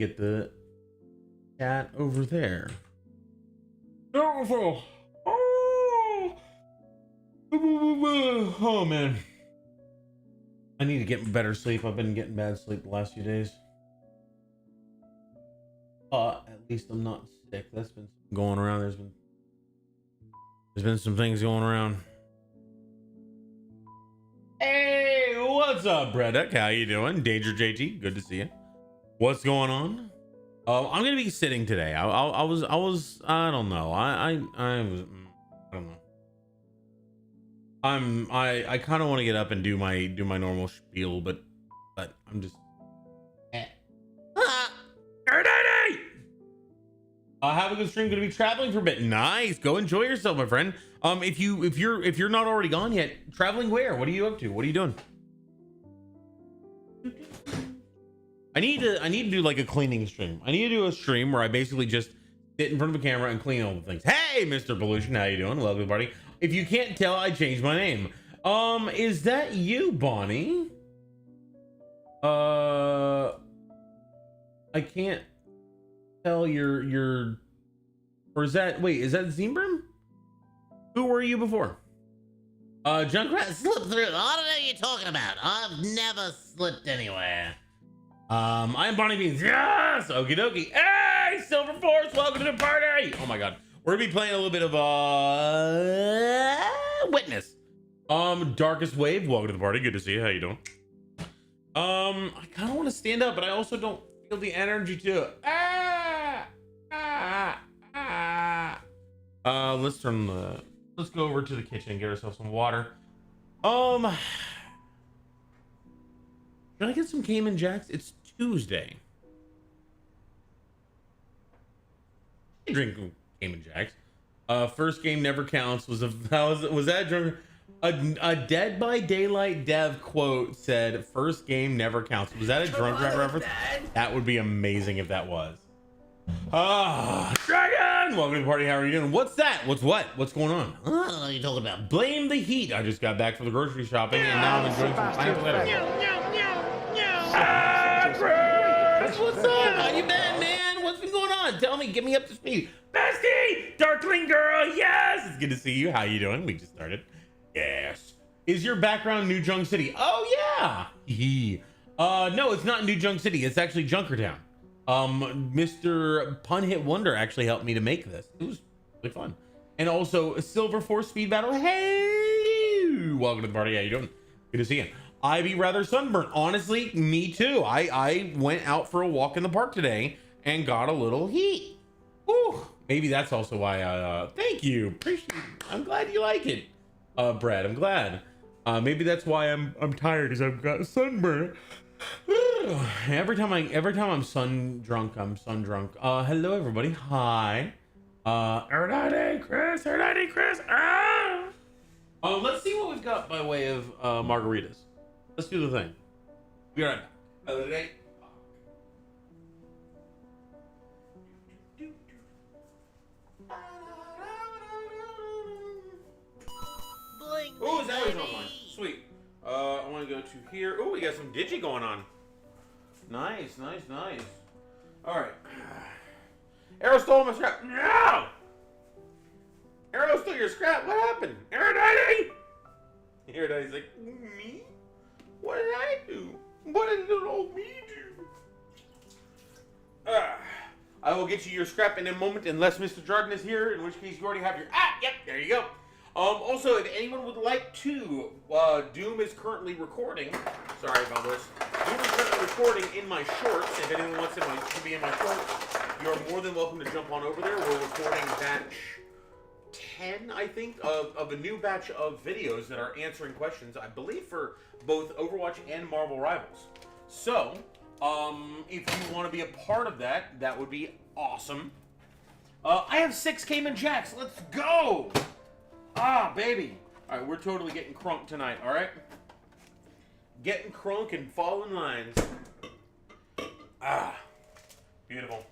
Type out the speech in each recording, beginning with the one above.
get the chat over there. Oh man, I need to get better sleep. I've been getting bad sleep the last few days. At least I'm not sick. That's been going around. There's been some things going around. Hey, what's up, Bredek? How you doing? Danger JT, good to see you. What's going on? I'm gonna be sitting today. I don't know. I don't know. I kind of want to get up and do my normal spiel, but I'm just. Have a good stream. Gonna be traveling for a bit. Nice. Go enjoy yourself, my friend. If you're not already gone yet, traveling where? What are you up to? What are you doing? I need to do like a cleaning stream. I need to do a stream where I basically just sit in front of a camera and clean all the things. Hey, Mr. Pollution, how you doing? Welcome to the party. If you can't tell, I changed my name. Is that you, Bonnie? I can't tell your or is that, wait, is that Zimbrim? Who were you before? Junkrat slipped through. I don't know what you're talking about. I've never slipped anywhere. I'm Bonnie Beans. Yes! Okie dokie. Hey, Silver Force, welcome to the party. Oh my god. We're gonna be playing a little bit of Witness. Darkest Wave, welcome to the party. Good to see you. How you doing? I kind of want to stand up, but I also don't feel the energy to it. Let's go over to the kitchen and get ourselves some water. Can I get some Cayman Jacks? It's Tuesday. I drink Cayman Jacks. First game never counts was that drunk? A Dead by Daylight dev quote said first game never counts. Was that a drunk reference? That would be amazing if that was. Dragon! Welcome to the party. How are you doing? What's that? What's going on? What are you talking about? Blame the heat. I just got back from the grocery shopping and now I'm enjoying some pineapple lettuce. Chris, what's up? How you been, man? What's been going on? Tell me, get me up to speed. Bestie! Darkling girl, yes! It's good to see you. How you doing? We just started. Yes. Is your background New Junk City? Oh, yeah. No, it's not New Junk City. It's actually Junkertown. Mr. Pun Hit Wonder actually helped me to make this. It was really fun. And also a Silver Force Speed Battle. Hey, welcome to the party. How you doing? Good to see you. I be rather sunburnt. Honestly, me too. I went out for a walk in the park today and got a little heat. Whew. Maybe that's also why thank you. Appreciate it. I'm glad you like it. Brad, I'm glad. Maybe that's why I'm tired, because I've got sunburn. every time I'm sun drunk. Hello everybody. Hi. Erdadi Chris. Let's see what we've got by way of margaritas. Let's do the thing. Be right back. Oh, is that what's online? Sweet. I want to go to here. Oh, we got some digi going on. Nice. All right. Arrow stole my scrap. No! Arrow stole your scrap. What happened? Aerodaddy's like, me? What did I do? What did little old me do? I will get you your scrap in a moment unless Mr. Jordan is here, in which case you already have your... Yep, there you go. Also, if anyone would like to, Doom is currently recording. Sorry about this. Doom is currently recording in my shorts. If anyone wants to be in my shorts, you're more than welcome to jump on over there. We're recording batch 10, I think, of a new batch of videos that are answering questions, I believe, for both Overwatch and Marvel Rivals. So, if you want to be a part of that, that would be awesome. I have 6 Cayman Jacks. Let's go! Baby. All right, we're totally getting crunk tonight, all right? Getting crunk and falling lines. Beautiful.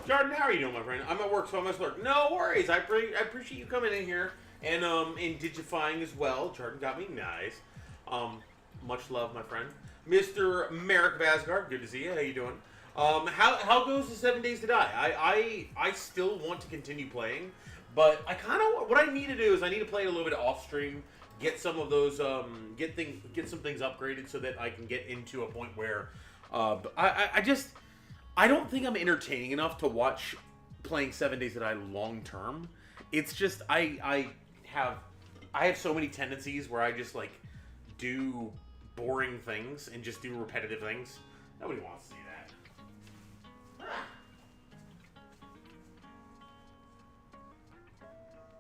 Jordan, how are you doing, my friend? I'm at work, so I must lurk. No worries. I appreciate you coming in here and digifying as well. Jordan got me nice. Much love, my friend. Mr. Merrick Vasgard. Good to see you. How you doing? How goes the 7 Days to Die? I still want to continue playing, but I kind of what I need to do is I need to play it a little bit off stream, get some of those get some things upgraded so that I can get into a point where I don't think I'm entertaining enough to watch playing 7 Days to Die long term. It's just I have so many tendencies where I just like do boring things and just do repetitive things. Nobody wants to see that.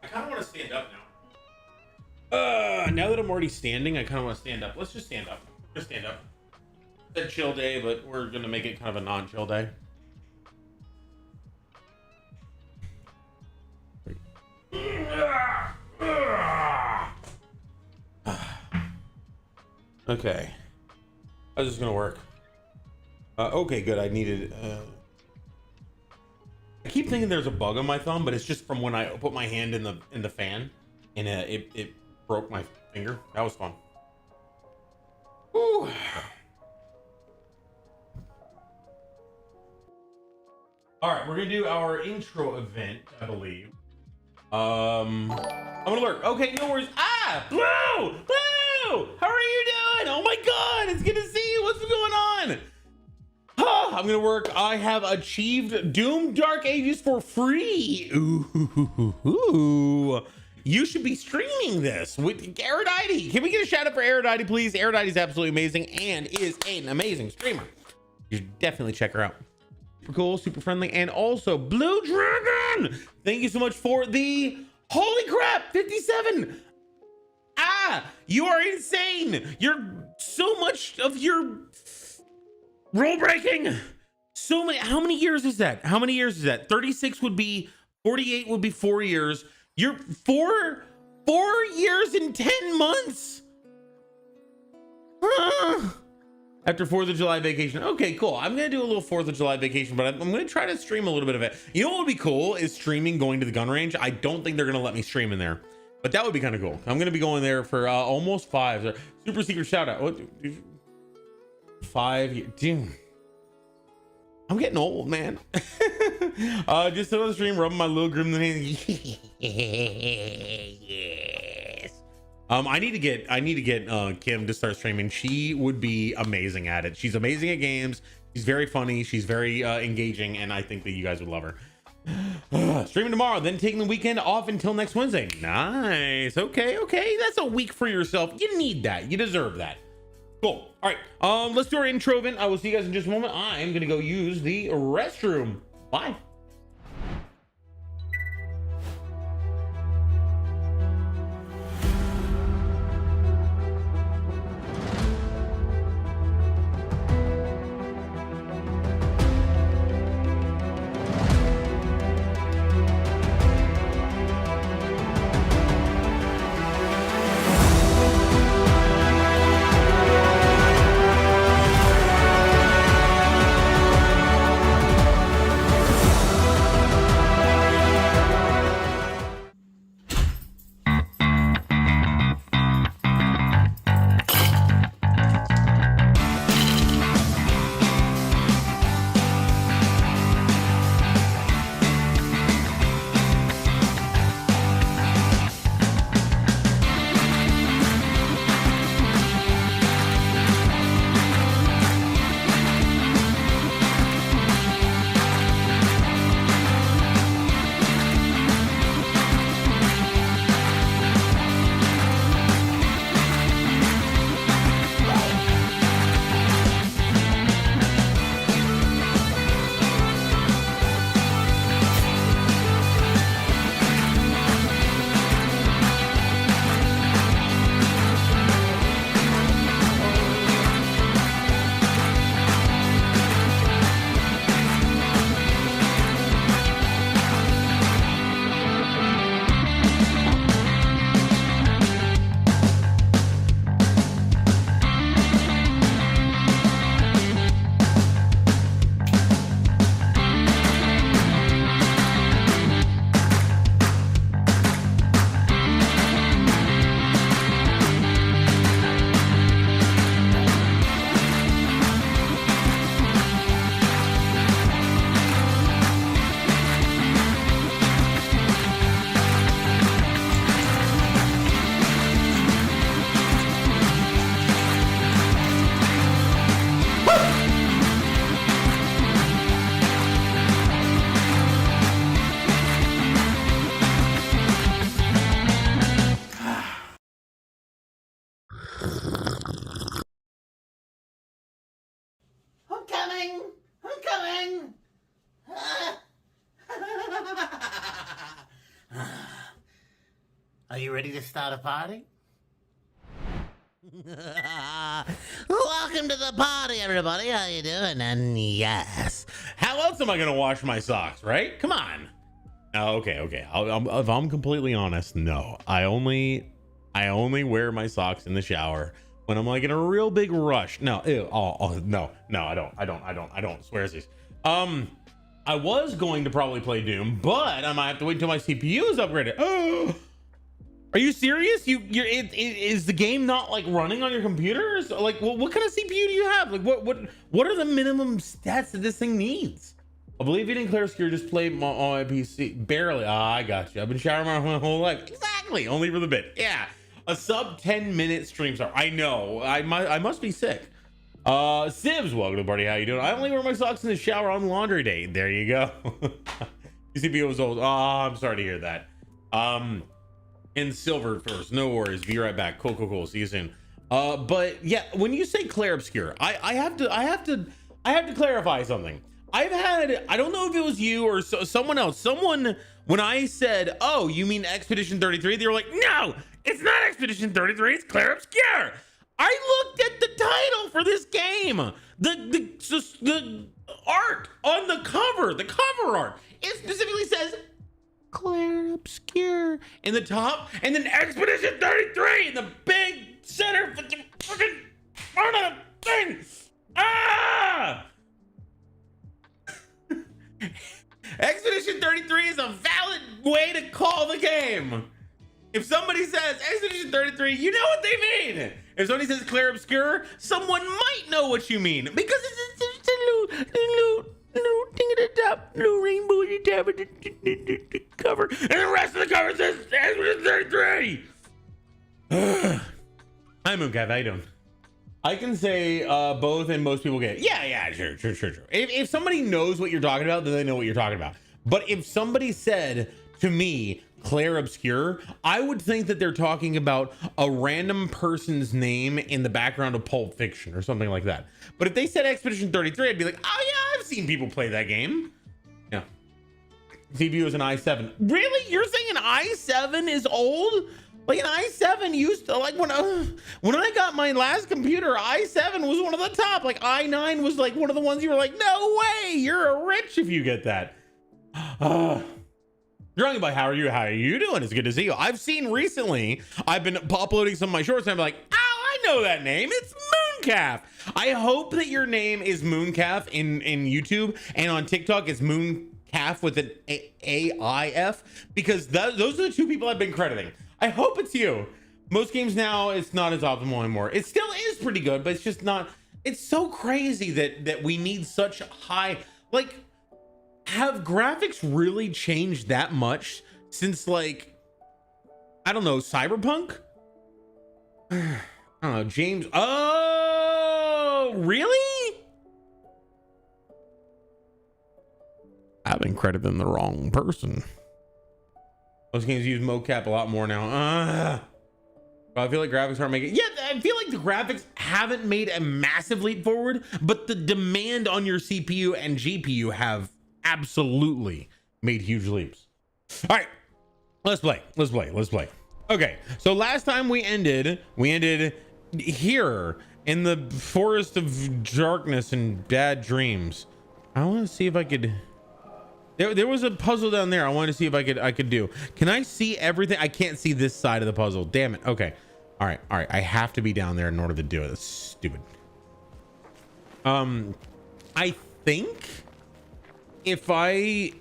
I kind of want to stand up now. Now that I'm already standing, I kind of want to stand up. Let's just stand up. Just stand up. It's a chill day, but we're going to make it kind of a non-chill day. Okay. How's this gonna work? Okay, good. I needed. I keep thinking there's a bug on my thumb, but it's just from when I put my hand in the fan, and it broke my finger. That was fun. Ooh. All right, we're gonna do our intro event, I believe. I'm gonna lurk. Okay, no worries. Blue! Blue! How are you doing? Oh my god, it's good to see you. What's going on? I'm gonna work. I have achieved Doom Dark Ages for free. Ooh. You should be streaming this with Erudite. Can we get a shout out for Erudite, please? Erudite is absolutely amazing and is an amazing streamer. You should definitely check her out. Super cool, super friendly, and also Blue Dragon. Thank you so much for the holy crap 57. You are insane. You're so much of your rule breaking. So many. How many years is that? How many years is that? 36 would be 48 would be 4 years. You're 4 years and 10 months. After 4th of July vacation. Okay, cool. I'm going to do a little 4th of July vacation, but I'm going to try to stream a little bit of it. You know what would be cool is streaming going to the gun range. I don't think they're going to let me stream in there, but that would be kind of cool. I'm going to be going there for almost 5. Super secret shout out. What? 5 years. Dude. I'm getting old, man. Just another stream, rubbing my little grim hand. Yes. I need to get Kim to start streaming. She would be amazing at it. She's amazing at games. She's very funny. She's very engaging, and I think that you guys would love her. Streaming tomorrow, then taking the weekend off until next Wednesday. Nice. Okay. That's a week for yourself. You need that. You deserve that. Cool. All right. Let's do our intro event. I will see you guys in just a moment. I am gonna go use the restroom. Bye. coming. I'm coming. Are you ready to start a party? Welcome to the party, everybody. How you doing? And yes, How else am I gonna wash my socks, right? Come on. Oh, okay. If I'm completely honest, no. I only wear my socks in the shower when I'm like in a real big rush. No, ew, no, I don't. Swearsies. I was going to probably play Doom, but I might have to wait until my CPU is upgraded. Oh, are you serious? Is the game not like running on your computers? Like, what kind of CPU do you have? Like, what are the minimum stats that this thing needs? I believe you didn't clear secure, just play on my PC. Barely. I got you. I've been showering my whole life. Exactly. Only for the bit. Yeah. A sub 10-minute stream star. I know. I must be sick. Sibs, welcome to the party. How you doing? I only wear my socks in the shower on laundry day. There you go. CPU was old. Oh, I'm sorry to hear that. In silver first. No worries. Be right back. Cool. See you soon. But yeah, when you say Claire Obscure, I have to clarify something. I don't know if it was you or someone else. When I said, oh, you mean Expedition 33? They were like, no, it's not Expedition 33. It's Claire Obscure. I looked at the title for this game. The art on the cover art, it specifically says Claire Obscure in the top, and then Expedition 33 in the big center fucking part of the thing. Expedition 33 is a valid way to call the game. If somebody says Expedition 33, you know what they mean. If somebody says Claire Obscure, someone might know what you mean, because it's a little thing at the top, little rainbow at the top of the cover, and the rest of the cover says Expedition 33. Hi, Mooncap, how you doing? I can say both, and most people get it. Yeah, sure. If somebody knows what you're talking about, then they know what you're talking about. But if somebody said to me Claire Obscure, I would think that they're talking about a random person's name in the background of Pulp Fiction or something like that. But if they said Expedition 33, I'd be like, oh yeah, I've seen people play that game. Yeah. CPU is an i7. Really? You're saying an i7 is old? Like an i7 used to, like when I got my last computer, i7 was one of the top. Like i9 was like one of the ones you were like, no way, you're a rich if you get that. Drunk by, how are you doing? It's good to see you. I've seen recently, I've been uploading some of my shorts and I'm like, oh, I know that name. It's Mooncalf. I hope that your name is Mooncalf in YouTube, and on TikTok it's Mooncalf with an AIF, because those are the two people I've been crediting. I hope it's you. Most games now, it's not as optimal anymore. It still is pretty good, but it's just not. It's so crazy that we need such high, like, have graphics really changed that much since, like, I don't know, Cyberpunk? I don't know, James. Oh, really? I've been crediting the wrong person. Most games use mocap a lot more now. But I feel like graphics aren't making. Yeah, I feel like the graphics haven't made a massive leap forward, but the demand on your CPU and GPU have absolutely made huge leaps. All right, let's play. Okay, so last time we ended here in the forest of darkness and bad dreams. I want to see if I could. There was a puzzle down there. I wanted to see if I could do. Can I see everything? I can't see this side of the puzzle. Damn it. Okay. All right. I have to be down there in order to do it. That's stupid. I think if I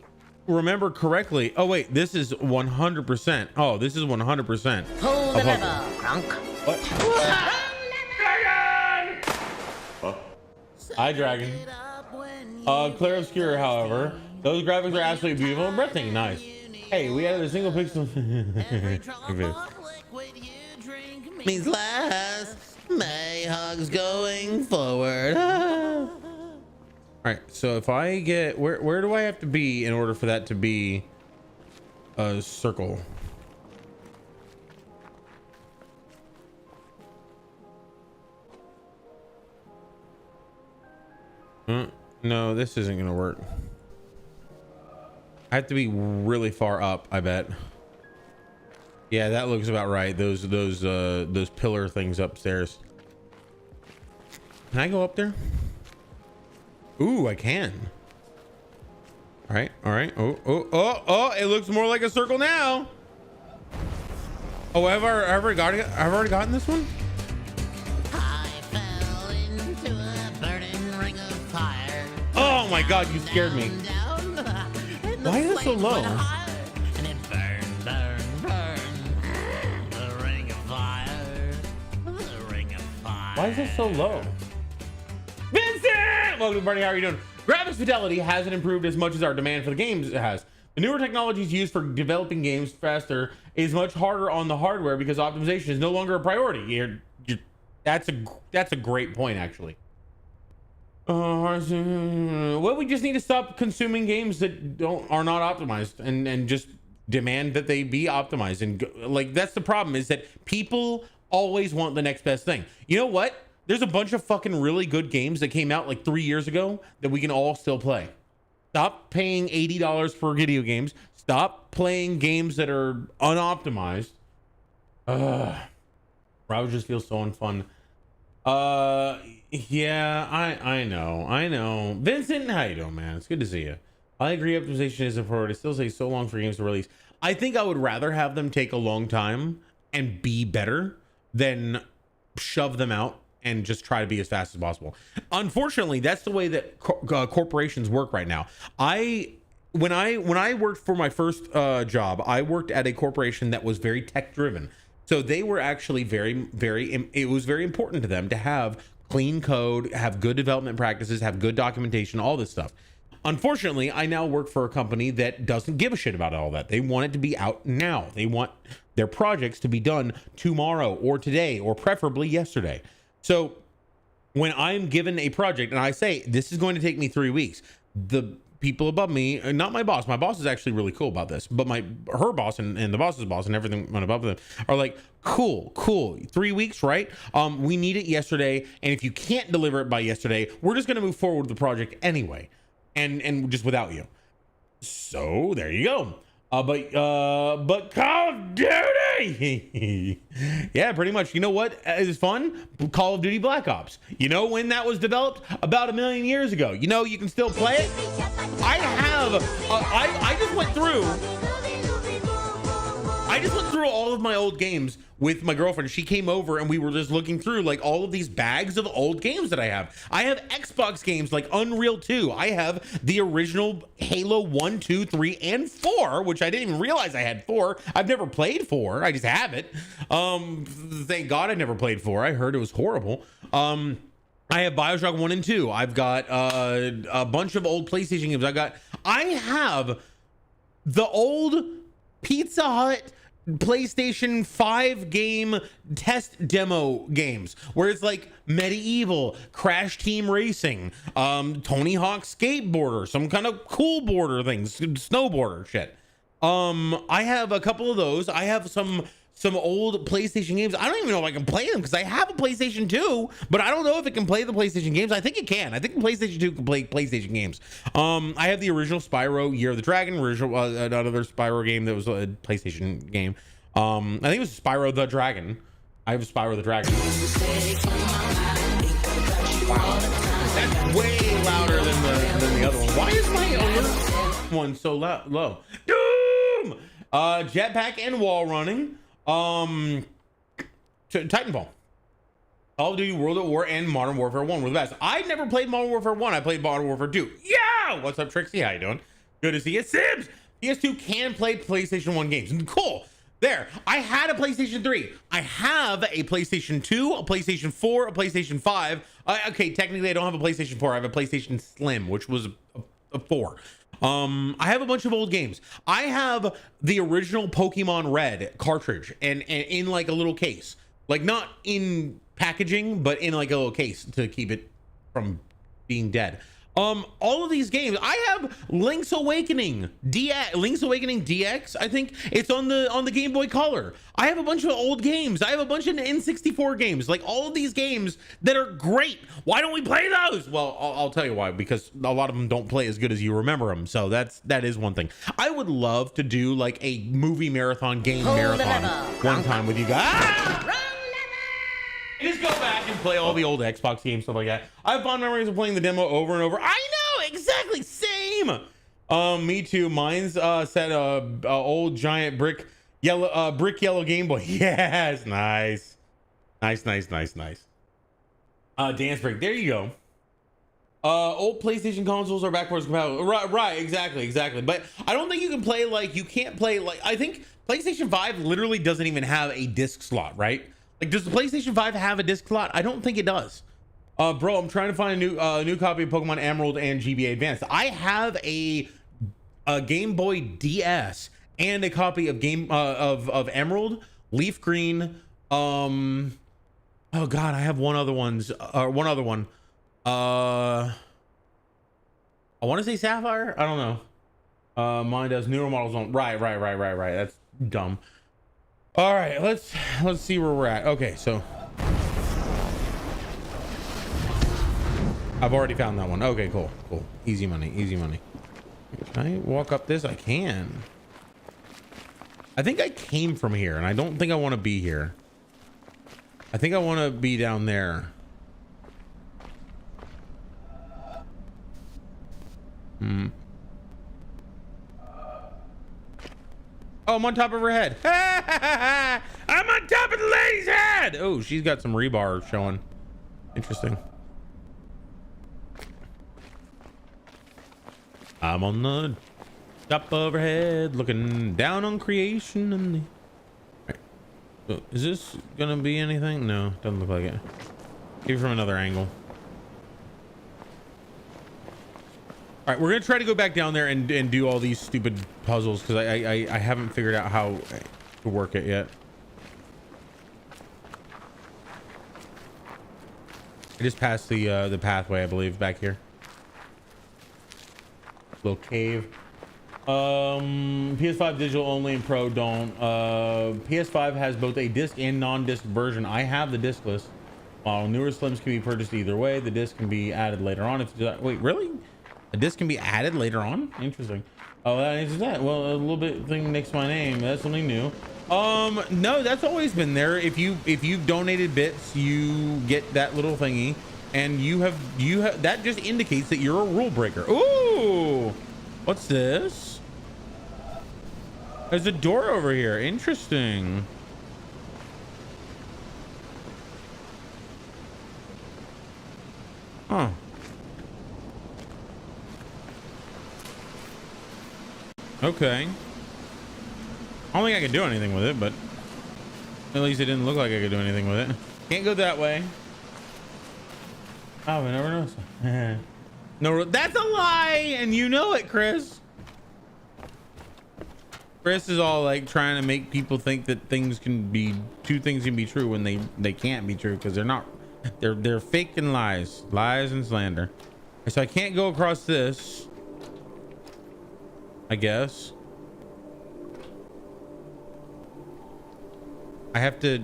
remember correctly. Oh wait, this is 100%. Oh, this is 100%. Pull the lever, Crunk. What? Dragon! Hi, Dragon. Claire Obscure, however. Those graphics are absolutely beautiful and breathtaking. Nice. Hey, we added a single pixel. Means less. My hugs going forward. All right. So if I get where do I have to be in order for that to be a circle? No, this isn't gonna work. I have to be really far up, I bet. Yeah, that looks about right. Those pillar things upstairs. Can I go up there? Ooh, I can. All right, all right. Oh, it looks more like a circle now. Oh, I've already gotten this one? I fell into a burning ring of fire. Oh my God, you scared me. Why is it so low? And it burned, burned, burned. The ring of fire. The ring of fire. Why is it so low? Vincent! Welcome to Bernie. How are you doing? Graphics fidelity hasn't improved as much as our demand for the games has. The newer technologies used for developing games faster is much harder on the hardware because optimization is no longer a priority. That's a great point, actually. Well, we just need to stop consuming games that are not optimized and just demand that they be optimized. And like, that's the problem, is that people always want the next best thing. You know what? There's a bunch of fucking really good games that came out like 3 years ago that we can all still play. Stop paying $80 for video games. Stop playing games that are unoptimized. Browser just feels so unfun. Yeah, I know. Vincent, how you doing, man? It's good to see you. I agree optimization is important. It still takes so long for games to release. I think I would rather have them take a long time and be better than shove them out and just try to be as fast as possible. Unfortunately, that's the way that corporations work right now. When I worked for my first job, I worked at a corporation that was very tech driven. So they were actually it was very important to them to have clean code, have good development practices, have good documentation, all this stuff. Unfortunately, I now work for a company that doesn't give a shit about all that. They want it to be out now. They want their projects to be done tomorrow or today, or preferably yesterday. So when I'm given a project and I say, this is going to take me 3 weeks, the people above me, not my boss is actually really cool about this, but her boss and the boss's boss and everything above them are like, cool, 3 weeks, right? We need it yesterday, and if you can't deliver it by yesterday, we're just going to move forward with the project anyway, and just without you. So there you go. But Call of Duty, yeah, pretty much. You know what is fun? Call of Duty Black Ops. You know when that was developed? About 1 million years ago. You know you can still play it. I just went through all of my old games with my girlfriend. She came over and we were just looking through like all of these bags of old games that I have. I have Xbox games like Unreal 2. I have the original Halo 1, 2, 3, and 4, which I didn't even realize I had 4. I've never played 4. I just have it. Thank God I never played 4. I heard it was horrible. I have BioShock 1 and 2. I've got a bunch of old PlayStation games. I have the old Pizza Hut PlayStation 5 game test demo games where it's like Medieval, Crash Team Racing, Tony Hawk Skateboarder, some kind of cool boarder things, snowboarder shit. I have a couple of those. I have some old PlayStation games. I don't even know if I can play them because I have a PlayStation 2, but I don't know if it can play the PlayStation games. I think it can. I think the PlayStation 2 can play PlayStation games. I have the original Spyro Year of the Dragon, another Spyro game that was a PlayStation game. I think it was Spyro the Dragon. I have Spyro the Dragon. Wow. That's way louder than the other one. Why is my alert one so low? Doom! Jetpack and wall running. Titanfall, Call of Duty, World at War, and Modern Warfare 1 were the best. I never played Modern Warfare 1. I played Modern Warfare 2. Yeah! What's up, Trixie? How you doing? Good to see you. Sims! PS2 can play PlayStation 1 games. Cool. There. I had a PlayStation 3. I have a PlayStation 2, a PlayStation 4, a PlayStation 5. Okay, technically I don't have a PlayStation 4. I have a PlayStation Slim, which was a 4. I have a bunch of old games. I have the original Pokemon Red cartridge and in like a little case, like not in packaging, but in like a little case to keep it from being dead. All of these games, I have Link's Awakening DX. I think it's on the Game Boy Color. I have a bunch of old games. I have a bunch of N64 games, like all of these games that are great. Why don't we play those? Well, I'll tell you why, because a lot of them don't play as good as you remember them. So that is one thing. I would love to do like a movie marathon, game marathon one time with you guys. Just go back and play all the old Xbox games, stuff like that. I have fond memories of playing the demo over and over. I know, exactly, same. Me too. Mine's said old giant brick yellow Game Boy. Yes, nice. Dance break. There you go. Old PlayStation consoles are backwards compatible. Right, exactly. But I don't think you can play you can't play I think PlayStation 5 literally doesn't even have a disc slot, right? Like, does the PlayStation 5 have a disc slot? I don't think it does. Bro, I'm trying to find a new copy of Pokemon Emerald and GBA Advanced. I have a Game Boy DS and a copy of of Emerald, Leaf Green. Oh God, I have one other one. I want to say Sapphire. I don't know. Mine does newer models on. Right. That's dumb. All right, let's see where we're at. Okay, so I've already found that one. Okay, cool. Easy money. Can I walk up this? I can. I think I came from here, and I don't think I want to be here. I think I want to be down there. Oh, I'm on top of her head. I'm on top of the lady's head. Oh, she's got some rebar showing. Interesting. I'm on the top of her head, looking down on creation. And the... Right. So, is this gonna be anything? No, doesn't look like it. Maybe from another angle. All right, we're gonna try to go back down there and do all these stupid puzzles because I haven't figured out how to work it yet. I just passed the pathway, I believe, back here. Little cave. PS5 digital only and Pro don't. PS5 has both a disc and non-disc version. I have the discless model. Newer slims can be purchased either way. The disc can be added later on. Wait, really? A disc can be added later on? Interesting. Oh, that answers that. Well, a little bit thing makes my name. That's something new. No, that's always been there. If you've donated bits, you get that little thingy, and you have that just indicates that you're a rule breaker. Ooh, what's this? There's a door over here. Interesting. Huh. Okay. I don't think I could do anything with it, but at least it didn't look like I could do anything with it. Can't go that way. Oh, I never knows. No, that's a lie, and you know it, Chris. Chris is all like trying to make people think that two things can be true when they can't be true because they're not. They're fake and lies and slander. So I can't go across this. I guess I have to.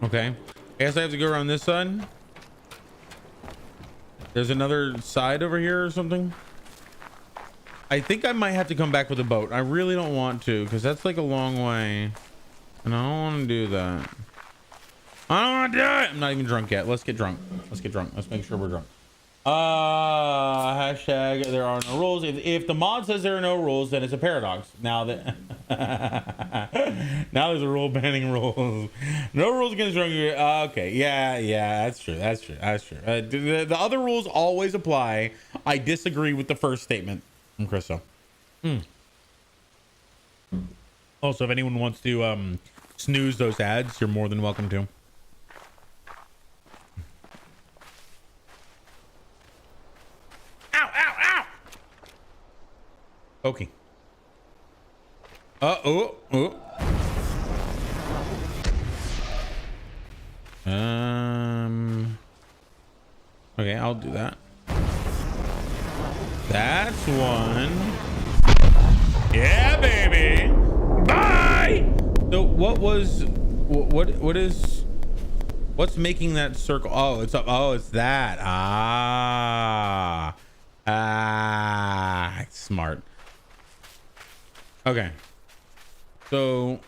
Okay, I guess I have to go around this side. There's another side over here or something. I think I might have to come back with a boat. I really don't want to because that's like a long way, and I don't want to do that. I don't want to do it. I'm not even drunk yet. Let's get drunk. Let's make sure we're drunk. Hashtag there are no rules. If the mod says there are no rules, then it's a paradox. Now that now there's a rule banning rules. No rules against drunk. Okay, yeah, that's true. The other rules always apply. I disagree with the first statement from Chriso. Also, if anyone wants to snooze those ads, you're more than welcome to. Okay. Oh. Okay, I'll do that. That's one. Yeah, baby. Bye. So what's making that circle? Oh, it's up. Oh, it's that. Smart. Okay. So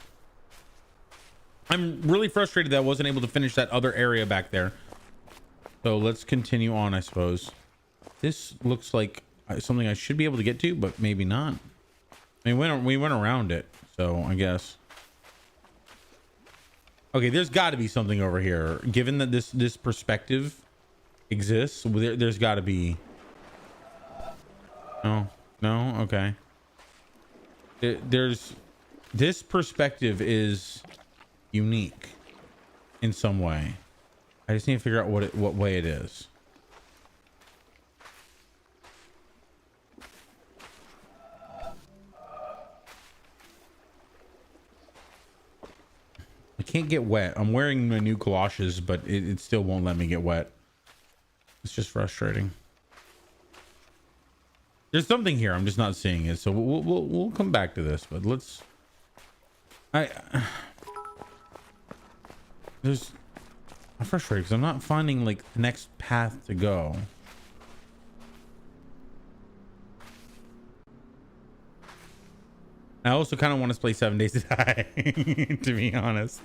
I'm really frustrated that I wasn't able to finish that other area back there. So let's continue on, I suppose. This looks like something I should be able to get to, but maybe not. I mean, we went around it, so I guess. Okay, there's got to be something over here. Given that this perspective exists, there's got to be. No, okay. There's this perspective is unique in some way. I just need to figure out what way it is. I can't get wet. I'm wearing my new galoshes, but it still won't let me get wet. It's just frustrating. There's something here. I'm just not seeing it. So we'll come back to this, but let's. I'm frustrated because I'm not finding like the next path to go. I also kind of want to play 7 Days to Die, to be honest.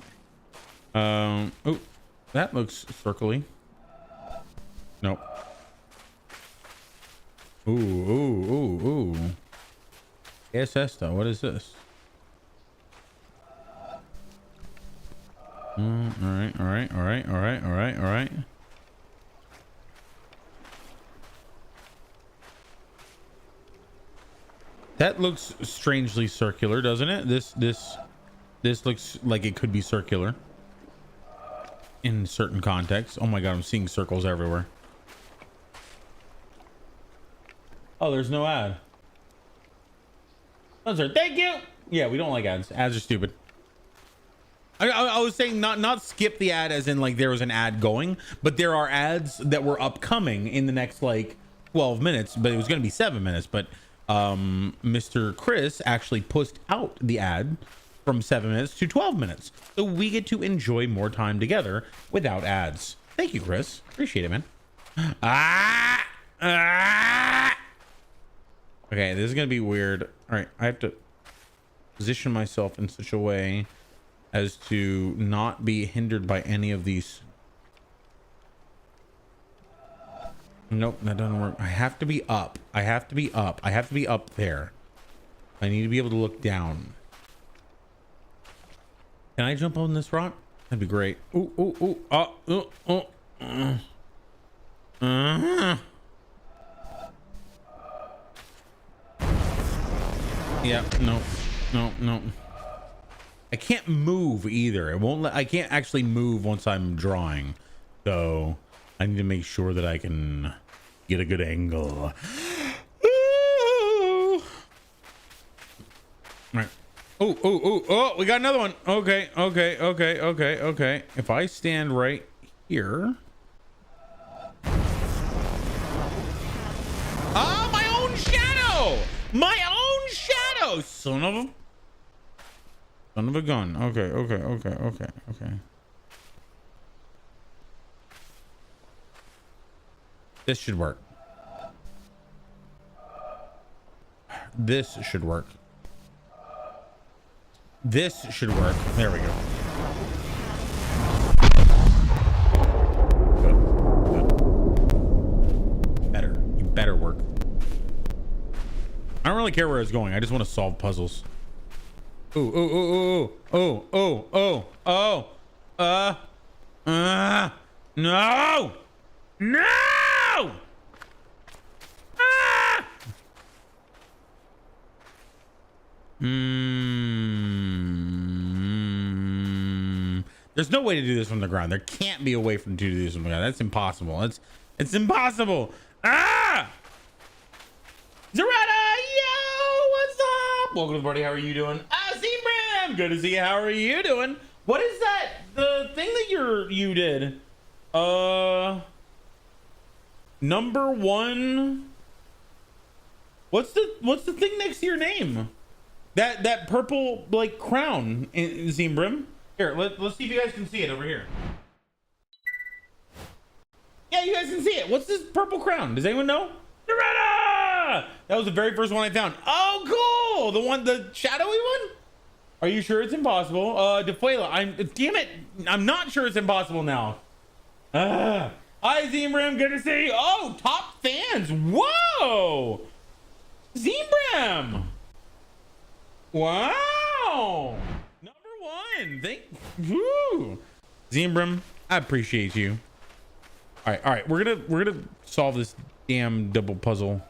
Oh, that looks circly. Nope. Ooh. SS though. What is this? All right. That looks strangely circular, doesn't it? This looks like it could be circular in certain contexts. Oh my god, I'm seeing circles everywhere. Oh, there's no ad. Those are thank you. Yeah, we don't like ads. Ads are stupid. I was saying not skip the ad as in like there was an ad going, but there are ads that were upcoming in the next like 12 minutes, but it was going to be 7 minutes. But Mr. Chris actually pushed out the ad from 7 minutes to 12 minutes. So we get to enjoy more time together without ads. Thank you, Chris. Appreciate it, man. Okay, this is going to be weird. All right, I have to position myself in such a way as to not be hindered by any of these. Nope, that doesn't work. I have to be up. I have to be up there. I need to be able to look down. Can I jump on this rock? That'd be great. Ooh. Yeah, no. I can't move either. It won't I can't actually move once I'm drawing. So I need to make sure that I can get a good angle. Ooh. All right. Oh, we got another one. Okay. If I stand right here. Oh, my own shadow. Son of a gun. Okay. This should work. This should work. There we go. Good. You better work. I don't really care where it's going. I just want to solve puzzles. No. There's no way to do this from the ground. There can't be a way to do this from the ground. That's impossible. It's impossible. Zaretta, yo, Welcome to the party. How are you doing? Zebram! Good to see you. How are you doing? What is that? The thing that you did? Number one. What's the thing next to your name? That purple like crown in Zebram. Here, let's see if you guys can see it over here. Yeah, you guys can see it. What's this purple crown? Does anyone know? Loretta! That was the very first one I found. Oh, cool! The shadowy one? Are you sure it's impossible? Defuela, damn it! I'm not sure it's impossible now. Hi, Zebram, good to see you. Oh, top fans! Whoa! Zebram! Wow! Number one! Woo! Zebram, I appreciate you. All right, we're gonna solve this damn double puzzle.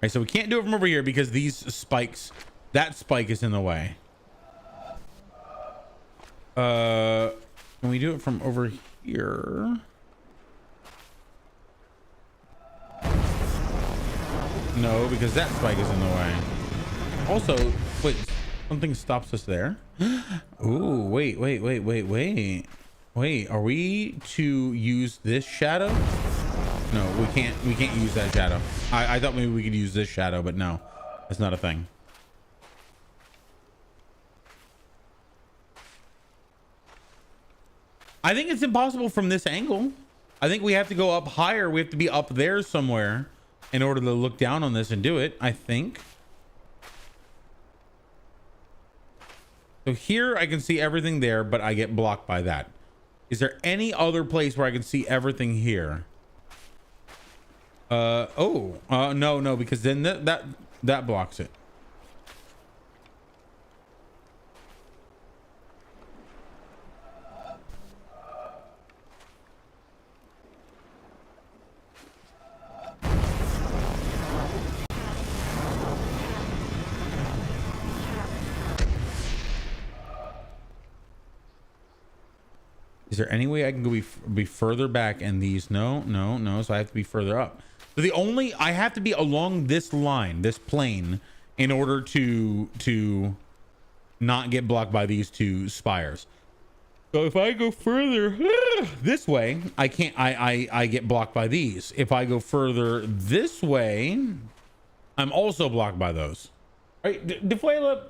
All right, so we can't do it from over here because these spikes, that spike is in the way. Can we do it from over here? No, because that spike is in the way. Also, wait, something stops us there. Ooh, wait. Wait, are we to use this shadow? No, we can't use that shadow. I thought maybe we could use this shadow, but no, that's not a thing. I think it's impossible from this angle. I think we have to go up higher. We have to be up there somewhere in order to look down on this and do it, I think. So here I can see everything there, but I get blocked by that. Is there any other place where I can see everything here? No, because then that blocks it. Is there any way I can go be further back and these? No. So I have to be further up. So I have to be along this line, this plane, in order to not get blocked by these two spires. So if I go further this way, I can't. I get blocked by these. If I go further this way, I'm also blocked by those. All right, Defuela,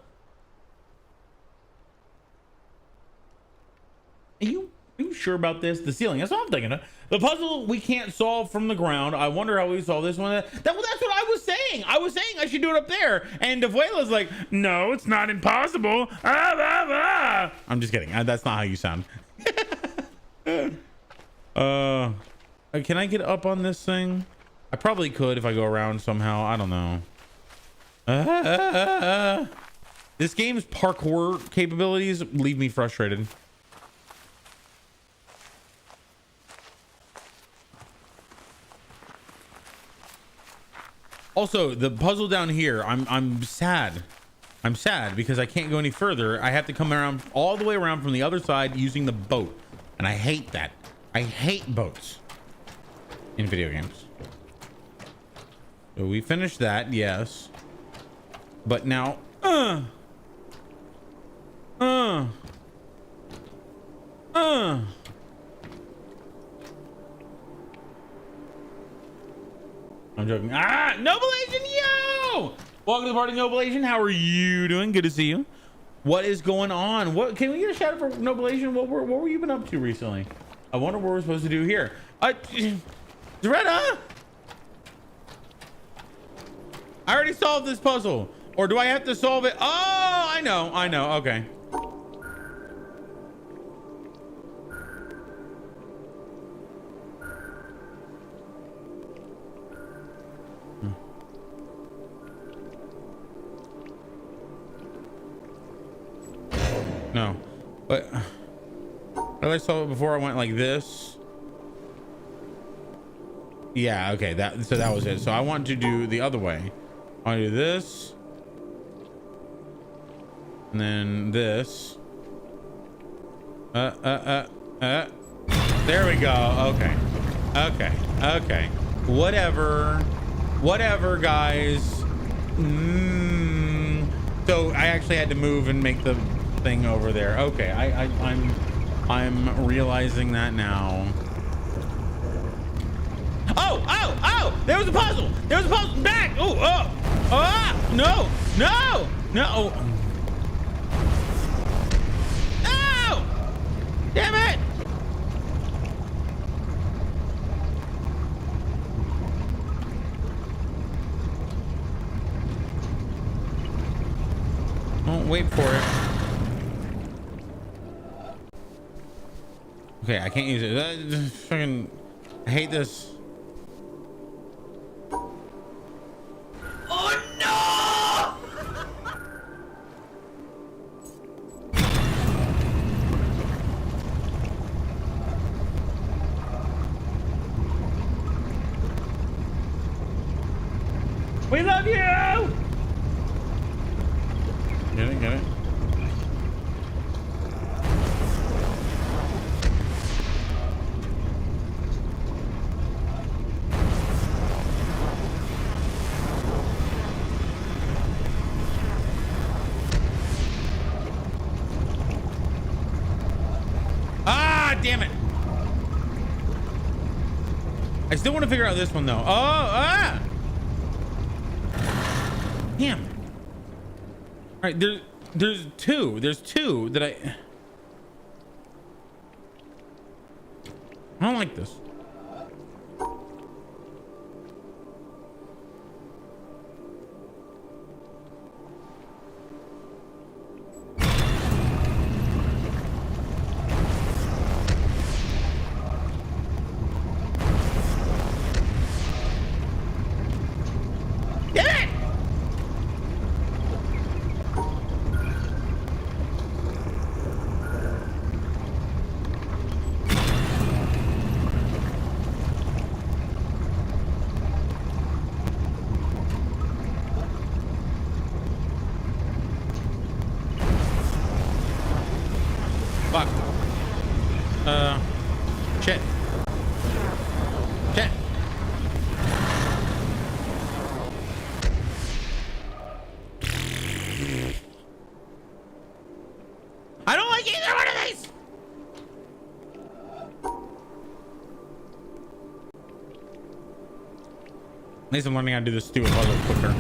are you sure about this? The ceiling. That's what I'm thinking of. The puzzle we can't solve from the ground. I wonder how we solve this one. That's what I was saying. I was saying I should do it up there. And Defuela's like, no, it's not impossible. I'm just kidding. That's not how you sound. Can I get up on this thing? I probably could if I go around somehow. I don't know. This game's parkour capabilities leave me frustrated. Also, the puzzle down here, I'm sad. I'm sad because I can't go any further. I have to come around all the way around from the other side using the boat. And I hate that. I hate boats in video games. So we finished that, yes. But now, I'm joking. Noble Agent, yo! Welcome to the party, Noble Agent. How are you doing? Good to see you. What is going on? What can we get a shout out for Noble Agent? What were you been up to recently? I wonder what we're supposed to do here. Doretta! I already solved this puzzle. Or do I have to solve it? Oh, I know. Okay. No, but I saw it before. I went like this. Yeah, okay, that was it. So I want to do the other way. I want to do this and then this. There we go. Okay. Whatever, guys. So I actually had to move and make the thing over there. Okay, I'm realizing that now. Oh! There was a puzzle. There was a puzzle. Back. No. No. Damn it. Don't wait for it. Okay, I can't use it. Fucking, I hate this. Oh no! We love you! Get it? Ah, damn it. I still want to figure out this one though. Damn. All right, there's two that I don't like this. Fuck. Shit. I don't like either one of these. At least I'm learning how to do this stupid puzzle quicker.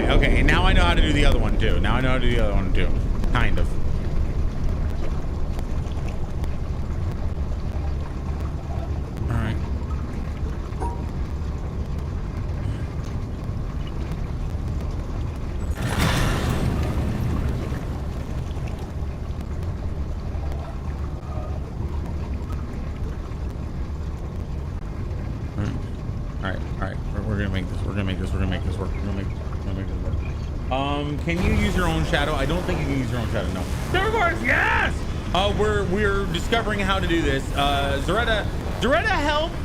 Okay. Now I know how to do the other one too. Kind of. All right. All right. We're gonna make this work. Can you use your own shadow? I don't think you can use your own shadow. No. Serverboards, yes. We're discovering how to do this. Zaretta helped,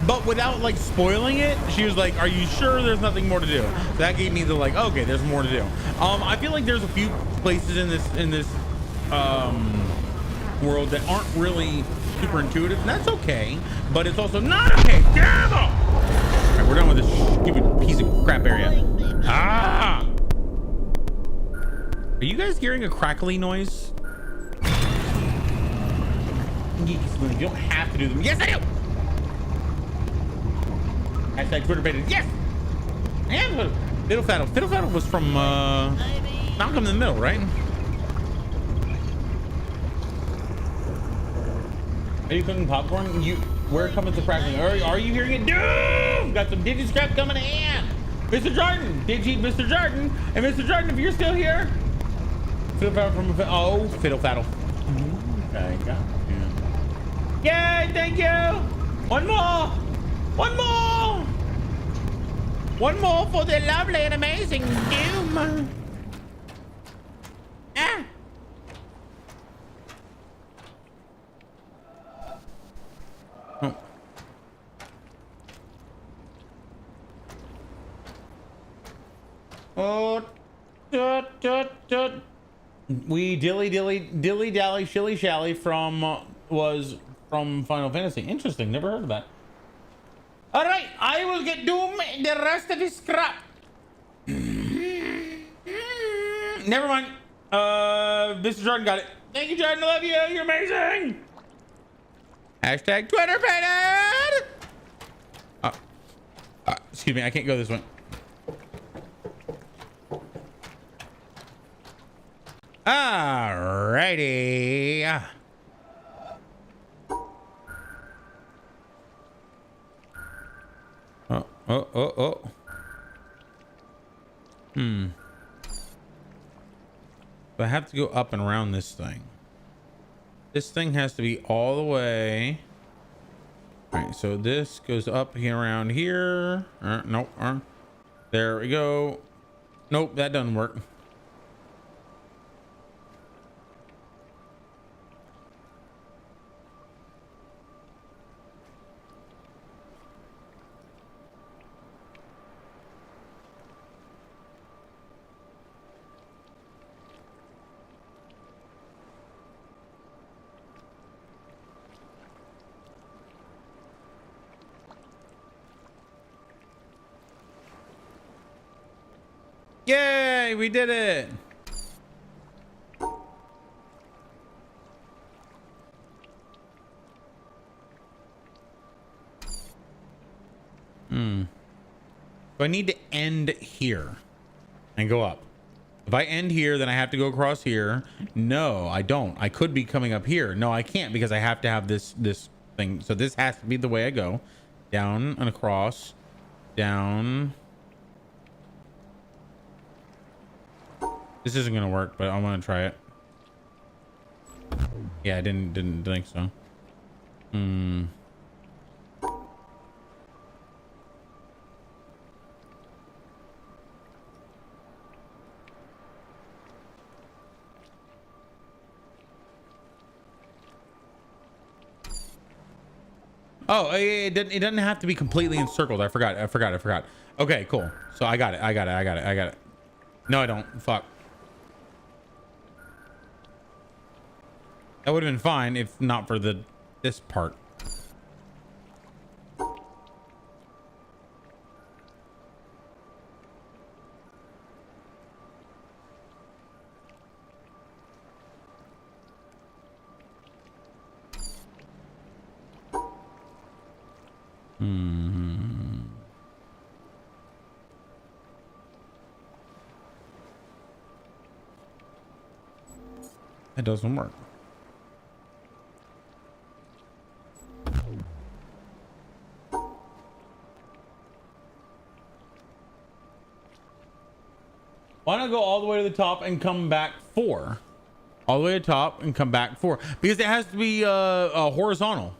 but without like spoiling it. She was like, "Are you sure there's nothing more to do?" So that gave me the like, okay, there's more to do. I feel like there's a few places in this world that aren't really super intuitive, and that's okay. But it's also not okay. Damn it! All right, we're done with this stupid piece of crap area. Ah! Are you guys hearing a crackly noise? You don't have to do them. Yes, I do! Hashtag Twitter baited. Yes! I am. Fiddle Faddle. Fiddle Faddle was from Malcolm in the Middle, right? Are you cooking popcorn? Where comes the crackling? Are you hearing it? Doom! Got some digi scrap coming in. Mr. Jordan, Digi, Mr. Jordan, and Mr. Jordan, if you're still here. Fiddle Faddle from Fiddle Faddle. Okay, got you. Yay! Thank you. One more for the lovely and amazing Doom. Oh, we dilly dally shilly shally from was from Final Fantasy. Interesting. Never heard of that. All right, I will get Doom the rest of his scrap. Never mind. Mr. Jordan got it. Thank you, Jordan. I love you. You're amazing. Hashtag Twitter painted. Excuse me. I can't go this way. Alrighty. Oh. So I have to go up and around this thing. This thing has to be all the way. All right, so this goes up here around here. Nope. There we go. Nope, that doesn't work. Yay, we did it. So I need to end here and go up. If I end here, then I have to go across here. No, I don't. I could be coming up here. No, I can't because I have to have this thing. So this has to be the way I go. Down and across. Down. This isn't gonna work, but I want to try it. Yeah, I didn't think so. Oh, it doesn't have to be completely encircled. I forgot. Okay, cool. So I got it. No, I don't. Fuck. That would have been fine if not for this part. It doesn't work. Why not go all the way to the top and come back 4? All the way to the top and come back 4 because it has to be horizontal.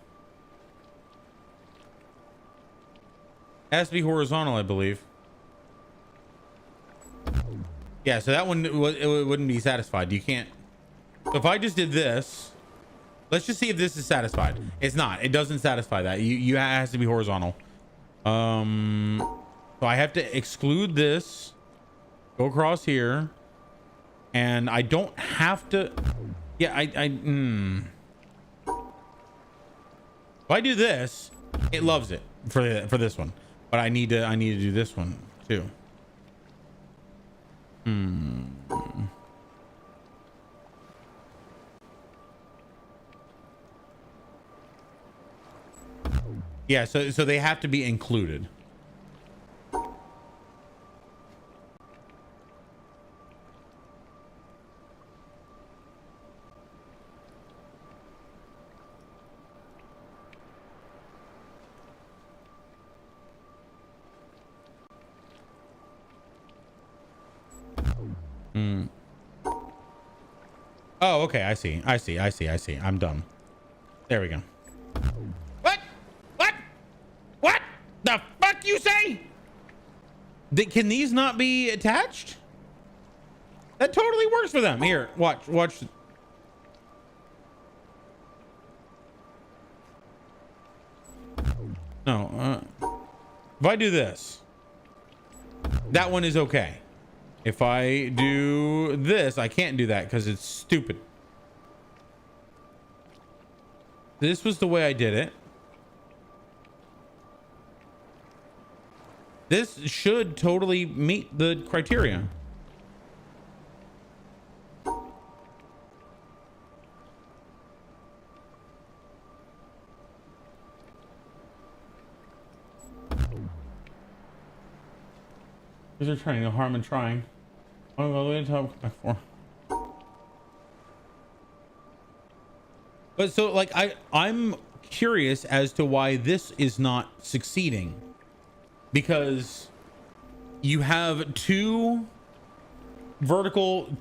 It has to be horizontal, I believe. Yeah, so that one it wouldn't be satisfied. You can't. So if I just did this, let's just see if this is satisfied. It's not. It doesn't satisfy that. You it has to be horizontal. So I have to exclude this. Go across here, and I don't have to. Yeah, if I do this, it loves it for this one, but I need to do this one too. Yeah, so they have to be included. Oh, okay. I see. I'm dumb. There we go. What the fuck you say? Can these not be attached? That totally works for them. Here, watch. No, if I do this, that one is okay. If I do this, I can't do that because it's stupid. This was the way I did it. This should totally meet the criteria. These are trying, no harm in trying. I'm all the way to top, come back for. But so like I'm curious as to why this is not succeeding, because you have 2 vertical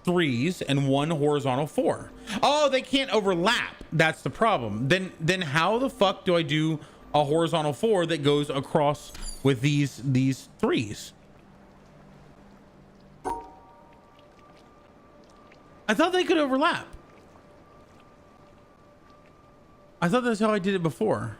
3s and 1 horizontal 4. Oh, they can't overlap. That's the problem. Then how the fuck do I do a horizontal 4 that goes across with these 3s? I thought they could overlap. I thought that's how I did it before.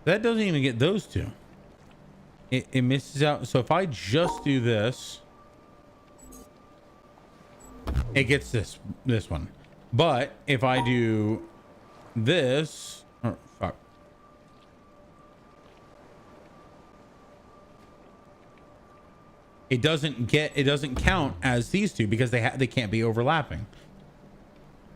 That doesn't even get those 2. It misses out. So if I just do this, it gets this one. But if I do this, oh fuck, it doesn't count as these 2 because they can't be overlapping.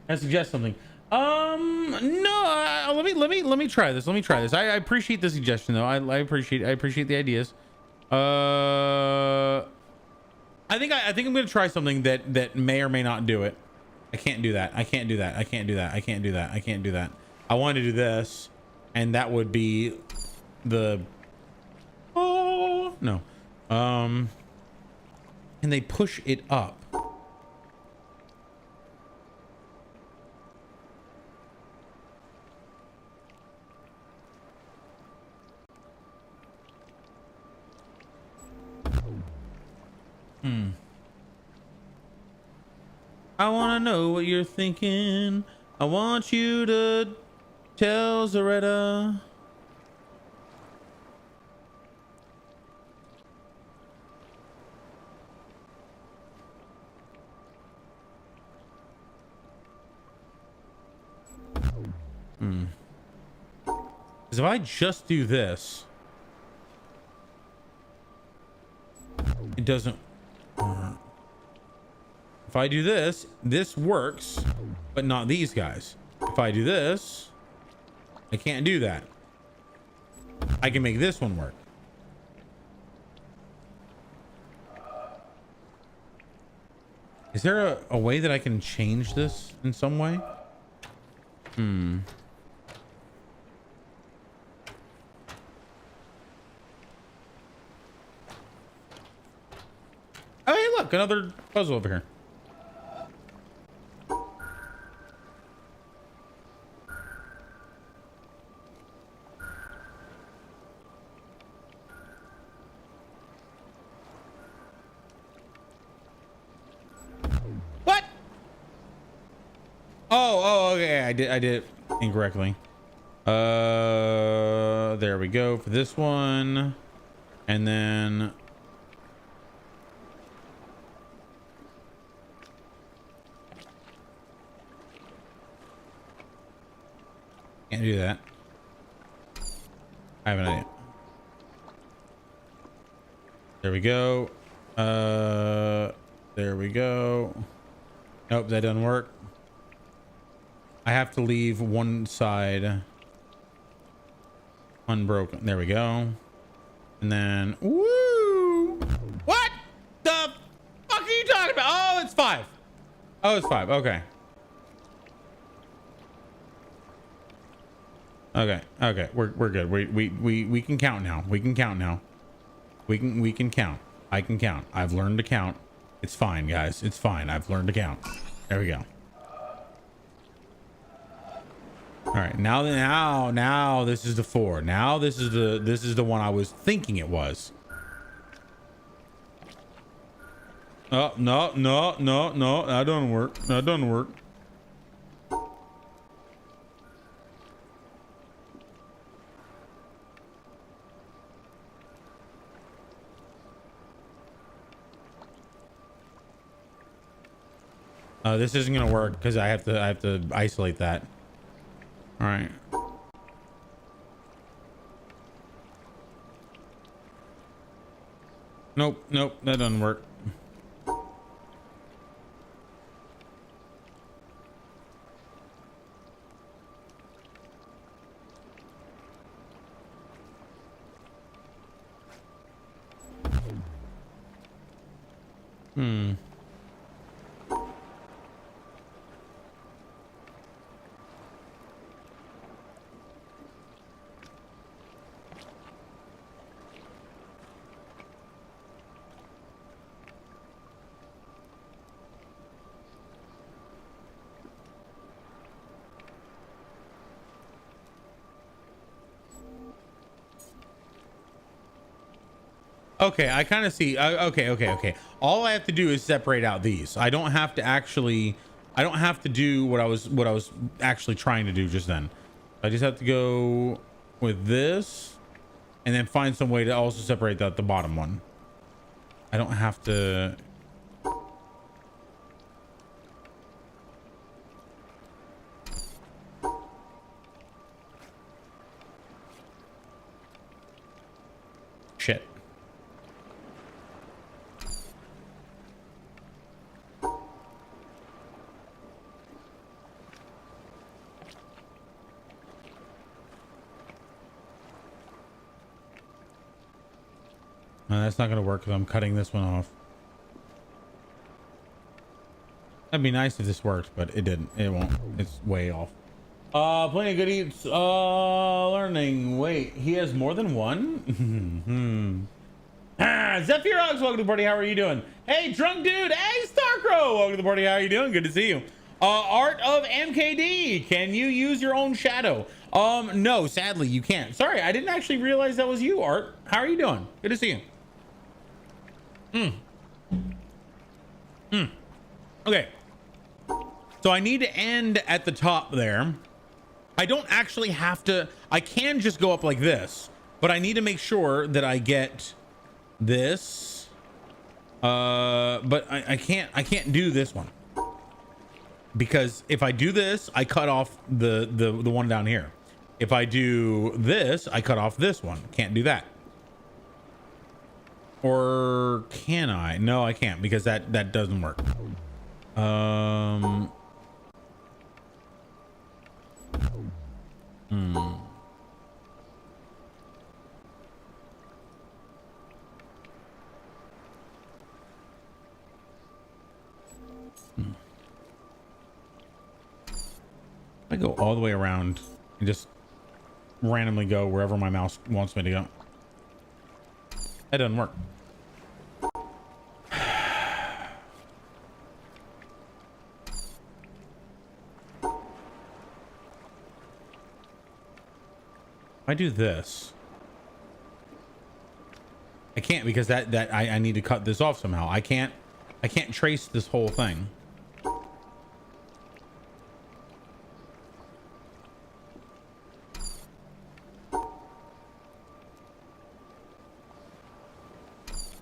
I suggest something. No, let me try this. I appreciate the suggestion though. I appreciate the ideas. I think I'm gonna try something that may or may not do it. I can't do that. I can't do that. I want to do this, and that would be the, oh no. And they push it up. I want to know what you're thinking. I want you to tell Zaretta. Because if I just do this, it doesn't. If I do this, this works, but not these guys. If I do this, I can't do that. I can make this one work. Is there a way that I can change this in some way? Oh, hey, look, another puzzle over here. What? Oh, okay. I did it incorrectly. There we go for this one. And then can't do that. I have an idea. There we go. There we go. Nope, that doesn't work. I have to leave one side unbroken. There we go. And then, woo! What the fuck are you talking about? Oh, it's 5. Oh, it's 5. Okay. Okay. Okay. We're good. We can count now. We can count now. We can count. I can count. I've learned to count. It's fine, guys. It's fine. I've learned to count. There we go. All right. Now this is the 4. Now this is the one I was thinking it was. Oh, no. That doesn't work. That doesn't work. This isn't gonna work because I have to isolate that. All right. Nope, that doesn't work. Okay, I kind of see. Okay. All I have to do is separate out these. I don't have to actually. I don't have to do what I was actually trying to do just then. I just have to go with this, and then find some way to also separate out the bottom one. I don't have to. Shit. No, that's not gonna work because I'm cutting this one off. That'd be nice if this worked, but it didn't. It won't. It's way off. Plenty of good eats. Learning. Wait, he has more than one? Zephyrox, welcome to the party. How are you doing? Hey, drunk dude. Hey, Starcrow, welcome to the party. How are you doing? Good to see you. Art of MKD. Can you use your own shadow? No, sadly you can't. Sorry, I didn't actually realize that was you, Art. How are you doing? Good to see you. Okay. So I need to end at the top there. I don't actually have to. I can just go up like this, but I need to make sure that I get this. But I can't do this one. Because if I do this, I cut off the one down here. If I do this, I cut off this one. Can't do that. Or can I? No, I can't because that doesn't work. I go all the way around and just randomly go wherever my mouse wants me to go. That doesn't work. If I do this, I can't because I need to cut this off somehow. I can't trace this whole thing.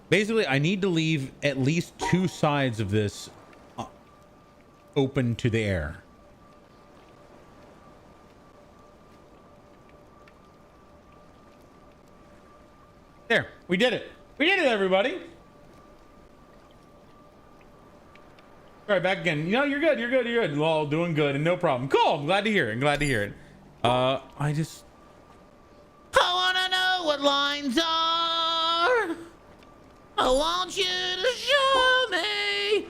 Basically, I need to leave at least 2 sides of this open to the air. There, we did it. We did it, everybody. All All right, back again. You know, you're good. You're good. You're good. Well, doing good and no problem. Cool. I'm glad to hear it. I'm glad to hear it. I wanna know what lines are. I want you to show me.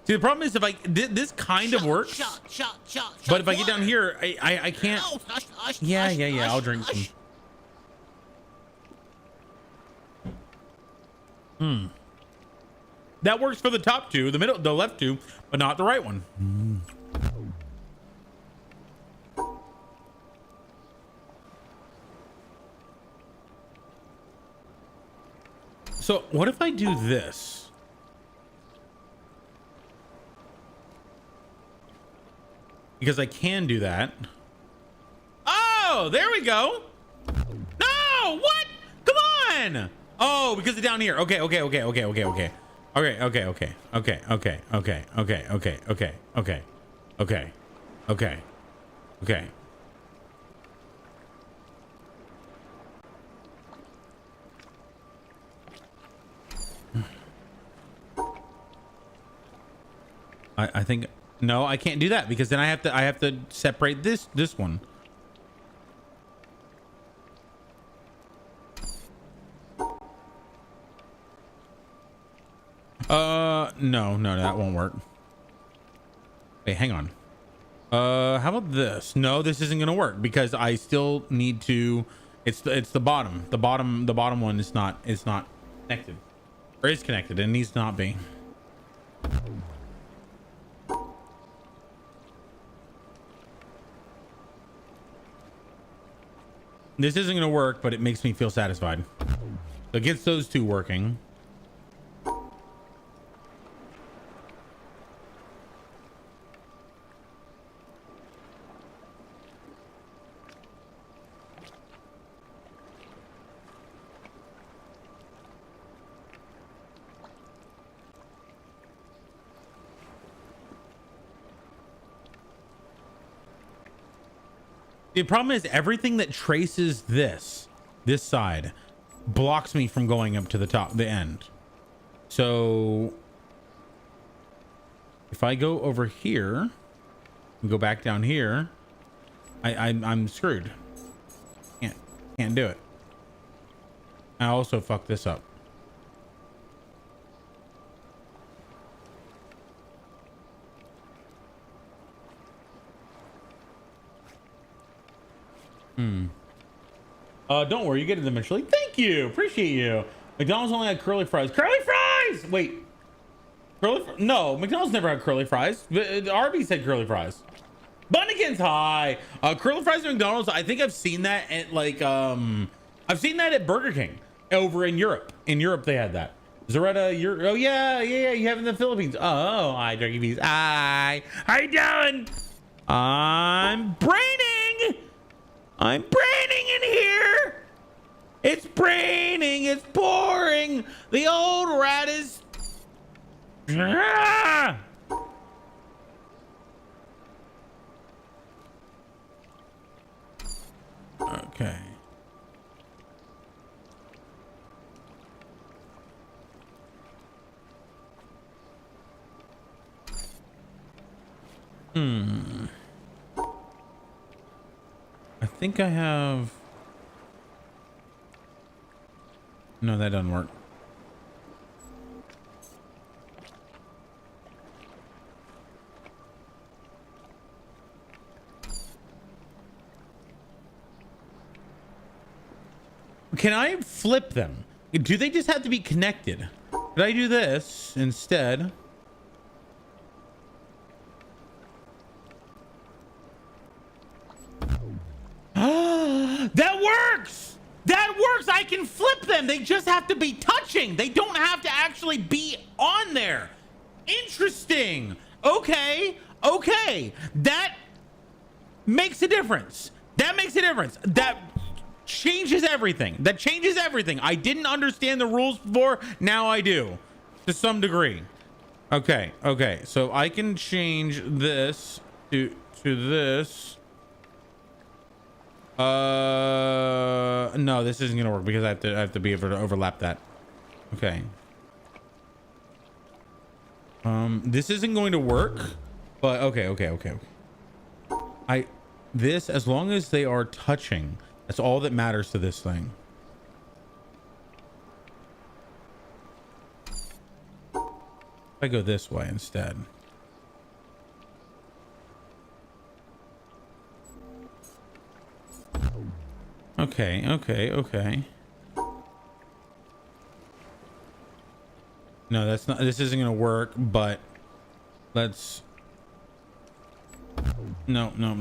See, the problem is if I this kind of works, but if I get down here, I can't. Yeah. I'll drink some. That works for the top two, the left two, but not the right one. So what if I do this? Because I can do that. Oh, there we go. No, what? Come on. Oh, because it's down here. Okay. I think no, I can't do that because then I have to separate this one. No, that won't work. Wait, hang on. How about this? No, this isn't gonna work because I still need to. It's the bottom. The bottom one is not connected, or is connected and needs to not be. This isn't gonna work, but it makes me feel satisfied. So it gets those two working. The problem is everything that traces this side blocks me from going up to the end. So if I go over here and go back down here, I'm screwed. Can't do it. I also fucked this up. Don't worry, you get it eventually. Thank you, appreciate you. McDonald's only had curly fries. Curly fries! Wait, no, McDonald's never had curly fries. Arby's had curly fries. Bunnikins high. Curly fries at McDonald's. I think I've seen that at like I've seen that at Burger King over in Europe. In Europe, they had that. Zaretta, oh yeah. You have it in the Philippines. Oh, hi, Turkey Bees. Hi, how you doing? I'm braining in here. It's braining. It's boring. The old rat is. Okay. I think I have. No, that doesn't work. Can I flip them? Do they just have to be connected? Could I do this instead? That works! That works! I can flip them! They just have to be touching! They don't have to actually be on there! Interesting! Okay, that makes a difference. That changes everything. I didn't understand the rules before, now I do. To some degree. Okay, so I can change this to this. No, this isn't gonna work because I have to be able to overlap that. Okay. This isn't going to work, but okay. This, as long as they are touching, that's all that matters to this thing. If I go this way instead. Okay. No, that's not, this isn't gonna work, but let's, no. Great,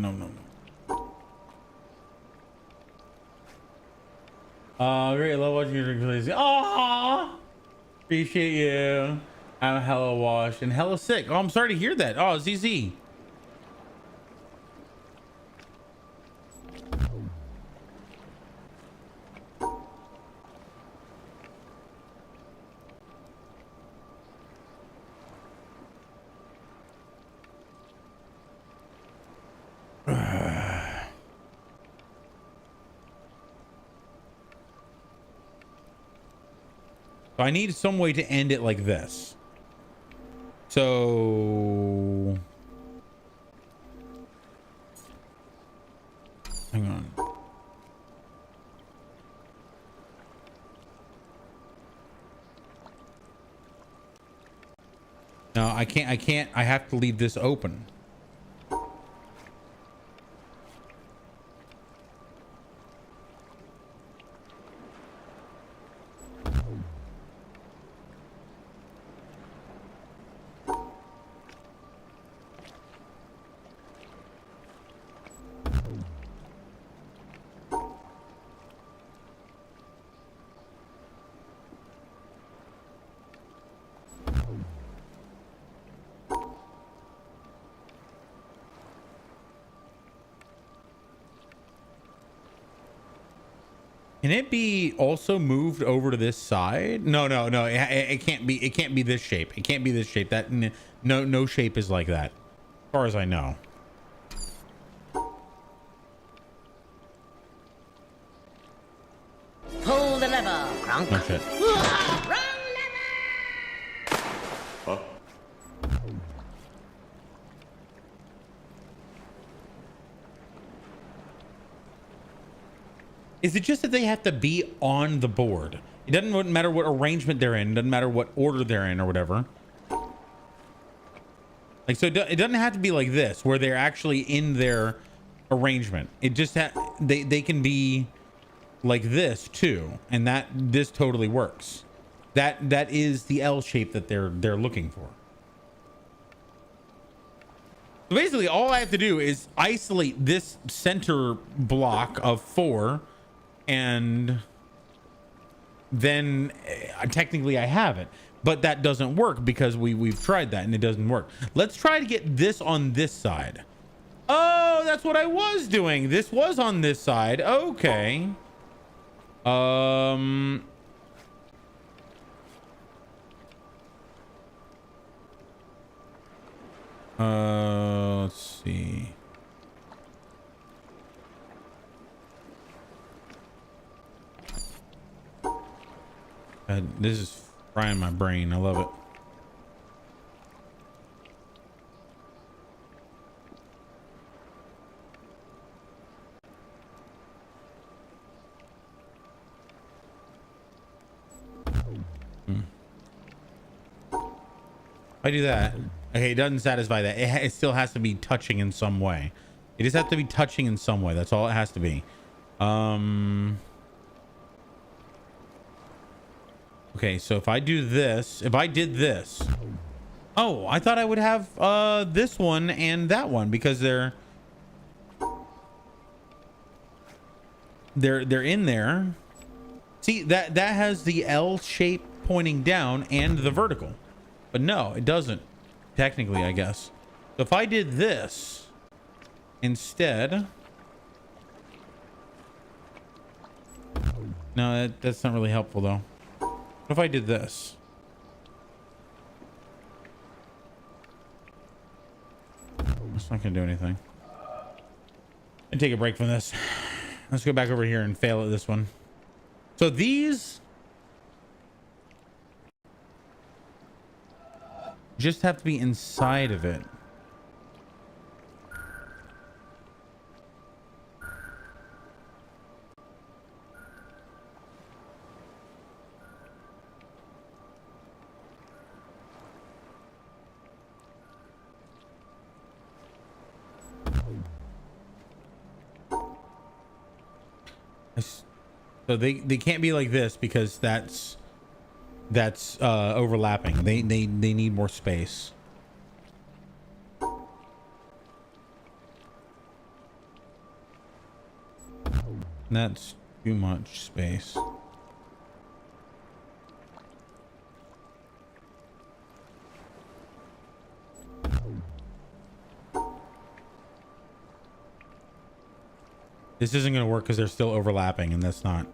I love watching you drink lazy. Aww, appreciate you. I'm hella washed and hella sick. Oh, I'm sorry to hear that. Oh, ZZ. So I need some way to end it like this. So hang on. No, I can't. I have to leave this open. Can it be also moved over to this side? No. It can't be. It can't be this shape. It can't be this shape. That no shape is like that, as far as I know. Pull the lever, Crunk. Oh shit. Wrong lever! Huh? Is it just that they have to be on the board? It doesn't matter what arrangement they're in. It doesn't matter what order they're in or whatever. Like, so it doesn't have to be like this, where they're actually in their arrangement. It just they can be like this too, and this totally works. That is the L shape that they're looking for. So basically, all I have to do is isolate this center block of 4. And then technically I have it, but that doesn't work because we've tried that and it doesn't work. Let's try to get this on this side. Oh, that's what I was doing. This was on this side. Okay. Let's see. This is frying my brain. I love it. I do that. Okay, it doesn't satisfy that. It still has to be touching in some way. It just has to be touching in some way. That's all it has to be. Okay, so if I do this, if I did this, oh, I thought I would have this one and that one because they're in there. See, that has the L shape pointing down and the vertical, but no, it doesn't technically, I guess. So if I did this instead, no, that's not really helpful though. What if I did this? It's not gonna do anything. And take a break from this. let's go back over here and fail at this one. So these just have to be inside of it. So they can't be like this because that's overlapping. They need more space. That's too much space. This isn't going to work because they're still overlapping, and that's not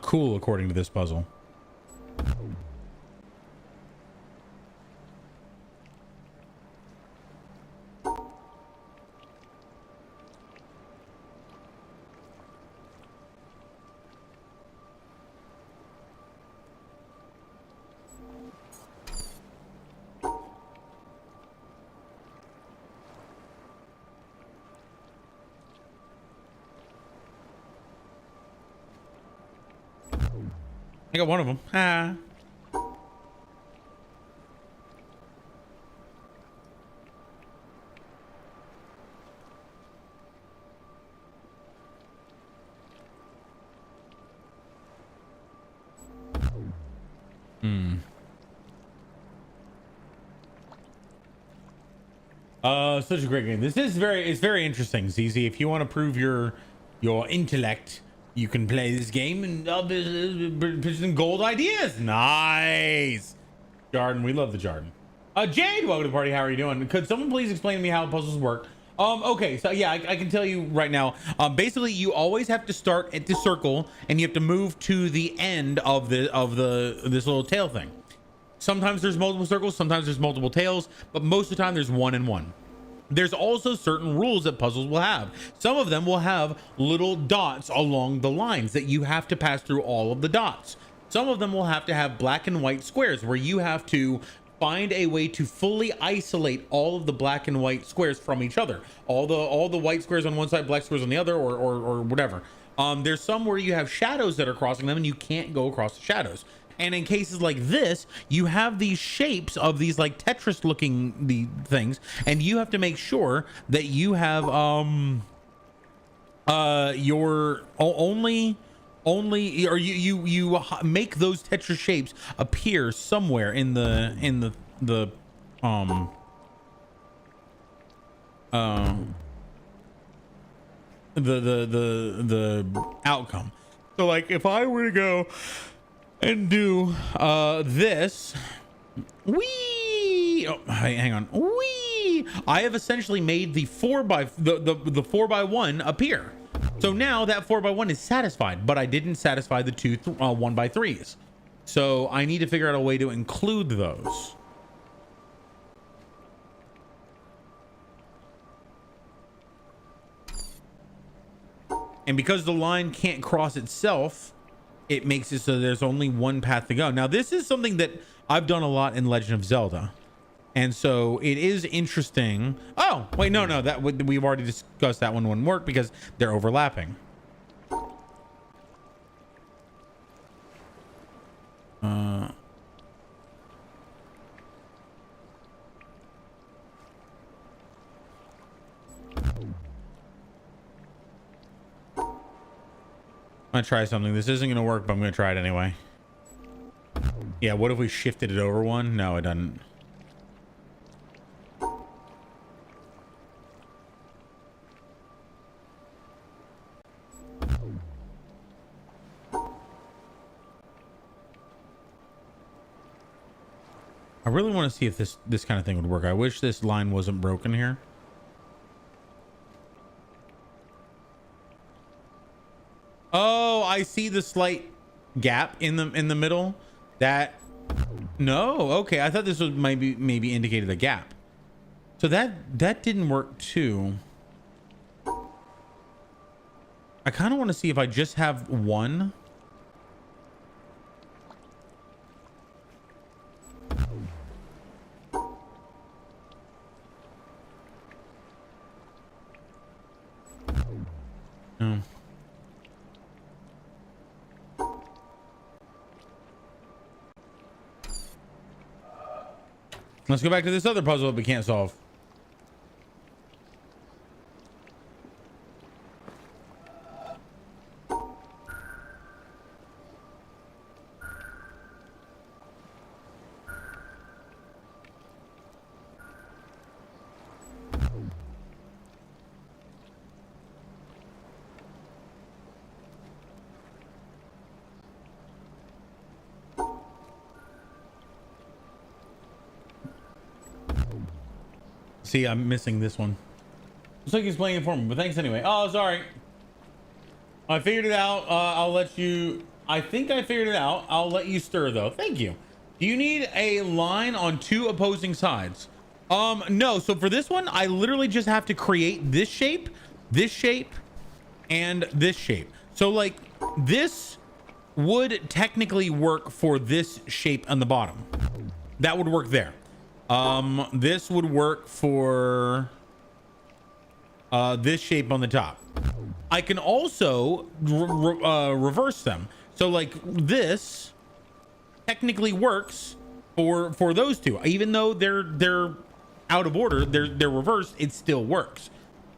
cool according to this puzzle. I got one of them. Ah. Such a great game. This is it's very interesting, ZZ. If you want to prove your intellect, you can play this game and put some gold ideas. Nice. Jordan, we love the Jordan. Jade, welcome to the party. How are you doing? Could someone please explain to me how puzzles work? Okay, so yeah, I can tell you right now. Basically, you always have to start at the circle, and you have to move to the end of this little tail thing. Sometimes there's multiple circles, sometimes there's multiple tails, but most of the time there's one and one. There's also certain rules that puzzles will have. Some of them will have little dots along the lines that you have to pass through all of the dots. Some of them will have to have black and white squares where you have to find a way to fully isolate all of the black and white squares from each other. All the white squares on one side, black squares on the other, or whatever. There's some where you have shadows that are crossing them and you can't go across the shadows. And in cases like this, you have these shapes of these like Tetris looking things, and you have to make sure that you have your only or you make those Tetris shapes appear somewhere in the outcome. So like if I were to go and do this, hang on, I have essentially made the 4x1 appear. So now that 4x1 is satisfied, but I didn't satisfy the two 1x3s. So I need to figure out a way to include those. And because the line can't cross itself, it makes it so there's only one path to go. Now, this is something that I've done a lot in Legend of Zelda. And so it is interesting. Oh, wait, no, that we've already discussed that one wouldn't work because they're overlapping. I'm gonna try something. This isn't gonna work, but I'm gonna try it anyway. Yeah, what if we shifted it over one? No, it doesn't. I really want to see if this kind of thing would work. I wish this line wasn't broken here. Oh, I see the slight gap in the middle. That no, okay. I thought this was maybe indicated a gap. So that didn't work too. I kind of want to see if I just have one. No. Let's go back to this other puzzle that we can't solve. See, I'm missing this one. Looks like he's playing it for me, but thanks anyway. Oh, sorry. I figured it out. I'll let you... I think I figured it out. I'll let you stir, though. Thank you. Do you need a line on 2 opposing sides? No. So for this one, I literally just have to create this shape, and this shape. So, like, this would technically work for this shape on the bottom. That would work there. This would work for this shape on the top. I can also reverse them. So like this technically works for those two. Even though they're out of order, they're reversed, it still works.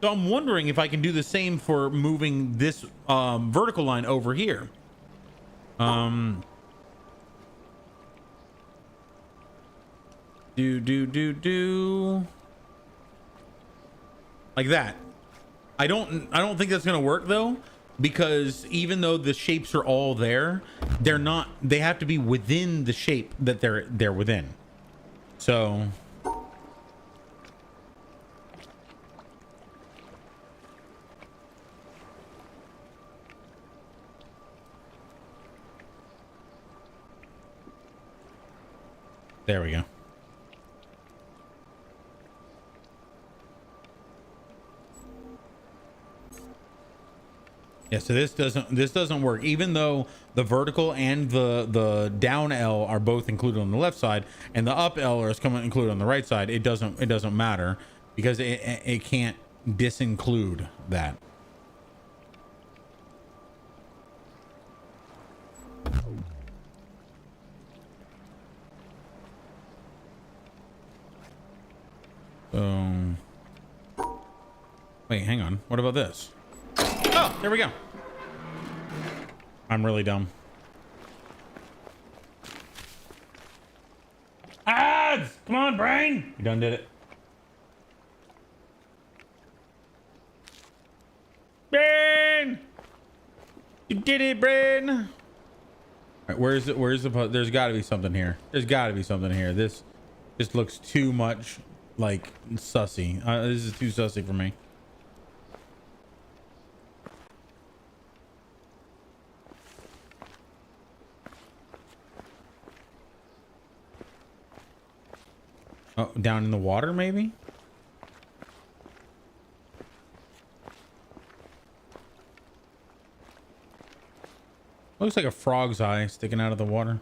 So I'm wondering if I can do the same for moving this vertical line over here. Do like that. I don't think that's gonna work though, because even though the shapes are all there, they have to be within the shape that they're within. So there we go. Yeah, so this doesn't work. Even though the vertical and the down L are both included on the left side, and the up L is included on the right side, it doesn't matter because it can't disinclude that. Wait, hang on. What about this? Oh, there we go. I'm really dumb. Ads! Come on, brain! You done did it. Brain! You did it, brain! All right, where's the there's got to be something here. There's got to be something here. This just looks too much like sussy. This is too sussy for me. Oh, down in the water, maybe? Looks like a frog's eye sticking out of the water.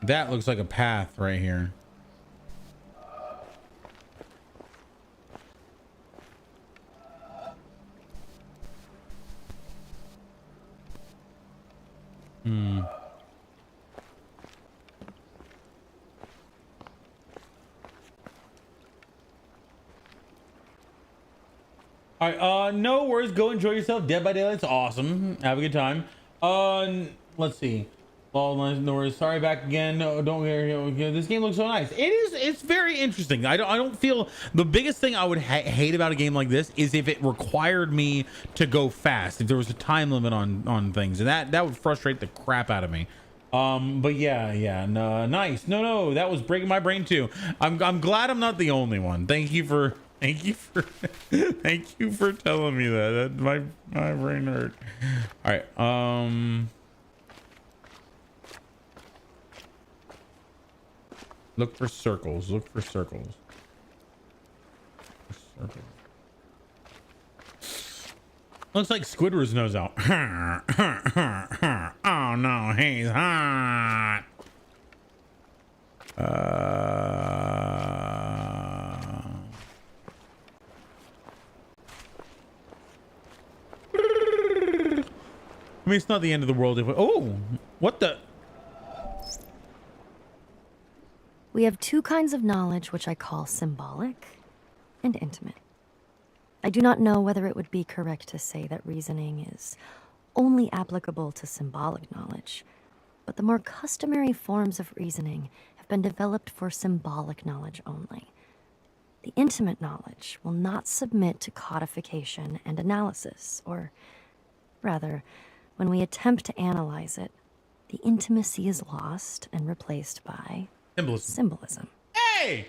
That looks like a path right here. All right, no worries. Go enjoy yourself. Dead by Daylight's awesome. Have a good time. Let's see. No worries. Sorry, back again. No, don't worry. This game looks so nice. It is. It's very interesting. I don't feel the biggest thing I would hate about a game like this is if it required me to go fast. If there was a time limit on things, and that would frustrate the crap out of me. But yeah, no, nice. No, that was breaking my brain too. I'm glad I'm not the only one. Thank you for thank you for telling me that. My brain hurt. All right. Look for circles. Look for circles. Looks like Squidward's nose out. Oh no, he's hot. I mean, it's not the end of the world if oh, what the? We have two kinds of knowledge which I call symbolic and intimate. I do not know whether it would be correct to say that reasoning is only applicable to symbolic knowledge, but the more customary forms of reasoning have been developed for symbolic knowledge only. The intimate knowledge will not submit to codification and analysis, or rather, when we attempt to analyze it, the intimacy is lost and replaced by symbolism. Hey!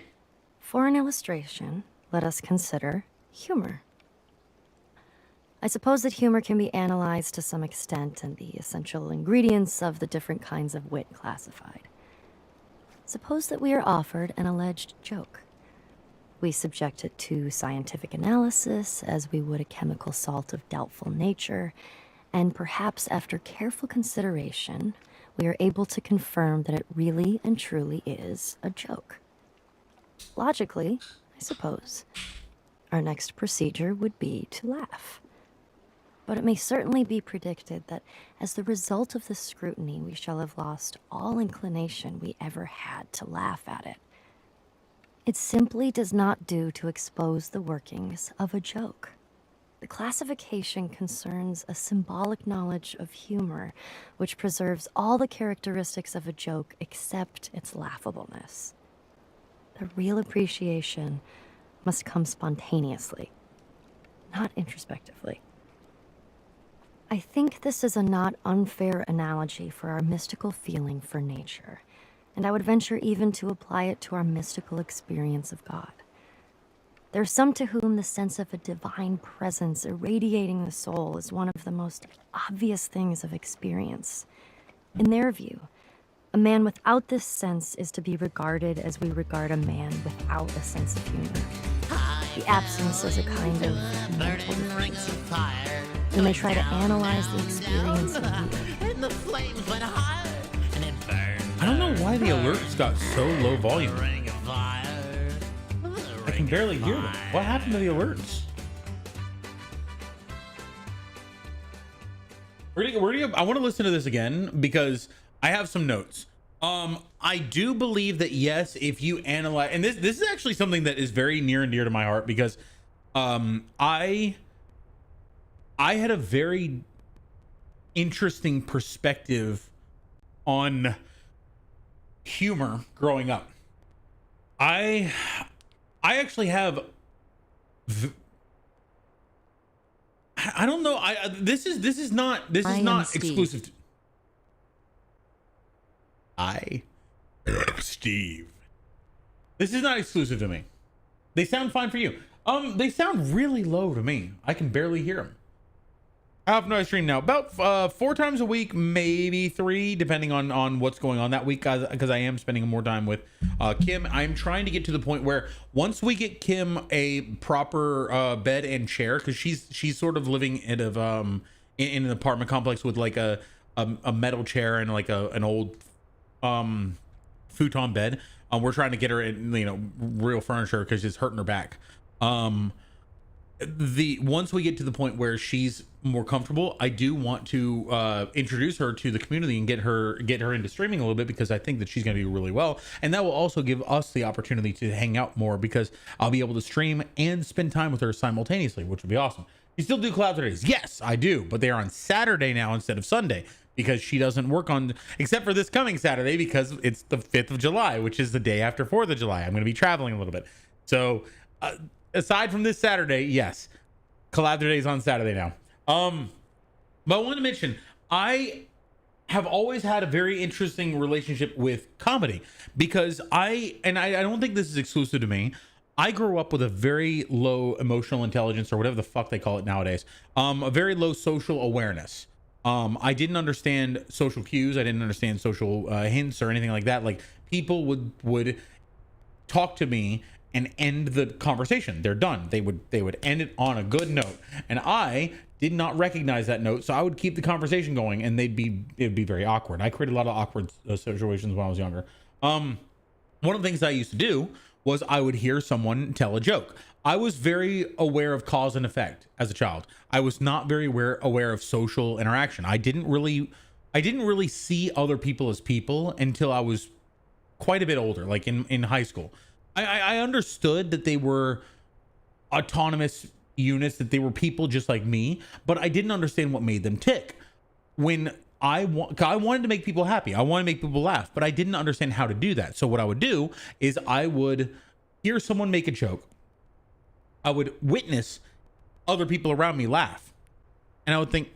For an illustration, let us consider humor. I suppose that humor can be analyzed to some extent and the essential ingredients of the different kinds of wit classified. Suppose that we are offered an alleged joke. We subject it to scientific analysis as we would a chemical salt of doubtful nature, and perhaps after careful consideration, we are able to confirm that it really and truly is a joke. Logically, I suppose, our next procedure would be to laugh. But it may certainly be predicted that as the result of this scrutiny, we shall have lost all inclination we ever had to laugh at it. It simply does not do to expose the workings of a joke. The classification concerns a symbolic knowledge of humor, which preserves all the characteristics of a joke except its laughableness. The real appreciation must come spontaneously, not introspectively. I think this is a not unfair analogy for our mystical feeling for nature, and I would venture even to apply it to our mystical experience of God. There are some to whom the sense of a divine presence irradiating the soul is one of the most obvious things of experience. In their view, a man without this sense is to be regarded as we regard a man without a sense of humor. The absence is a kind of mental deficiency. We may try to analyze the experience of either. I don't know why the alerts got so low volume. I can barely hear them. What happened to the alerts? I want to listen to this again because I have some notes. I do believe that yes, if you analyze, and this is actually something that is very near and dear to my heart because I had a very interesting perspective on humor growing up. I actually have I don't know. This is not exclusive to Steve. This is not exclusive to me. They sound fine for you. They sound really low to me. I can barely hear them. I have no stream now. About 4 times a week, maybe 3, depending on what's going on that week, because I am spending more time with Kim. I'm trying to get to the point where once we get Kim a proper bed and chair, because she's sort of living in an apartment complex with like a metal chair and like an old futon bed. We're trying to get her in, real furniture because it's hurting her back. Once we get to the point where she's more comfortable, I do want to introduce her to the community and get her into streaming a little bit, because I think that she's going to do really well, and that will also give us the opportunity to hang out more because I'll be able to stream and spend time with her simultaneously, which would be awesome. You still do Cloud Days? Yes, I do, but they are on Saturday now instead of Sunday because she doesn't work on, except for this coming Saturday, because it's the 5th of July, which is the day after 4th of July. I'm going to be traveling a little bit. So aside from this Saturday, yes, collab days on Saturday now. But I want to mention, I have always had a very interesting relationship with comedy, because I don't think this is exclusive to me. I grew up with a very low emotional intelligence, or whatever the fuck they call it nowadays. A very low social awareness. I didn't understand social cues. I didn't understand social hints or anything like that. Like, people would talk to me and end the conversation. They're done. They would end it on a good note, and I did not recognize that note, so I would keep the conversation going, and it'd be very awkward. I created a lot of awkward situations when I was younger. One of the things I used to do was I would hear someone tell a joke. I was very aware of cause and effect as a child. I was not very aware of social interaction. I didn't really see other people as people until I was quite a bit older, like in high school. I understood that they were autonomous units, that they were people just like me, but I didn't understand what made them tick. When I wanted to make people happy, I wanted to make people laugh, but I didn't understand how to do that. So what I would do is I would hear someone make a joke. I would witness other people around me laugh, and I would think,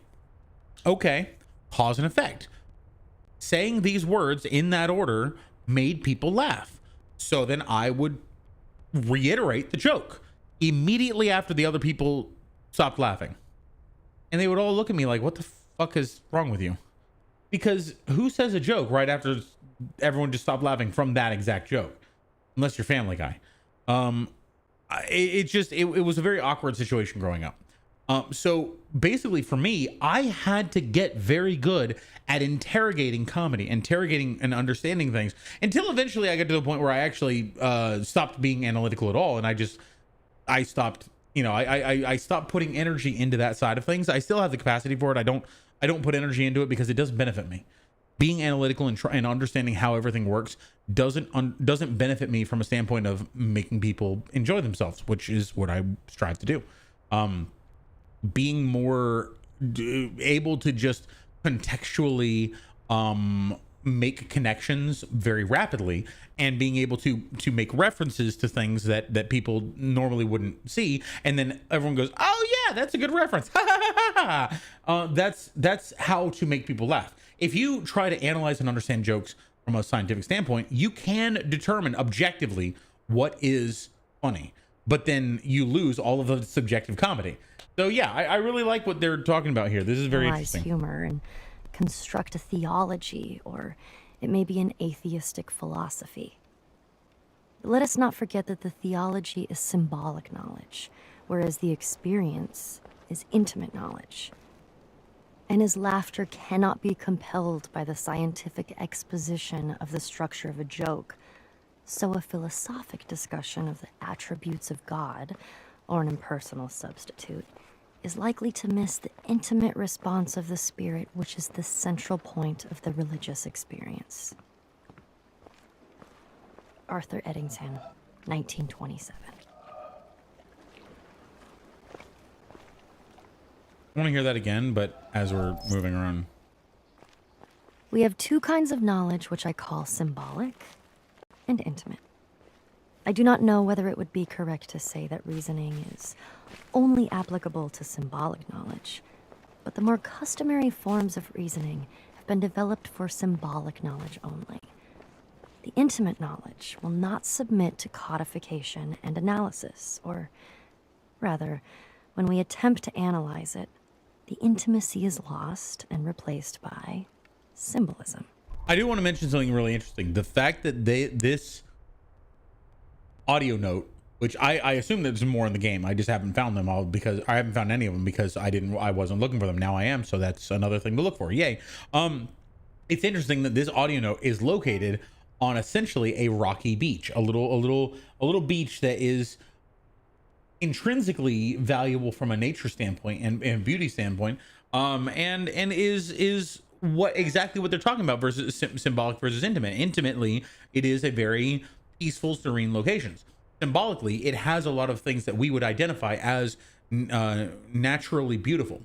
okay, cause and effect. Saying these words in that order made people laugh. So then I would reiterate the joke immediately after the other people stopped laughing. And they would all look at me like, what the fuck is wrong with you? Because who says a joke right after everyone just stopped laughing from that exact joke? Unless you're Family Guy. It was a very awkward situation growing up. So basically for me, I had to get very good at interrogating comedy, interrogating and understanding things, until eventually I got to the point where I actually stopped being analytical at all. And I stopped, I stopped putting energy into that side of things. I still have the capacity for it. I don't put energy into it because it doesn't benefit me. Being analytical and understanding how everything works doesn't benefit me from a standpoint of making people enjoy themselves, which is what I strive to do. Being more able to just contextually make connections very rapidly, and being able to make references to things that people normally wouldn't see, and then everyone goes, oh yeah, that's a good reference. That's how to make people laugh. If you try to analyze and understand jokes from a scientific standpoint, you can determine objectively what is funny, but then you lose all of the subjective comedy. So yeah, I really like what they're talking about here. This is very interesting. Humor and construct a theology, or it may be an atheistic philosophy. But let us not forget that the theology is symbolic knowledge, whereas the experience is intimate knowledge. And as laughter cannot be compelled by the scientific exposition of the structure of a joke, so a philosophic discussion of the attributes of God, or an impersonal substitute, is likely to miss the intimate response of the spirit, which is the central point of the religious experience. Arthur Eddington, 1927. I want to hear that again, but as we're moving around. We have two kinds of knowledge, which I call symbolic and intimate. I do not know whether it would be correct to say that reasoning is only applicable to symbolic knowledge, but the more customary forms of reasoning have been developed for symbolic knowledge only. The intimate knowledge will not submit to codification and analysis, or rather, when we attempt to analyze it, the intimacy is lost and replaced by symbolism. I do want to mention something really interesting. The fact that this audio note, which I assume there's more in the game, I just haven't found them all, because I haven't found any of them because I wasn't looking for them. Now I am, so that's another thing to look for. Yay. It's interesting that this audio note is located on essentially a rocky beach, a little beach that is intrinsically valuable from a nature standpoint and beauty standpoint, and is exactly what they're talking about versus symbolic versus intimate. Intimately, it is a very peaceful, serene locations. Symbolically, it has a lot of things that we would identify as naturally beautiful,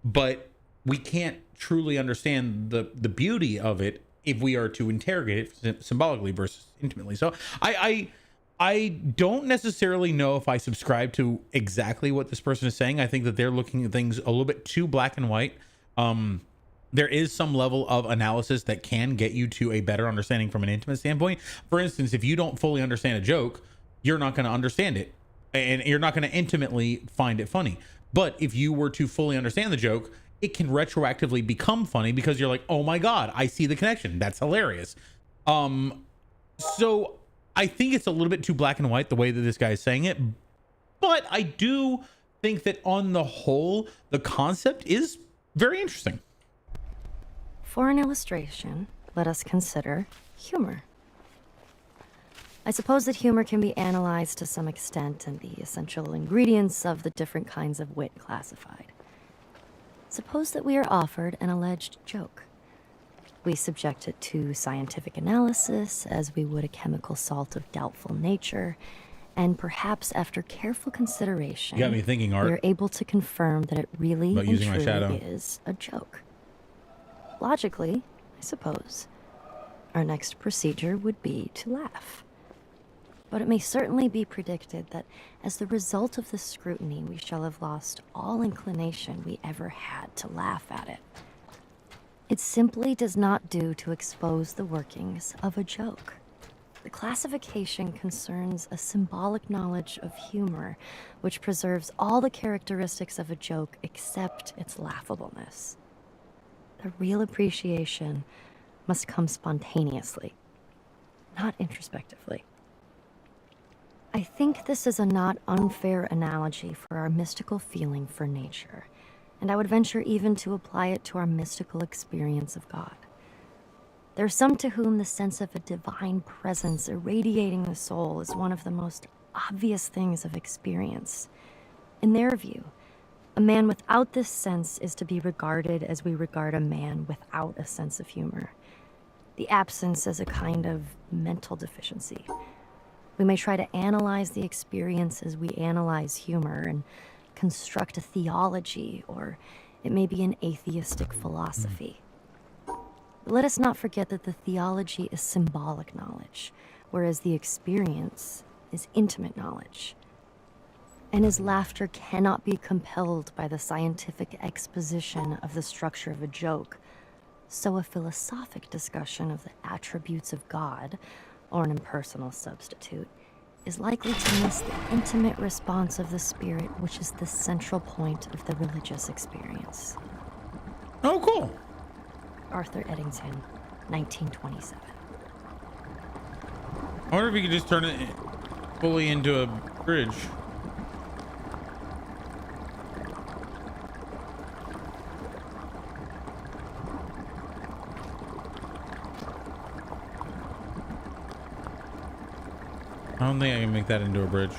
but we can't truly understand the beauty of it if we are to interrogate it symbolically versus intimately. So I don't necessarily know if I subscribe to exactly what this person is saying. I think that they're looking at things a little bit too black and white. There is some level of analysis that can get you to a better understanding from an intimate standpoint. For instance, if you don't fully understand a joke, you're not going to understand it and you're not going to intimately find it funny. But if you were to fully understand the joke, it can retroactively become funny because you're like, oh my God, I see the connection. That's hilarious. So I think it's a little bit too black and white the way that this guy is saying it. But I do think that on the whole, the concept is very interesting. For an illustration, let us consider humor. I suppose that humor can be analyzed to some extent and the essential ingredients of the different kinds of wit classified. Suppose that we are offered an alleged joke. We subject it to scientific analysis as we would a chemical salt of doubtful nature, and perhaps after careful consideration, You got me thinking, Art. we're able to confirm that it really About and using my truly shadow. is a joke. Logically, I suppose, our next procedure would be to laugh. But it may certainly be predicted that as the result of this scrutiny, we shall have lost all inclination we ever had to laugh at it. It simply does not do to expose the workings of a joke. The classification concerns a symbolic knowledge of humor, which preserves all the characteristics of a joke except its laughableness. The real appreciation must come spontaneously, not introspectively. I think this is a not unfair analogy for our mystical feeling for nature, and I would venture even to apply it to our mystical experience of God. There are some to whom the sense of a divine presence irradiating the soul is one of the most obvious things of experience. In their view, a man without this sense is to be regarded as we regard a man without a sense of humor. The absence as a kind of mental deficiency. We may try to analyze the experience as we analyze humor and construct a theology, or it may be an atheistic philosophy. But let us not forget that the theology is symbolic knowledge, whereas the experience is intimate knowledge. And as laughter cannot be compelled by the scientific exposition of the structure of a joke, so a philosophic discussion of the attributes of God, or an impersonal substitute, is likely to miss the intimate response of the spirit, which is the central point of the religious experience. Oh, cool. Arthur Eddington, 1927. I wonder if you could just turn it fully into a bridge. I don't think I can make that into a bridge.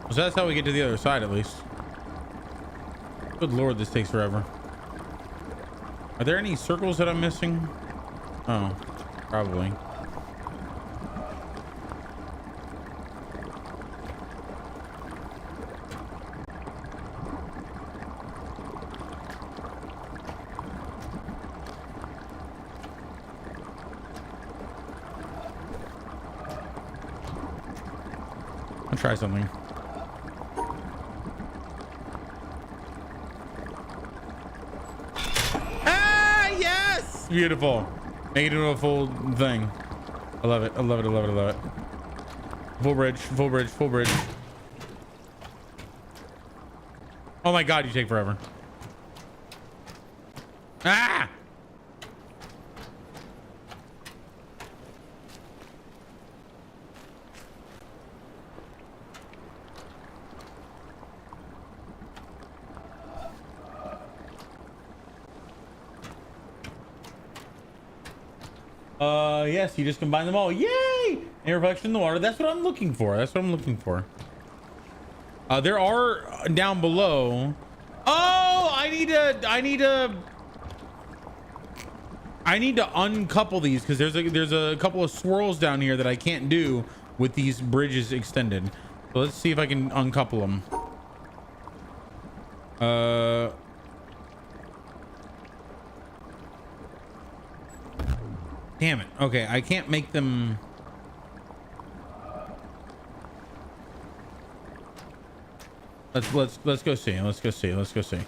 So that's how we get to the other side, at least. Good lord, this takes forever. Are there any circles that I'm missing? Oh, probably. I'll try something. Ah, yes! Beautiful. Make it into a full thing. I love it. I love it. I love it. I love it. Full bridge. Full bridge. Full bridge. Oh my god, you take forever. Ah! Yes, you just combine them all. Yay! And reflection in the water. That's what I'm looking for. That's what I'm looking for. There are down below. Oh, I need to uncouple these because there's a couple of swirls down here that I can't do with these bridges extended. So let's see if I can uncouple them. Damn it. Okay, I can't make them. Let's go see. Let's go see. Let's go see.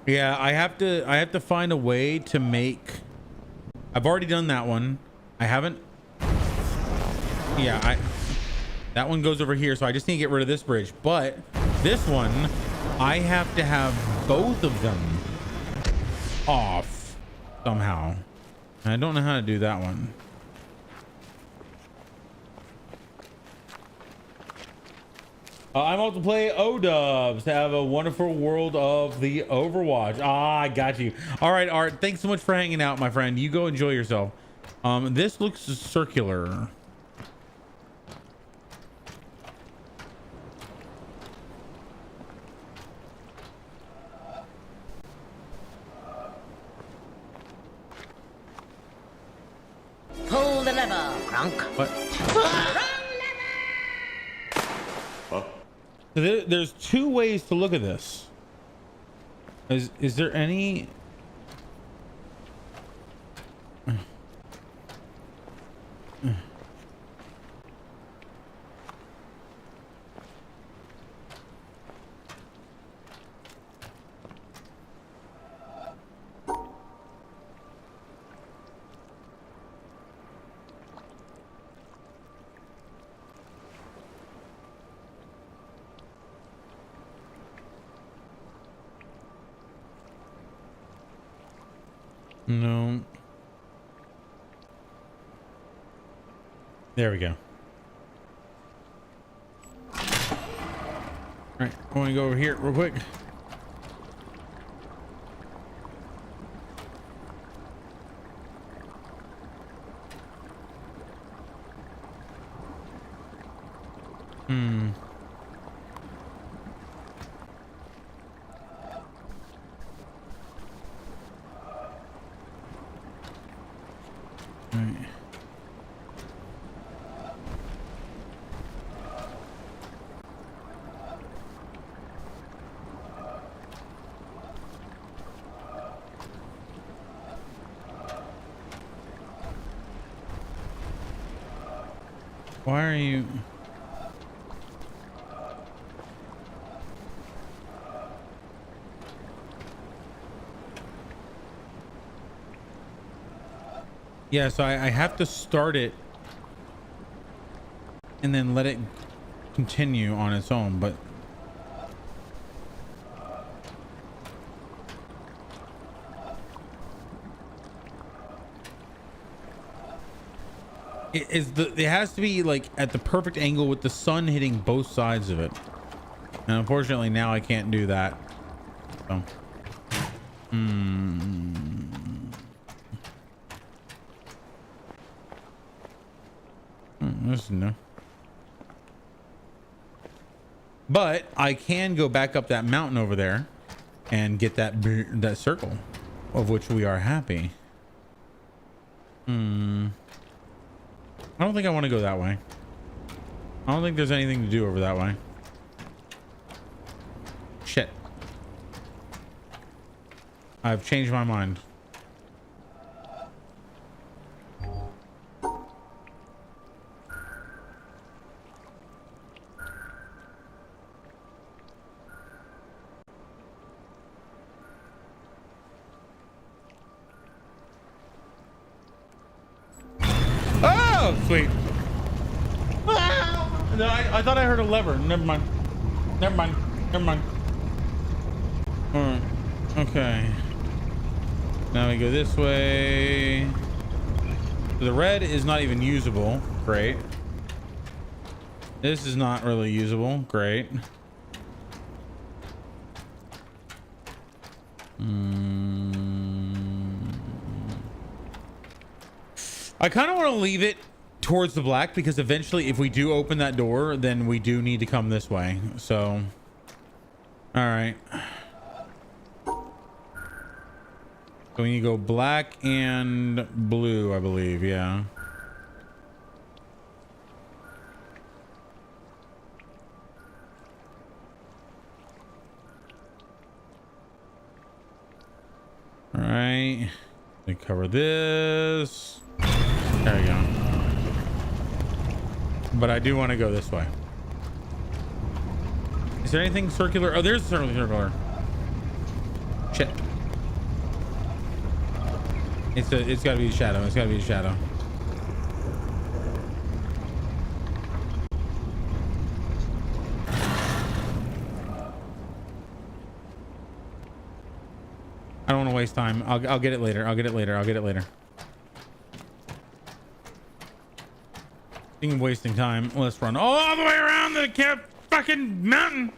Yeah, I have to find a way to make. I've already done that one. I haven't. Yeah, that one goes over here, so I just need to get rid of this bridge. But this one, I have to have both of them off somehow. I don't know how to do that one. I want to play O-Dubs. Have a wonderful world of the Overwatch. Ah, I got you. All right, Art. Thanks so much for hanging out, my friend. You go enjoy yourself. This looks circular. Pull the lever, Crunk. What? So there's two ways to look at this. Is there any? No. There we go. All right, I want to go over here real quick. Right. Why are you? Yeah, so I have to start it and then let it continue on its own, but it has to be like at the perfect angle with the sun hitting both sides of it. And unfortunately now I can't do that. So this is no. But I can go back up that mountain over there and get that circle, of which we are happy. I don't think I want to go that way. I don't think there's anything to do over that way. Shit. I've changed my mind. Oh, sweet. No, I thought I heard a lever. Never mind. Never mind. Never mind. All right. Okay. Now we go this way. The red is not even usable. Great. This is not really usable. Great. I kind of want to leave it towards the black because eventually if we do open that door, then we do need to come this way. So, all right. So we need to go black and blue, I believe. Yeah. All right. We cover this. There we go. But I do want to go this way. Is there anything circular? Oh, there's a circular. Shit. It's gotta be a shadow. It's gotta be a shadow. I don't want to waste time. I'll get it later. I'll get it later. I'll get it later. Speaking of wasting time, let's run all the way around the fucking mountain.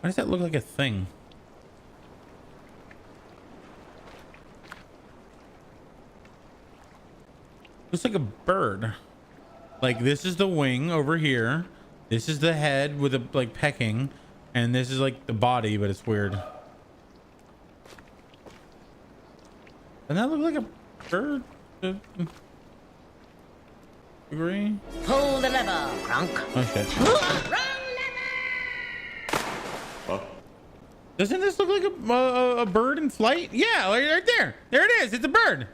Why does that look like a thing? Looks like a bird. Like this is the wing over here. This is the head with the like pecking, and this is like the body, but it's weird. Doesn't that look like a bird? Agree? Pull the lever, Kronk. Oh shit. Huh? Doesn't this look like a bird in flight? Yeah, right there. There it is. It's a bird.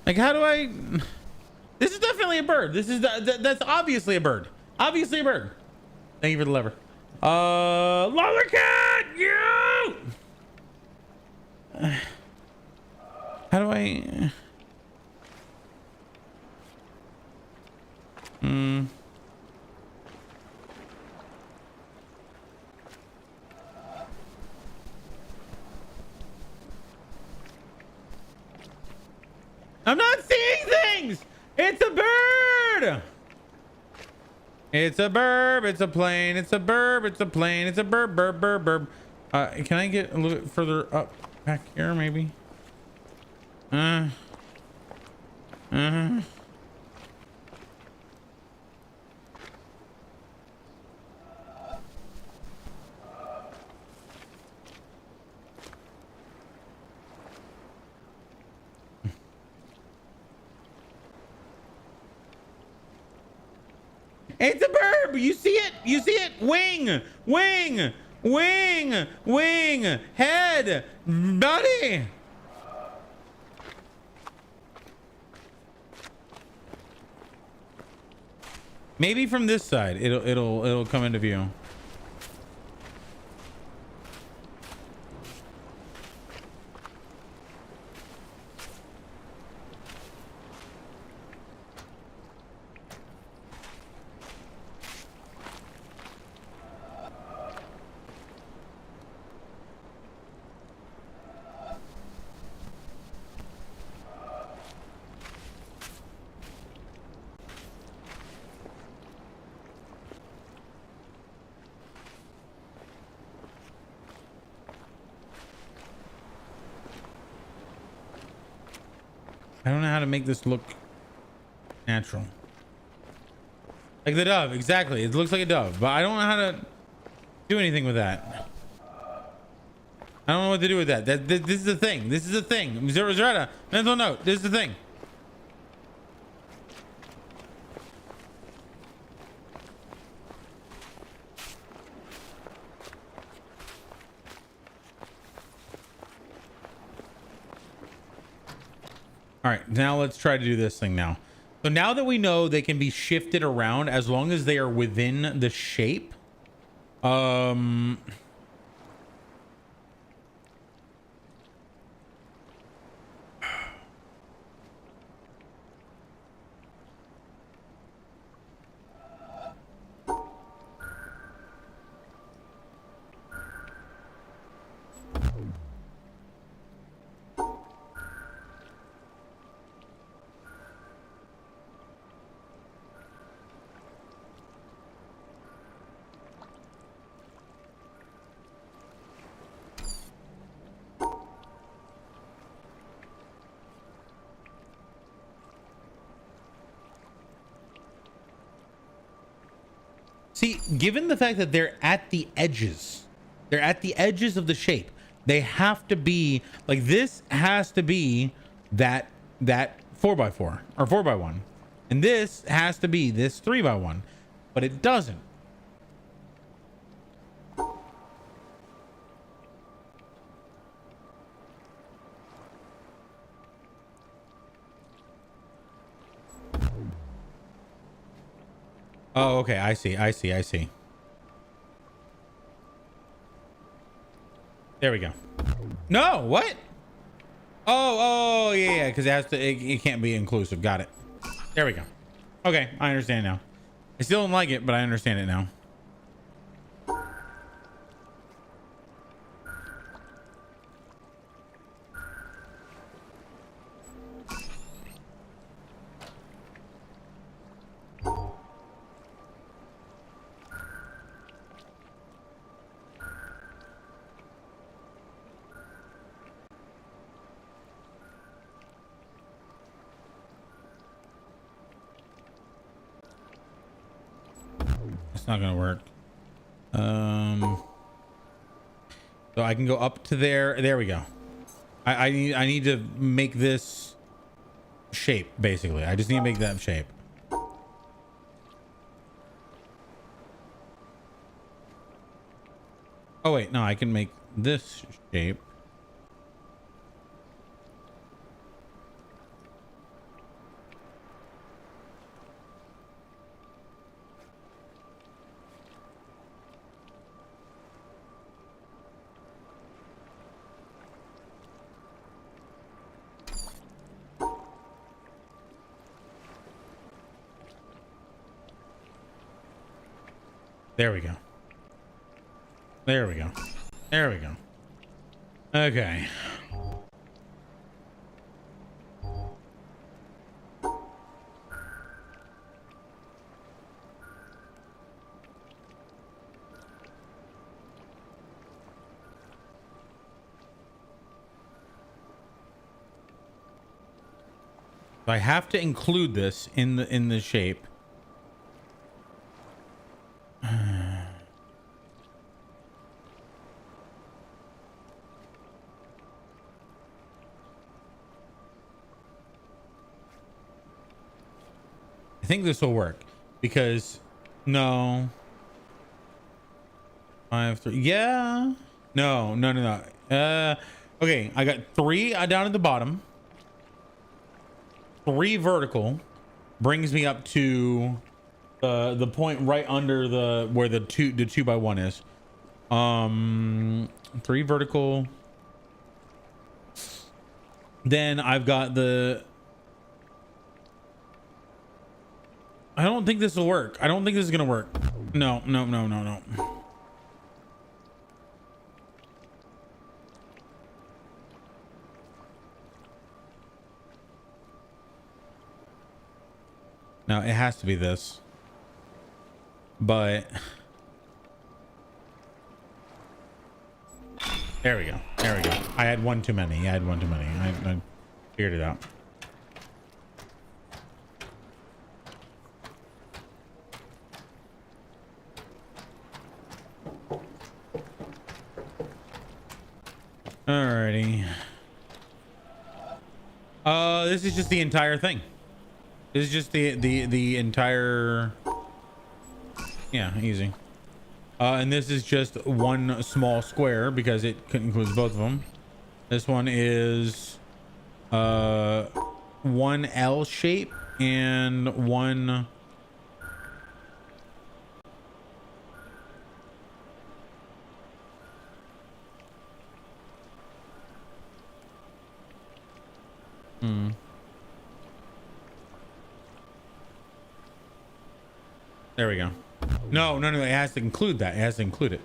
Like, how do I? This is definitely a bird. This is that's obviously a bird. Obviously a bird. Thank you for the lever. Lollercat, you. How do I? I'm not seeing things. It's a bird. It's a burb. It's a plane. It's a burb. It's a plane. It's a burb. Burb. Burb. Burb. Can I get a little bit further up back here, maybe? It's a burb. You see it? You see it? Wing, wing, wing, wing, head, body. Maybe from this side, it'll come into view. I don't know how to make this look natural. Like the dove, exactly. It looks like a dove, but I don't know how to do anything with that. I don't know what to do with that. This is the thing. This is the thing. Zerata, mental note. This is the thing. All right, now let's try to do this thing now. So now that we know they can be shifted around as long as they are within the shape. See, given the fact that they're at the edges of the shape, they have to be like, this has to be that 4x4 or 4x1, and this has to be this 3x1, but it doesn't. Oh, okay. I see. There we go. No, what? Oh, yeah, because it can't be inclusive. Got it. There we go. Okay, I understand now. I still don't like it, but I understand it now. It's not gonna work. So I can go up to there. There we go. I need to make this shape, basically. I just need to make that shape. Oh wait, no, I can make this shape. There we go. There we go. There we go. Okay. So I have to include this in the shape. I think this will work because no. 5, 3. Yeah. No. Okay. I got 3 down at the bottom. 3 vertical brings me up to the point right under where the 2x1 is. 3 vertical. Then I've got the. I don't think this will work. I don't think this is gonna work. No. No, it has to be this. But there we go. There we go. I had one too many. I figured it out. Alrighty. This is just the entire thing. This is just the entire. Yeah, easy. And this is just one small square because it includes both of them. This one is one L shape and one. There we go. No, it has to include that. It has to include it.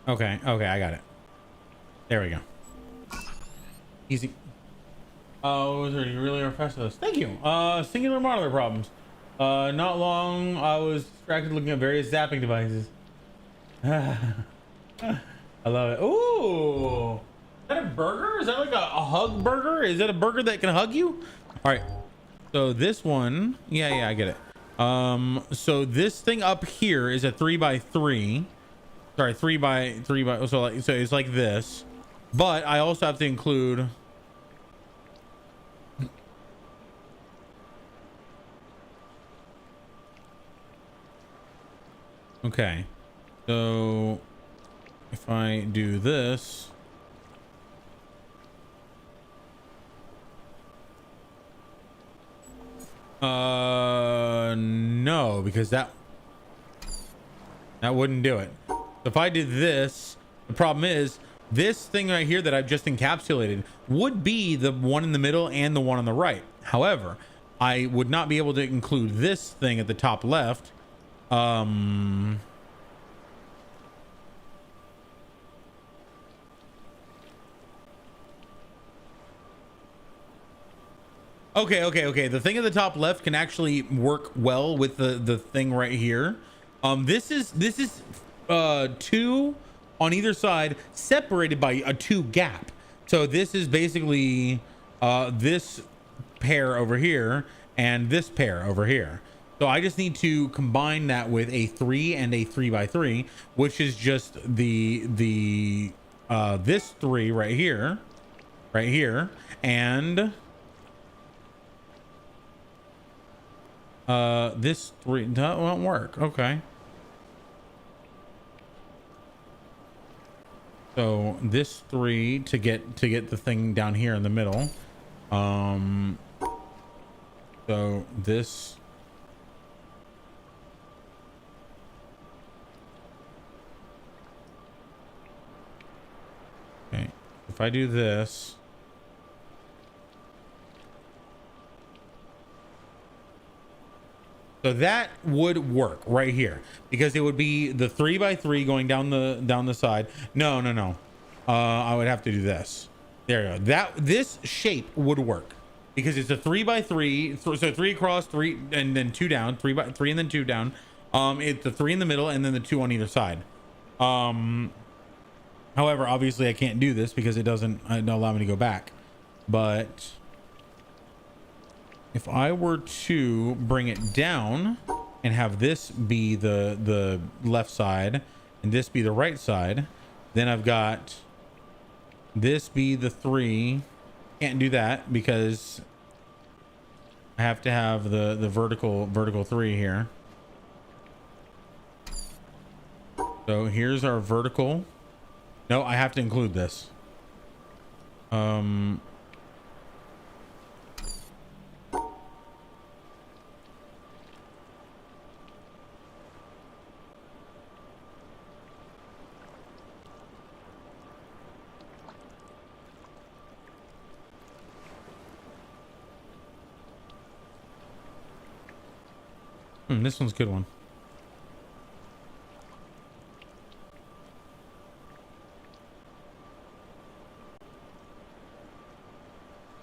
Okay, I got it. There we go. Easy. Oh, you really are fast with us. Thank you. Singular modeler problems. Not long. I was distracted looking at various zapping devices. I love it. Ooh. that a burger? Is that like a hug burger? Is that a burger that can hug you? All right. So this one, yeah, I get it. So this thing up here is a 3x3. Sorry, 3x3 so it's like this. But I also have to include. Okay. So if I do this. No, because that wouldn't do it. If I did this, the problem is this thing right here that I've just encapsulated would be the one in the middle and the one on the right. However, I would not be able to include this thing at the top left. Okay. The thing at the top left can actually work well with the thing right here. This is two on either side separated by a 2 gap. So this is basically this pair over here and this pair over here. So I just need to combine that with a 3 and a 3x3, which is just the this 3 right here, and this 3 that won't work. Okay. So this 3 to get the thing down here in the middle. So this. Okay. If I do this. So that would work right here because it would be the 3x3 going down the side. No. I would have to do this. There you go. This shape would work because it's a 3x3. So 3 across, 3 and then 2 down. 3x3 and then 2 down. It's the 3 in the middle and then the 2 on either side. However, obviously I can't do this because it doesn't allow me to go back. But if I were to bring it down and have this be the left side and this be the right side, then I've got this be the 3. Can't do that because I have to have the vertical 3 here. So here's our vertical. No, I have to include this. This one's a good one.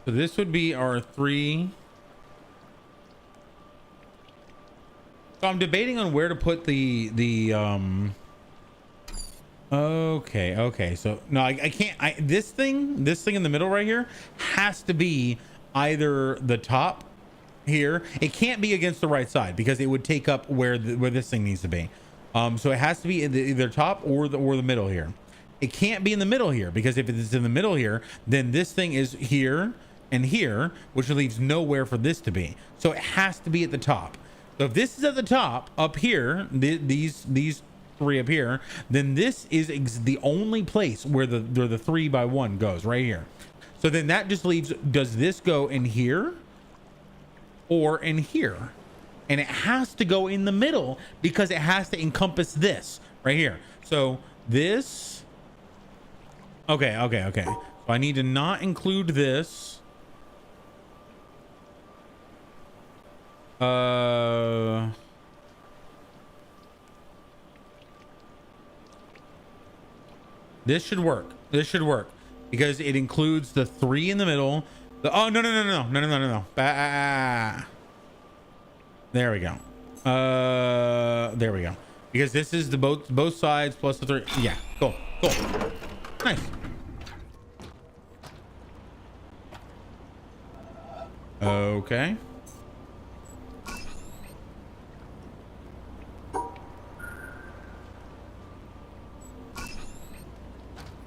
So this would be our 3. So I'm debating on where to put the okay. So no, I can't. This thing in the middle right here has to be either the top here. It can't be against the right side because it would take up where this thing needs to be. So it has to be either top or the middle here. It can't be in the middle here because if it's in the middle here, then this thing is here and here, which leaves nowhere for this to be. So it has to be at the top. So if this is at the top up here, these 3 up here, then this is the only place where the 3x1 goes right here. So then that just leaves, does this go in here or in here? And it has to go in the middle because it has to encompass this right here. So this, okay. So I need to not include this. This should work. Because it includes the 3 in the middle. Oh, no. There we go. There we go. Because this is the both sides plus the 3. Yeah, cool. Nice. Okay.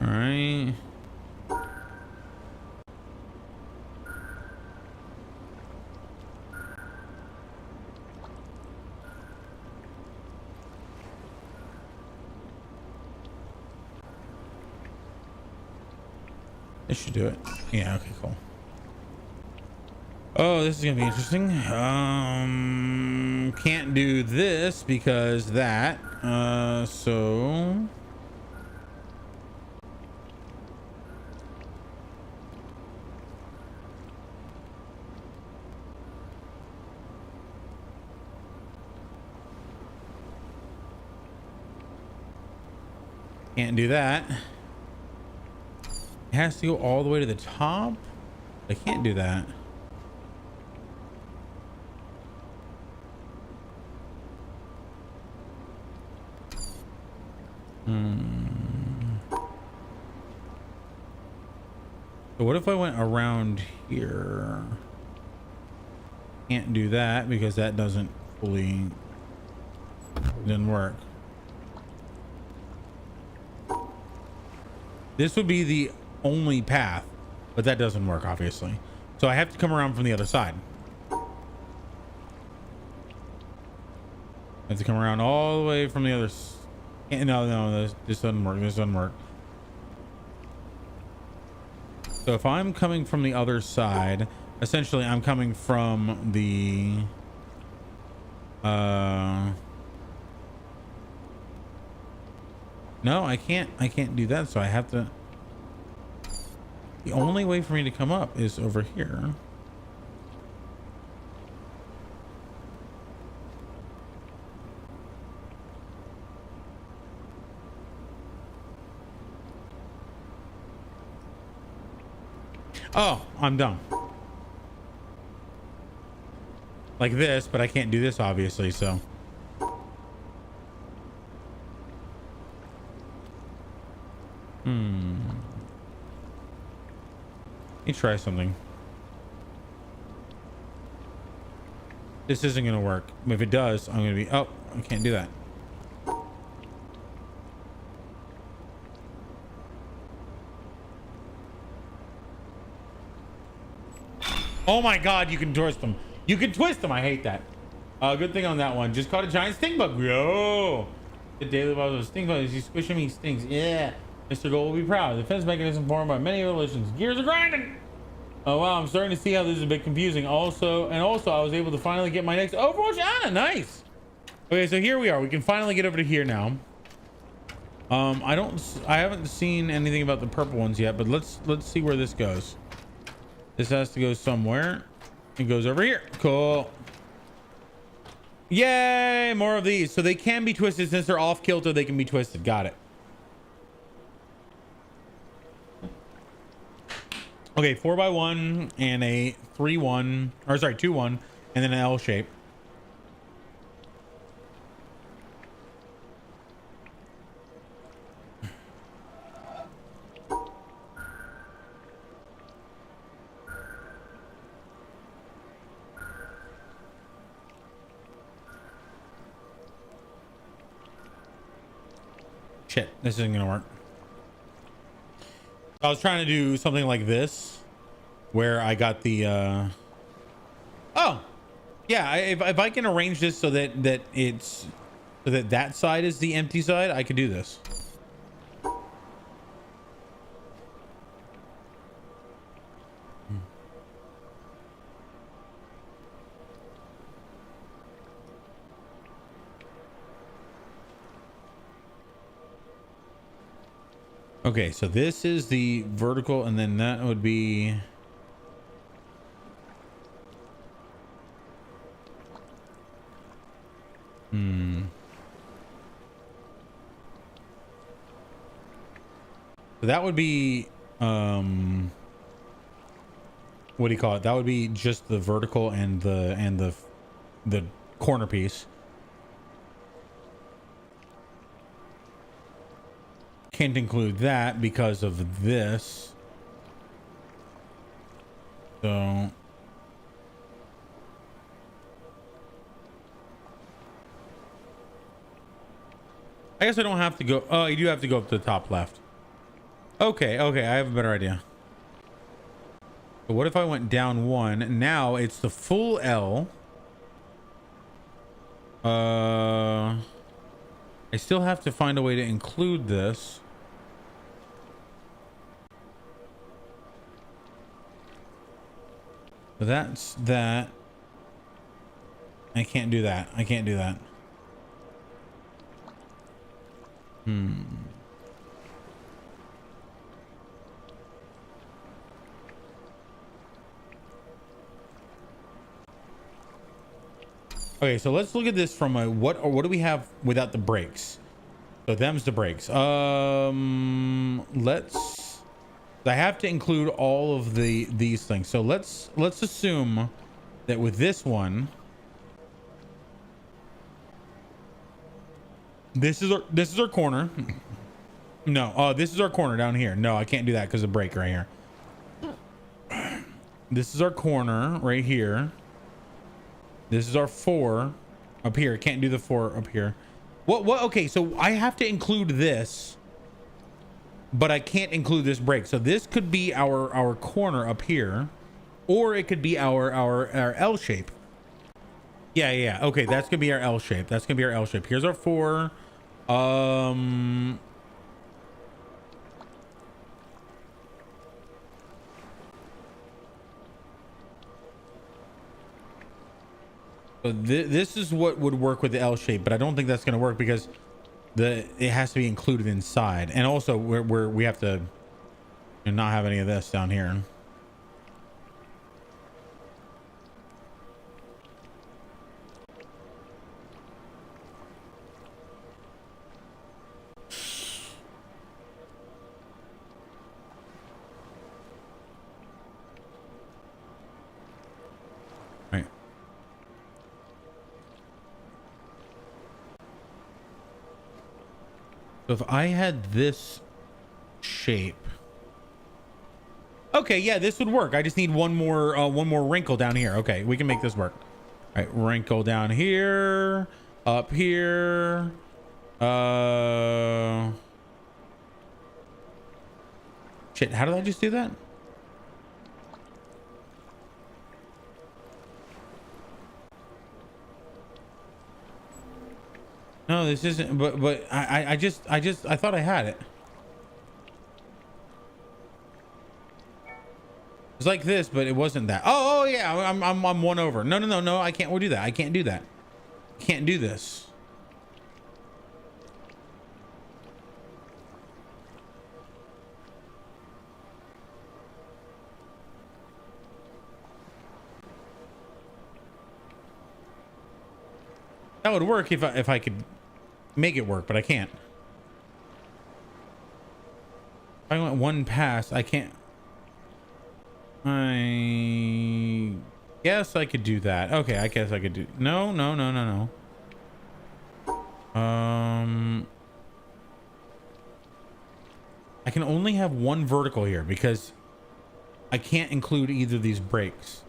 All right. This should do it. Yeah, okay, cool. Oh, this is gonna be interesting. Can't do this because that. So can't do that. It has to go all the way to the top. I can't do that. So what if I went around here? Can't do that because that doesn't work. This would be the only path, but that doesn't work, obviously. So I have to come around from the other side. I have to come around all the way from the other. No, this doesn't work. This doesn't work. So if I'm coming from the other side, essentially I'm coming from the no, I can't do that, so I have to. The only way for me to come up is over here. Oh, I'm dumb. Like this, but I can't do this obviously, so. Let me try something. This isn't gonna work. If it does, I'm gonna be, oh, I can't do that. Oh my God, you can twist them. You can twist them. I hate that. Good thing on that one. Just caught a giant sting bug. Yo. The daily buzz of sting bugs. He's squishing me stings. Yeah. Mr. Gold will be proud. The defense mechanism formed by many evolutions. Gears are grinding. Oh wow, I'm starting to see how this is a bit confusing. Also, I was able to finally get my next Overwatch. Ah, nice. Okay, so here we are. We can finally get over to here now. I haven't seen anything about the purple ones yet, but let's see where this goes. This has to go somewhere. It goes over here. Cool. Yay, more of these. So they can be twisted since they're off kilter. They can be twisted. Got it. Okay, 4x1 and a 3-1, or sorry, 2-1, and then an L shape. Shit, this isn't gonna work. I was trying to do something like this, where I got the. Oh, yeah. If I can arrange this so that that side is the empty side, I could do this. Okay, so this is the vertical, and then that would be. So that would be, what do you call it? That would be just the vertical and the corner piece. Can't include that because of this. So guess I don't have to go. Oh, you do have to go up to the top left. Okay, okay, I have a better idea. But what if I went down one? Now it's the full L. I still have to find a way to include this. So that's that. I can't do that. I can't do that. Okay, so let's look at this from a what do we have without the brakes? So them's the brakes. Let's I have to include all of these things. So let's assume that with this one, this is our corner. No, this is our corner down here. No, I can't do that because of brake right here. This is our corner right here. This is our 4 up here. Can't do the 4 up here. What? Okay, so I have to include this, but I can't include this brake. So this could be our corner up here, or it could be our L shape. Yeah. Okay, that's gonna be our L shape. That's gonna be our L shape. Here's our 4. So this is what would work with the L shape, but I don't think that's going to work because it has to be included inside, and also we have to not have any of this down here. Right. So if I had this shape, okay, yeah, this would work. I just need one more wrinkle down here. Okay, we can make this work. All right, wrinkle down here, up here. Shit, how did I just do that? No, this isn't, but I thought I had it. It's like this, but it wasn't that. Oh yeah, I'm one over. No, I can't do that. I can't do that. Can't do this. That would work if I could make it work, but I can't. If I went one pass, I can't. I guess I could do that. Okay, I guess I could do. No. I can only have one vertical here because I can't include either of these brakes.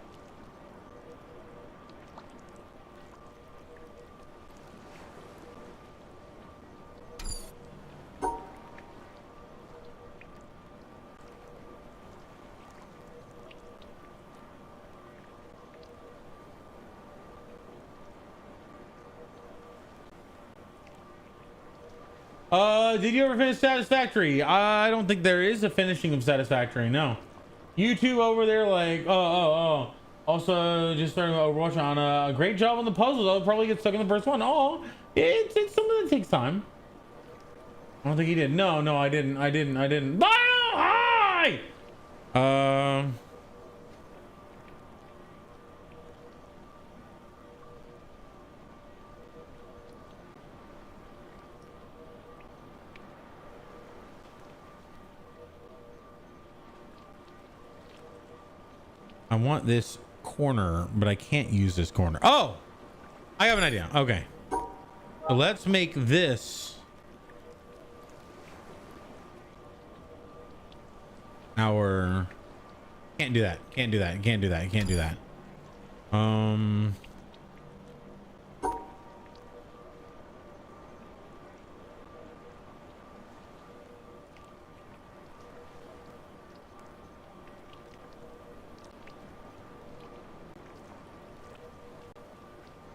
Did you ever finish Satisfactory? I don't think there is a finishing of Satisfactory. No. You two over there like, oh. Also, just starting Overwatch on a great job on the puzzles. I'll probably get stuck in the first one. Oh, it's something that takes time. I don't think he did. No, I didn't. Hi! I want this corner, but I can't use this corner. Oh, I have an idea. Okay. So let's make this our... Can't do that. Can't do that.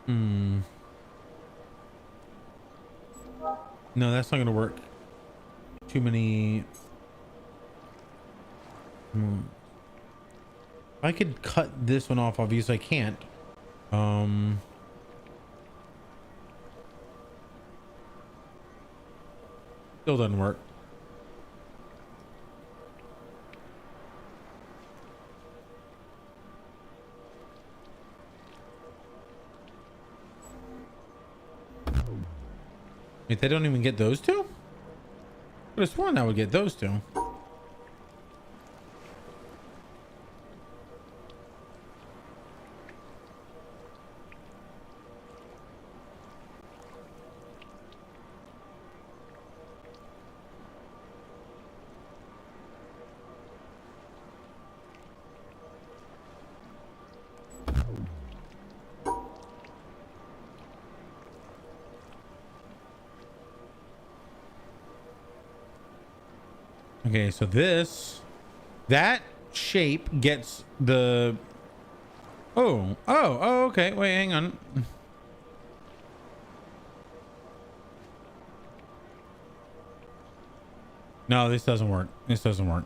No, that's not gonna work. Too many. If I could cut this one off, obviously I can't. Still doesn't work. Wait, they don't even get those two? I would have sworn that would get those two. Okay, so that shape gets the... Oh, okay. Wait, hang on. No, this doesn't work. This doesn't work.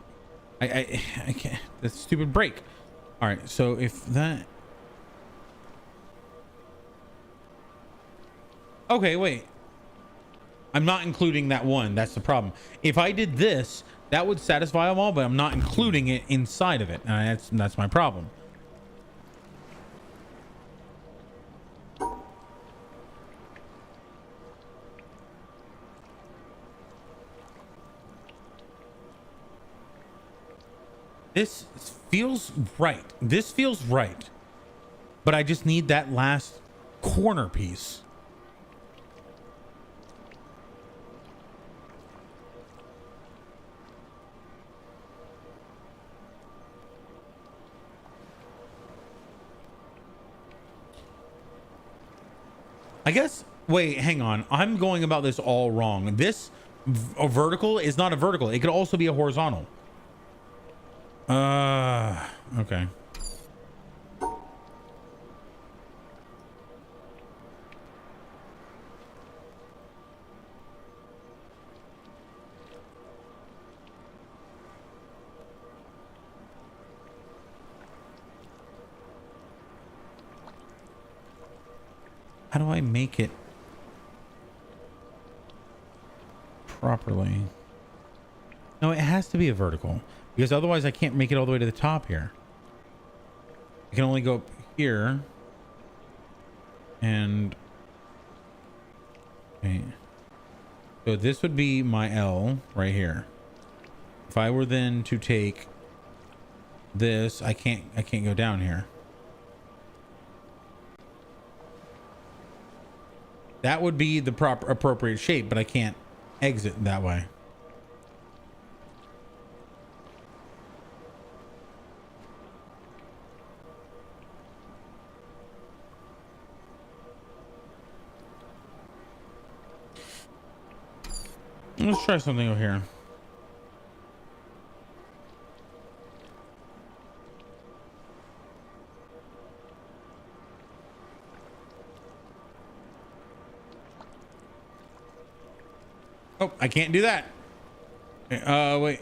I can't. That's a stupid break. All right, so if that... Okay, wait. I'm not including that one. That's the problem. If I did this, that would satisfy them all, but I'm not including it inside of it. That's my problem. This feels right. This feels right. But I just need that last corner piece. I guess, wait, hang on. I'm going about this all wrong. This a vertical is not a vertical. It could also be a horizontal. Okay. How do I make it properly? No, it has to be a vertical because otherwise I can't make it all the way to the top here. I can only go up here and okay. So this would be my L right here. If I were then to take this, I can't go down here. That would be the proper appropriate shape, but I can't exit that way. Let's try something over here. Oh, I can't do that. Wait.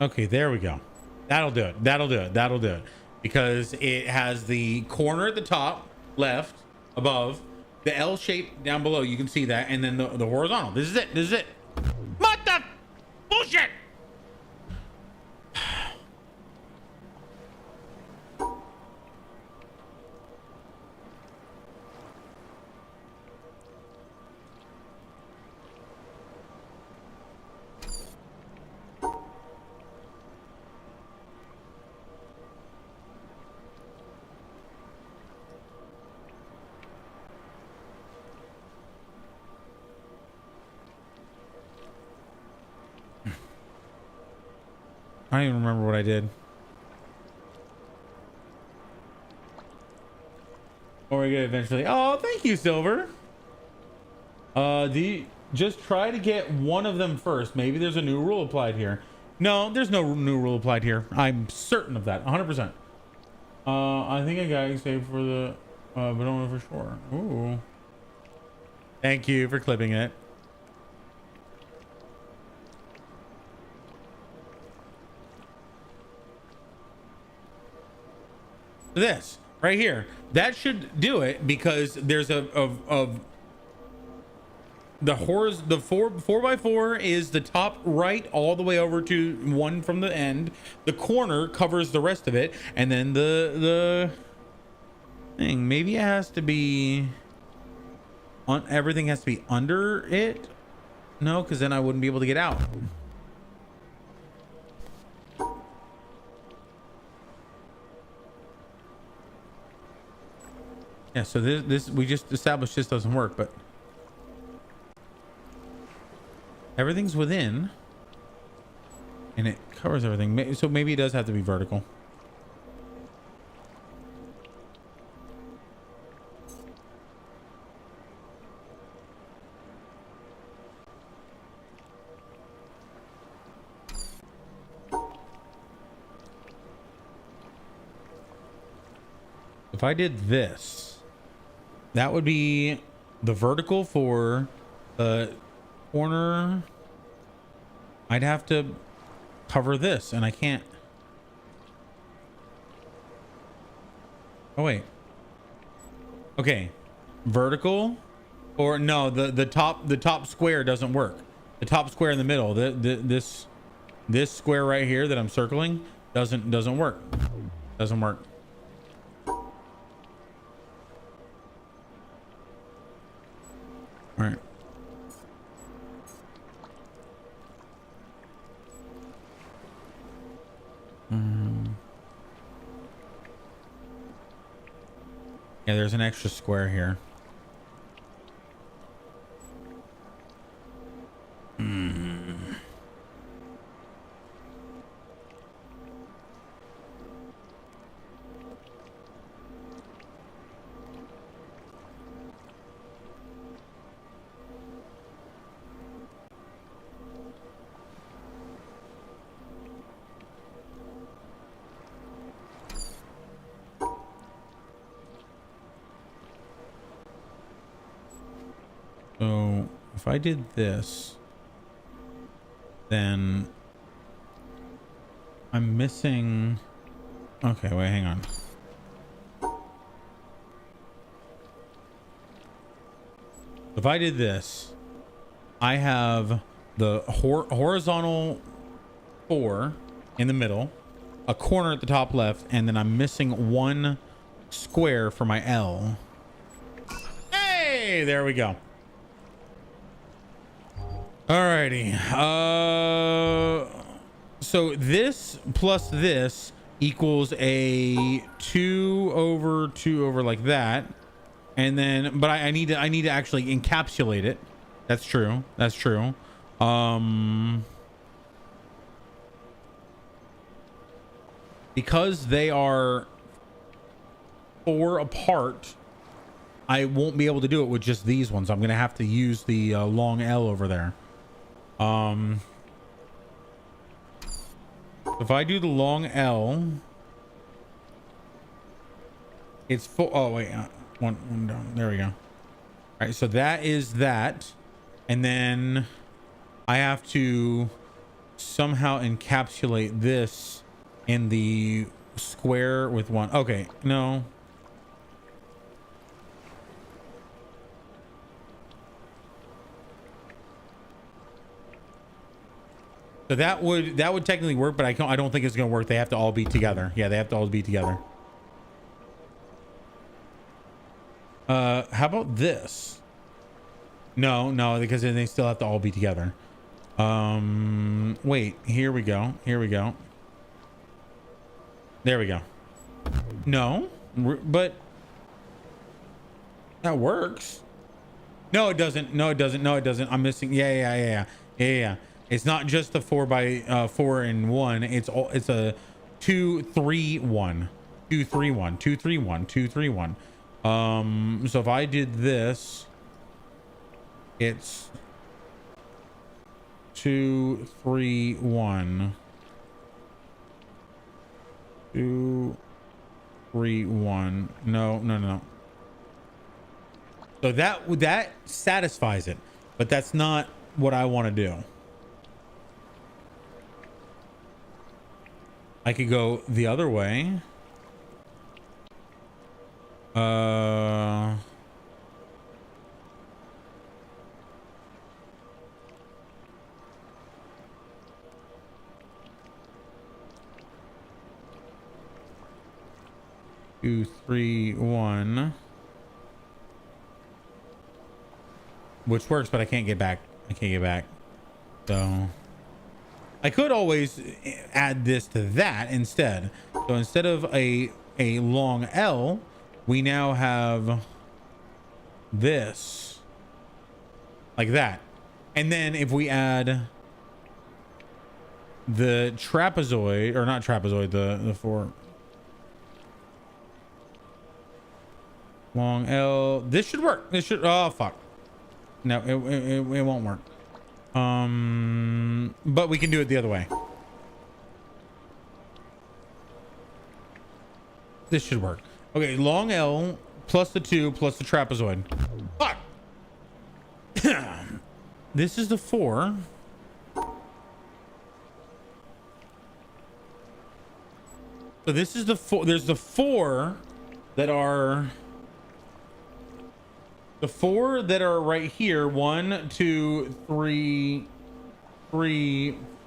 Okay, there we go. That'll do it. Because it has the corner at the top, left, above, the L shape down below. You can see that. And then the horizontal. This is it. What the bullshit? I don't even remember what I did. Or we get eventually. Oh, thank you, Silver. Just try to get one of them first. Maybe there's a new rule applied here. No, there's no new rule applied here. I'm certain of that, 100%. I think I got you saved for the, but I don't know for sure. Ooh. Thank you for clipping it. This right here, that should do it, because there's the 4x4 is the top right all the way over to one from the end. The corner covers the rest of it, and then the thing, maybe it has to be on, everything has to be under it. No, because then I wouldn't be able to get out. Yeah, so this we just established this doesn't work, but everything's within and it covers everything. So maybe it does have to be vertical. If I did this, that would be the vertical for the corner. I'd have to cover this, and I can't. Oh wait. Okay, vertical, or no, the top square doesn't work. The top square in the middle, this square right here that I'm circling doesn't work. Doesn't work. All right. Yeah, there's an extra square here. So if I did this, then I'm missing. Okay, wait, hang on. If I did this, I have the horizontal 4 in the middle, a corner at the top left, and then I'm missing one square for my L. Hey, there we go. Alrighty. So this plus this equals a 2 over like that, and then but I need to actually encapsulate it. That's true. That's true. Because they are 4 apart, I won't be able to do it with just these ones. I'm gonna have to use the long L over there. If I do the long L, it's full. Oh wait, one down. There we go. All right, so that is that, and then I have to somehow encapsulate this in the square with one. Okay, no. So that would technically work, but I don't think it's gonna work. They have to all be together. Yeah, they have to all be together. How about this? No, because then they still have to all be together. Wait, here we go. There we go. No, but that works. No, it doesn't. I'm missing. Yeah. It's not just the 4 by 4 and 1. It's a 2 3 1 2 3 1 2 3 1 2 3 1. So if I did this, it's 2, 3, 1. 2, 3, 1. No. So that satisfies it, but that's not what I want to do. I could go the other way. 2, 3, 1. Which works, but I can't get back. So I could always add this to that instead. So instead of a long L, we now have this like that. And then if we add the trapezoid, or not trapezoid, the 4 long L, this should work. Oh fuck. No, it won't work. But we can do it the other way. This should work. Okay, long L plus the 2 plus the trapezoid. Fuck. This is the 4. So this is the 4. There's the 4 that are... The 4 that are right here, 1, 2, 3,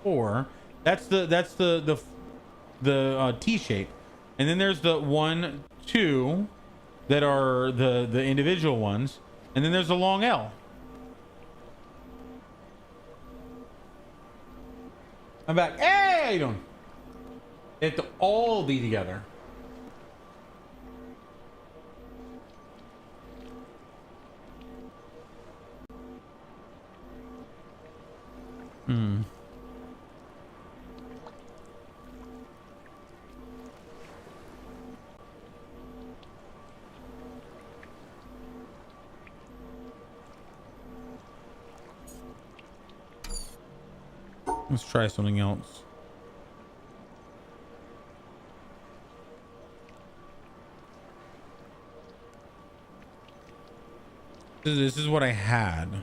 4. That's the T shape, and then there's the 1, 2 that are the individual ones, and then there's the long L. I'm back. Hey, how you doing? They have to all be together. Let's try something else. This is what I had.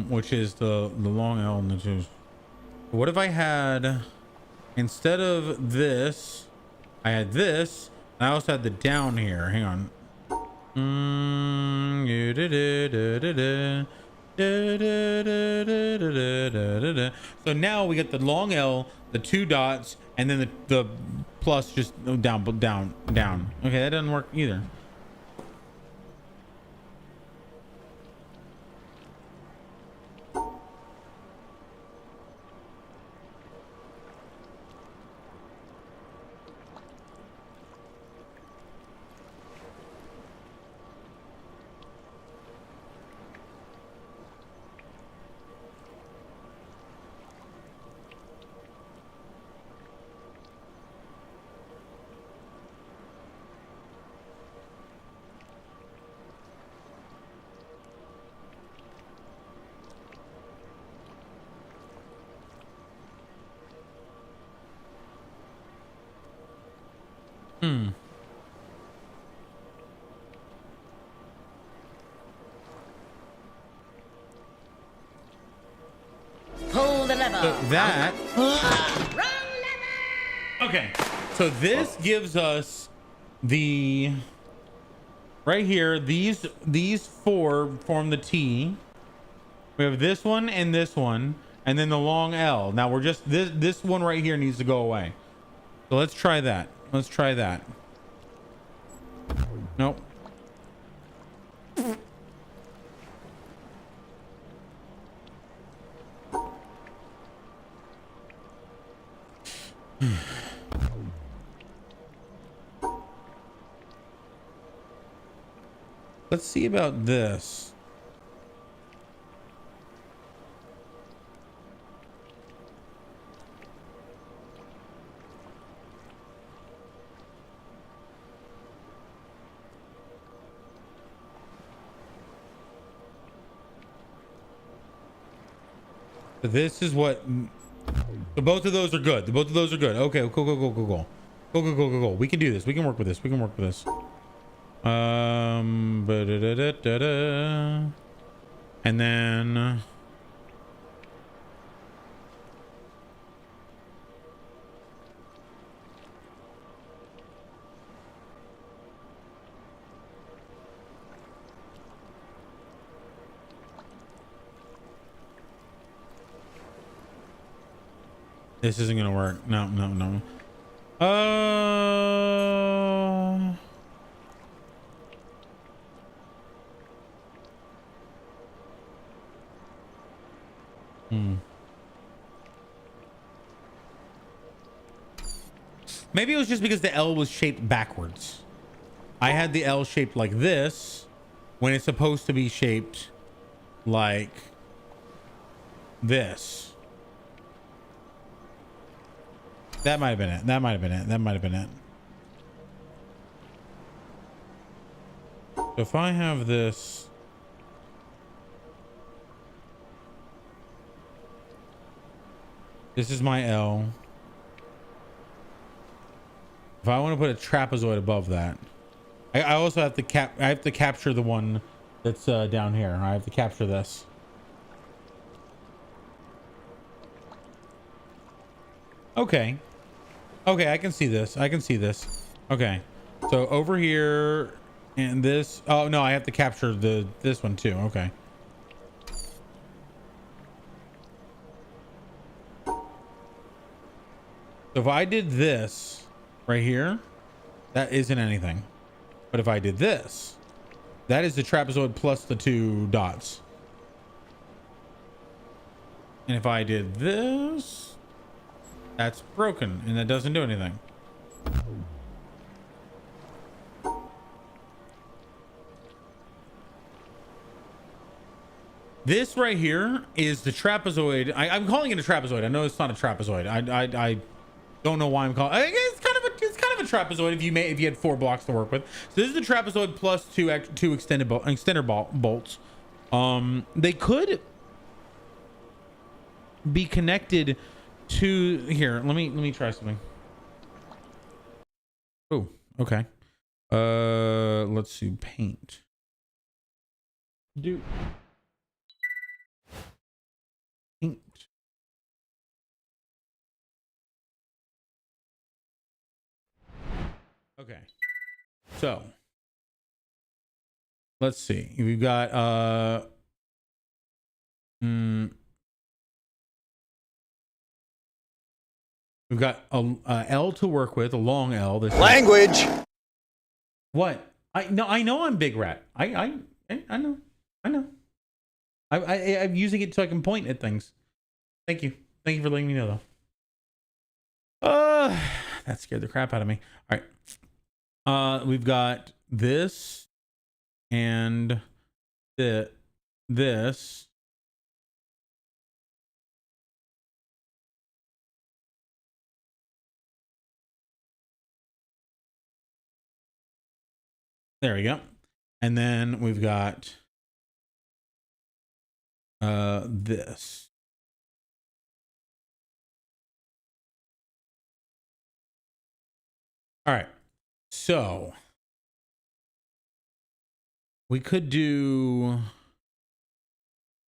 Which is the long L and the 2. What if I had, instead of this, I had this, and I also had the down here. Hang on. So now we get the long L, the 2 dots, and then the plus just down. Okay, that doesn't work either. Pull the lever. So that. Okay, so this gives us the right here. These 4 form the T. We have this one and this one, and then the long L. Now we're just this one right here needs to go away. So let's try that. Nope. Let's see about this. So this is what. So both of those are good. Both of those are good. Okay, go. We can do this. We can work with this. Ba-da-da-da-da-da. And then. This isn't gonna work. No. Maybe it was just because the L was shaped backwards. I had the L shaped like this when it's supposed to be shaped like this. That might have been it. That might have been it. So if I have this. This is my L. If I want to put a trapezoid above that, I also have to I have to capture the one that's down here. I have to capture this. Okay. Okay, I can see this. Okay. So over here and this. Oh no, I have to capture this one too. Okay. So if I did this right here, that isn't anything. But if I did this, that is the trapezoid plus the two dots. And if I did this, that's broken and that doesn't do anything. This right here is the trapezoid. I'm calling it a trapezoid. I know it's not a trapezoid. I don't know why I'm calling it. It's kind of a trapezoid if you had 4 blocks to work with. So this is the trapezoid plus two extender bolts. They could be connected to here. Let me try something. Oh, okay. Let's see. Paint. Paint. Okay. So let's see. We've got we've got a L to work with, a long L. This language. What? I know I'm Big Rat. I know. I'm using it so I can point at things. Thank you for letting me know though. That scared the crap out of me. All right. We've got this and this. There we go. And then we've got this. All right. So we could do,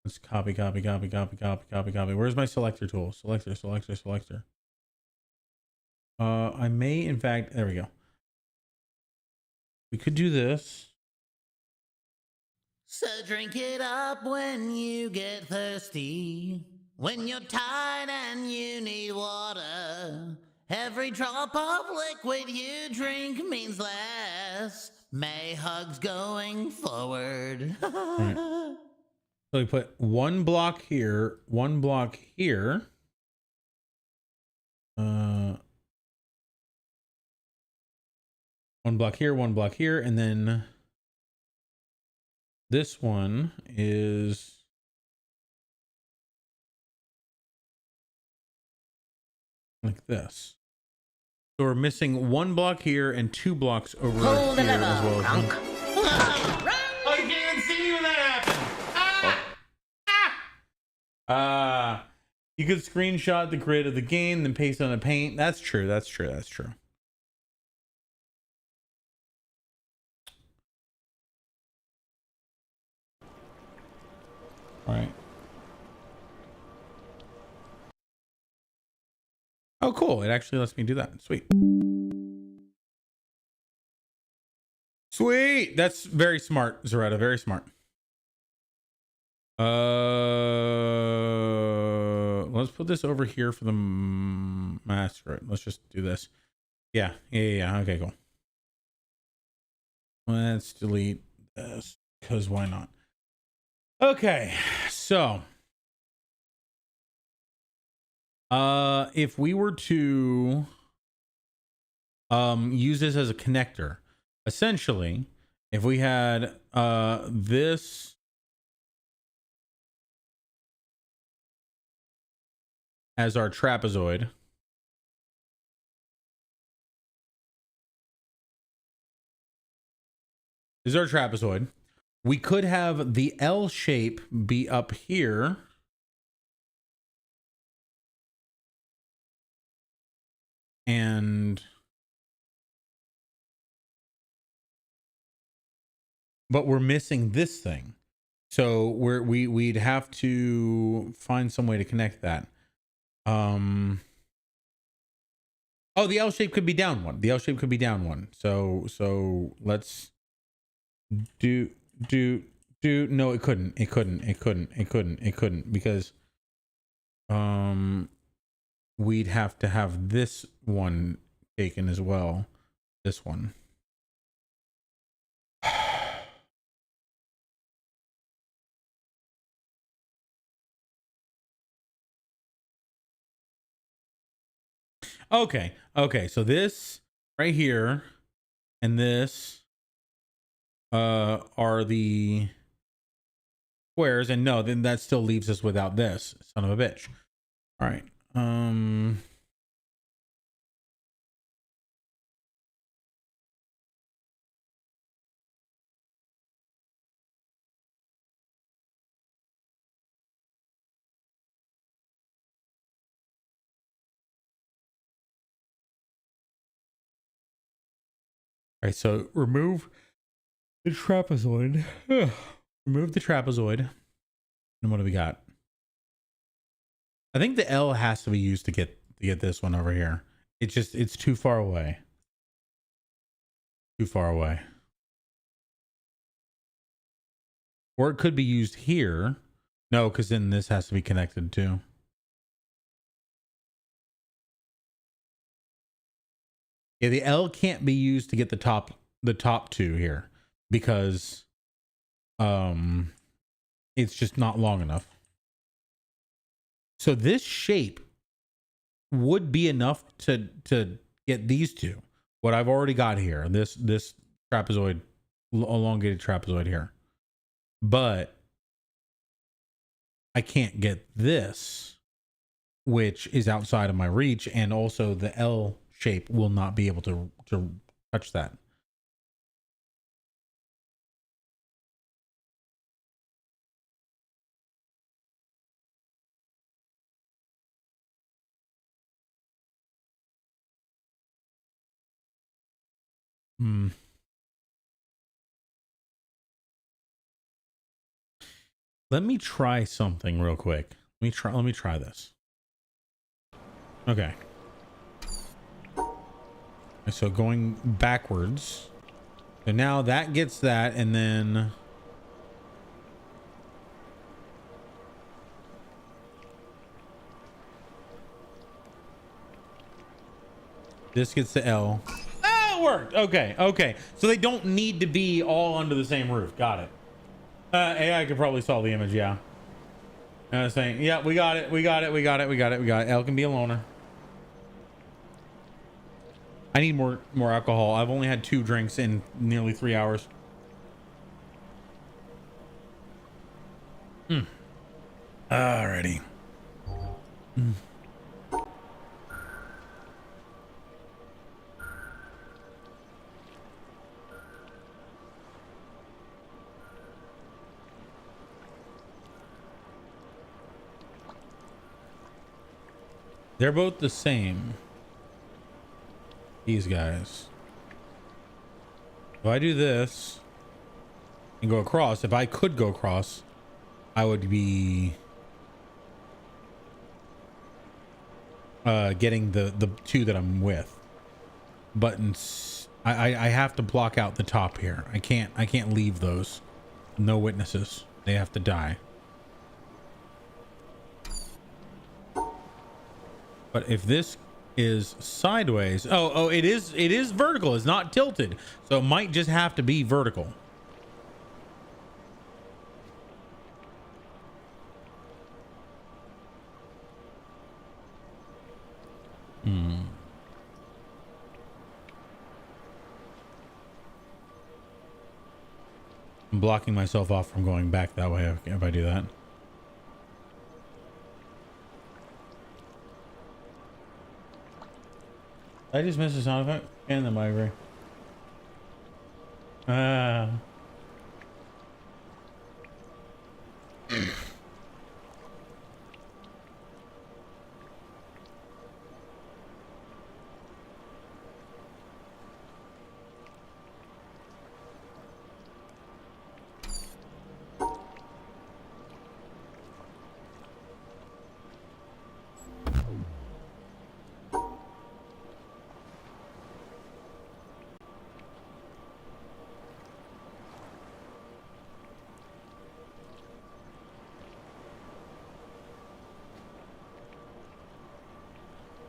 let's copy. Where's my selector tool? Selector. I may, in fact, there we go. We could do this. So drink it up when you get thirsty, when you're tired and you need water. Every drop of liquid you drink means less. May hugs going forward. Right. So we put 1 block here, 1 block here. 1 block here, 1 block here, and then this one is like this. So we're missing 1 block here and 2 blocks over here as well. Oh, you can't even see when that happened. You could screenshot the grid of the game, then paste on a paint. That's true. That's true. That's true. All right. Oh, cool. It actually lets me do that. Sweet. Sweet. That's very smart, Zaretta. Very smart. Let's put this over here for the master. Let's just do this. Yeah. Okay, cool. Let's delete this because why not? Okay, so if we were to use this as a connector, essentially, if we had this as our trapezoid, this is our trapezoid. We could have the L shape be up here. But we're missing this thing. So we'd have to find some way to connect that. Oh, the L shape could be down one. The L shape could be down one. So let's do no, it couldn't because we'd have to have this one taken as well. This one. Okay, so this right here and this are the squares, and no, then that still leaves us without this, son of a bitch. All right. All right, so remove the trapezoid. Remove the trapezoid. And what do we got? I think the L has to be used to get this one over here. It's too far away. Too far away. Or it could be used here. No, because then this has to be connected too. Yeah, the L can't be used to get the top two here because it's just not long enough. So this shape would be enough to get these two. What I've already got here, this trapezoid, elongated trapezoid here. But I can't get this, which is outside of my reach, and also the L shape will not be able to touch that. Let me try something real quick. Let me try this. Okay. So going backwards. So now that gets that, and then this gets the L. Oh, it worked. Okay. So they don't need to be all under the same roof. Got it. AI could probably solve the image, yeah. Saying, yeah, we got it. L can be a loner. I need more alcohol. I've only had 2 drinks in nearly 3 hours. Alrighty. They're both the same. These guys. If I do this and go across, if I could go across, I would be getting the two that I'm with. But I have to block out the top here. I can't leave those. No witnesses. They have to die. But if this is sideways, oh, it is vertical. It's not tilted, so it might just have to be vertical. I'm blocking myself off from going back that way if I do that. I just missed a sound effect and the migrate.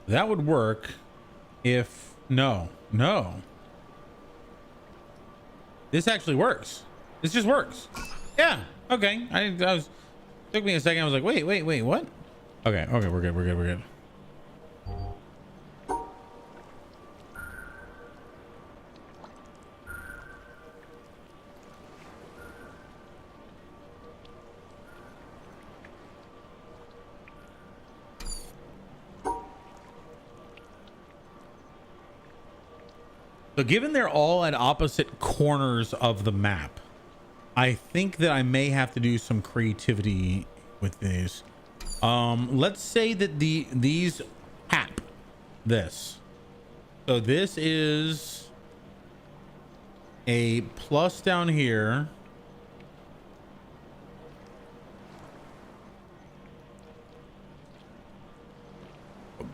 That would work if no. This actually works. This just works. Yeah. Okay. I was took me a second. I was like, wait, what? Okay, we're good. So given they're all at opposite corners of the map, I think that I may have to do some creativity with these. Let's say that these hap this. So this is a plus down here.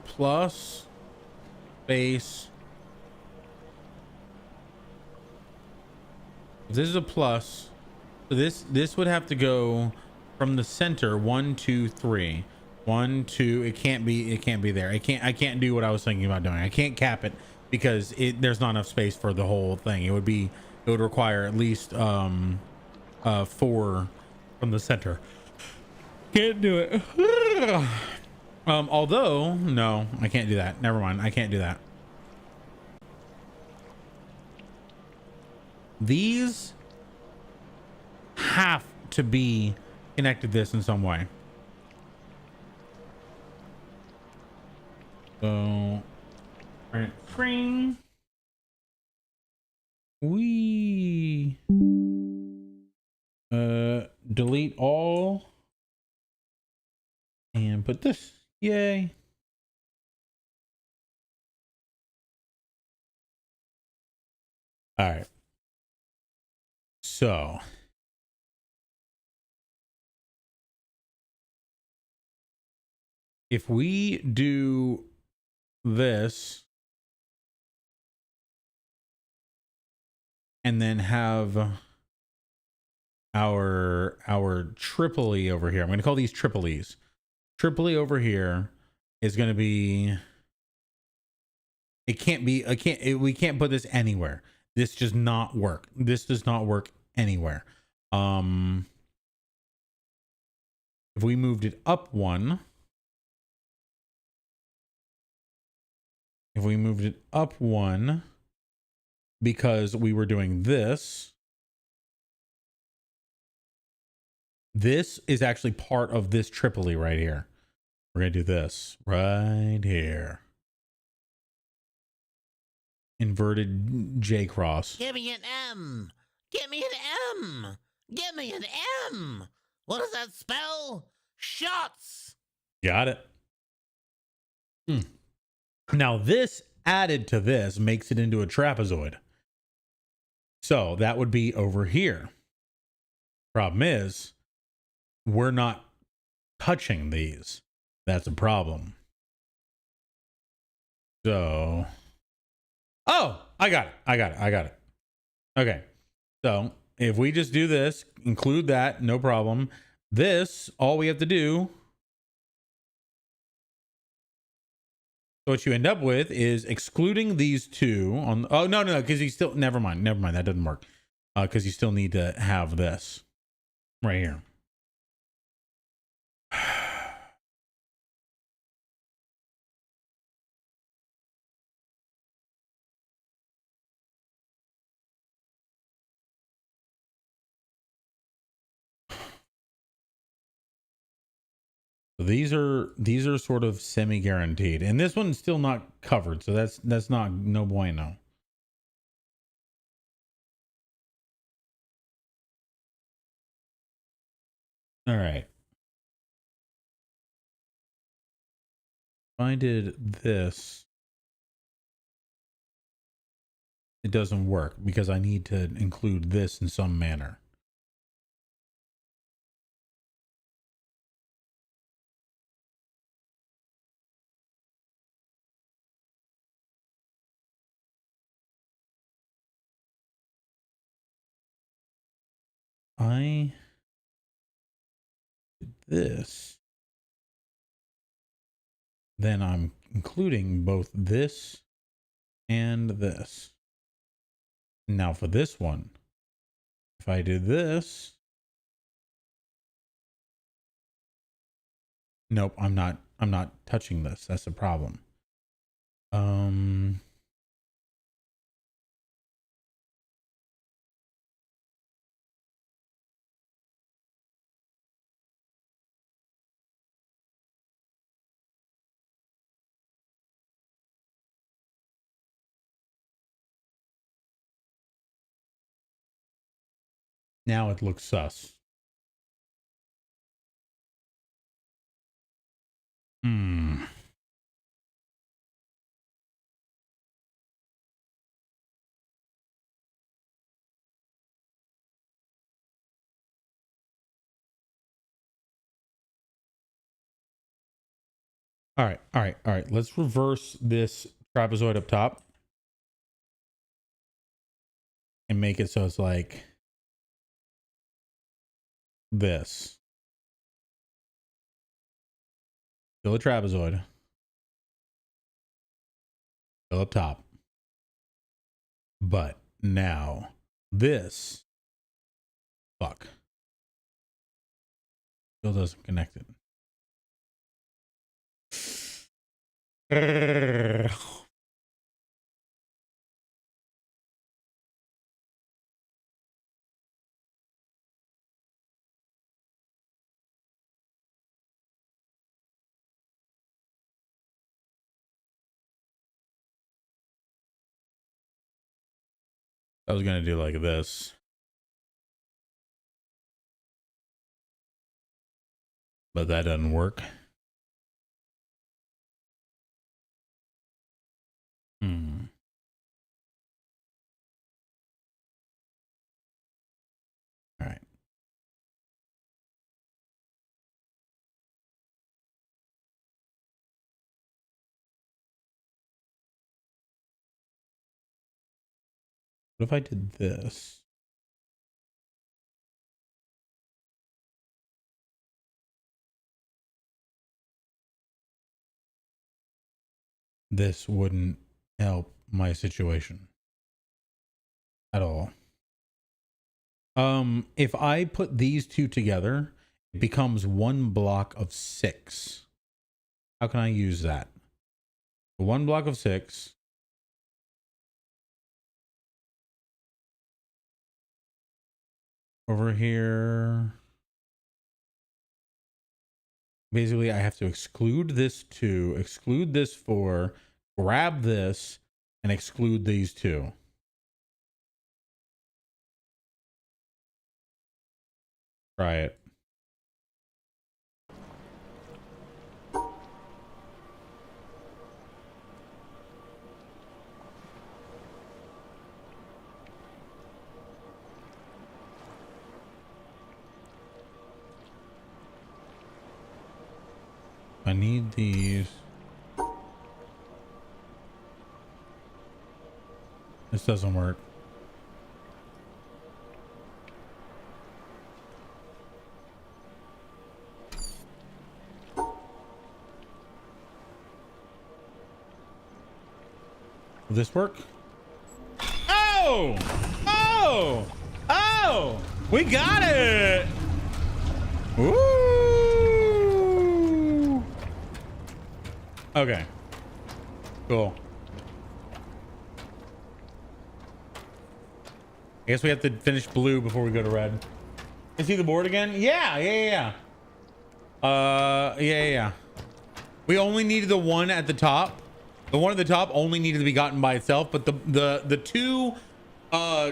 Plus base. This is a plus. So this would have to go from the center. 1, 2, 3. 1, 2. It can't be there. I can't do what I was thinking about doing. I can't cap it because there's not enough space for the whole thing. It would require at least 4 from the center. Can't do it. Although no, I can't do that. Never mind. I can't do that. These have to be connected this in some way. So, print screen. We delete all and put this. Yay. All right. So if we do this and then have our Tripoli over here, I'm going to call these Tripolis. Tripoli over here is going to be, we can't put this anywhere. This does not work. This does not work anywhere. If we moved it up 1, because we were doing this is actually part of this Tripoli right here. We're going to do this right here. Inverted J cross. Give me an M. Give me an M. Give me an M. What does that spell? Shots. Got it. Now this added to this makes it into a trapezoid. So that would be over here. Problem is, we're not touching these. That's a problem. So, oh, I got it. Okay. So if we just do this, include that, no problem. This, all we have to do, what you end up with is excluding these two on, oh, no, because you still, never mind. That doesn't work. Because you still need to have this right here. So these are sort of semi-guaranteed, and this one's still not covered, so that's not no bueno. All right. If I did this, it doesn't work because I need to include this in some manner. I did this. Then I'm including both this and this. Now for this one, if I did this, nope, I'm not touching this. That's the problem. Now it looks sus. All right. Let's reverse this trapezoid up top and make it so it's like this. Still a trapezoid. Still up top. But now this, fuck, still doesn't connect it. I was gonna do like this, but that doesn't work. All right. What if I did this? This wouldn't help my situation at all. If I put these two together, it becomes one block of 6. How can I use that? One block of 6. Over here. Basically, I have to exclude this 2, exclude this 4, grab this, and exclude these 2. Try it. I need these. This doesn't work. Will this work? Oh! Oh! Oh! We got it! Ooh! Okay. Cool. I guess we have to finish blue before we go to red. You see the board again? Yeah. Yeah. We only needed the one at the top. The one at the top only needed to be gotten by itself, but the two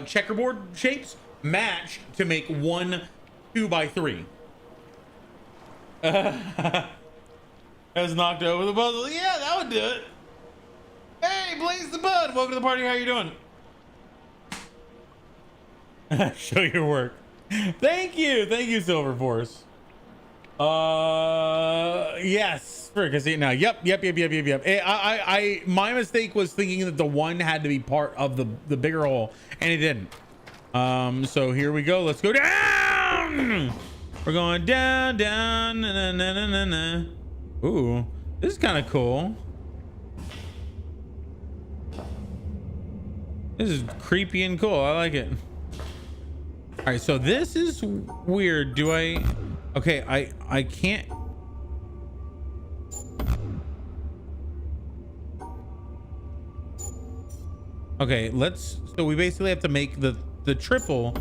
checkerboard shapes match to make one 2x3. Has knocked over the puzzle. Yeah, that would do it. Hey, Blaze the Bud, welcome to the party. How you doing? Show your work. Thank you, Silver Force. Yes, because now, yep. My mistake was thinking that the one had to be part of the bigger hole, and it didn't. So here we go. Let's go down. We're going down. Na. Ooh, this is kind of cool. This is creepy and cool. I like it. All right, so this is weird. Do I? Okay, I can't. Okay, so we basically have to make the triple,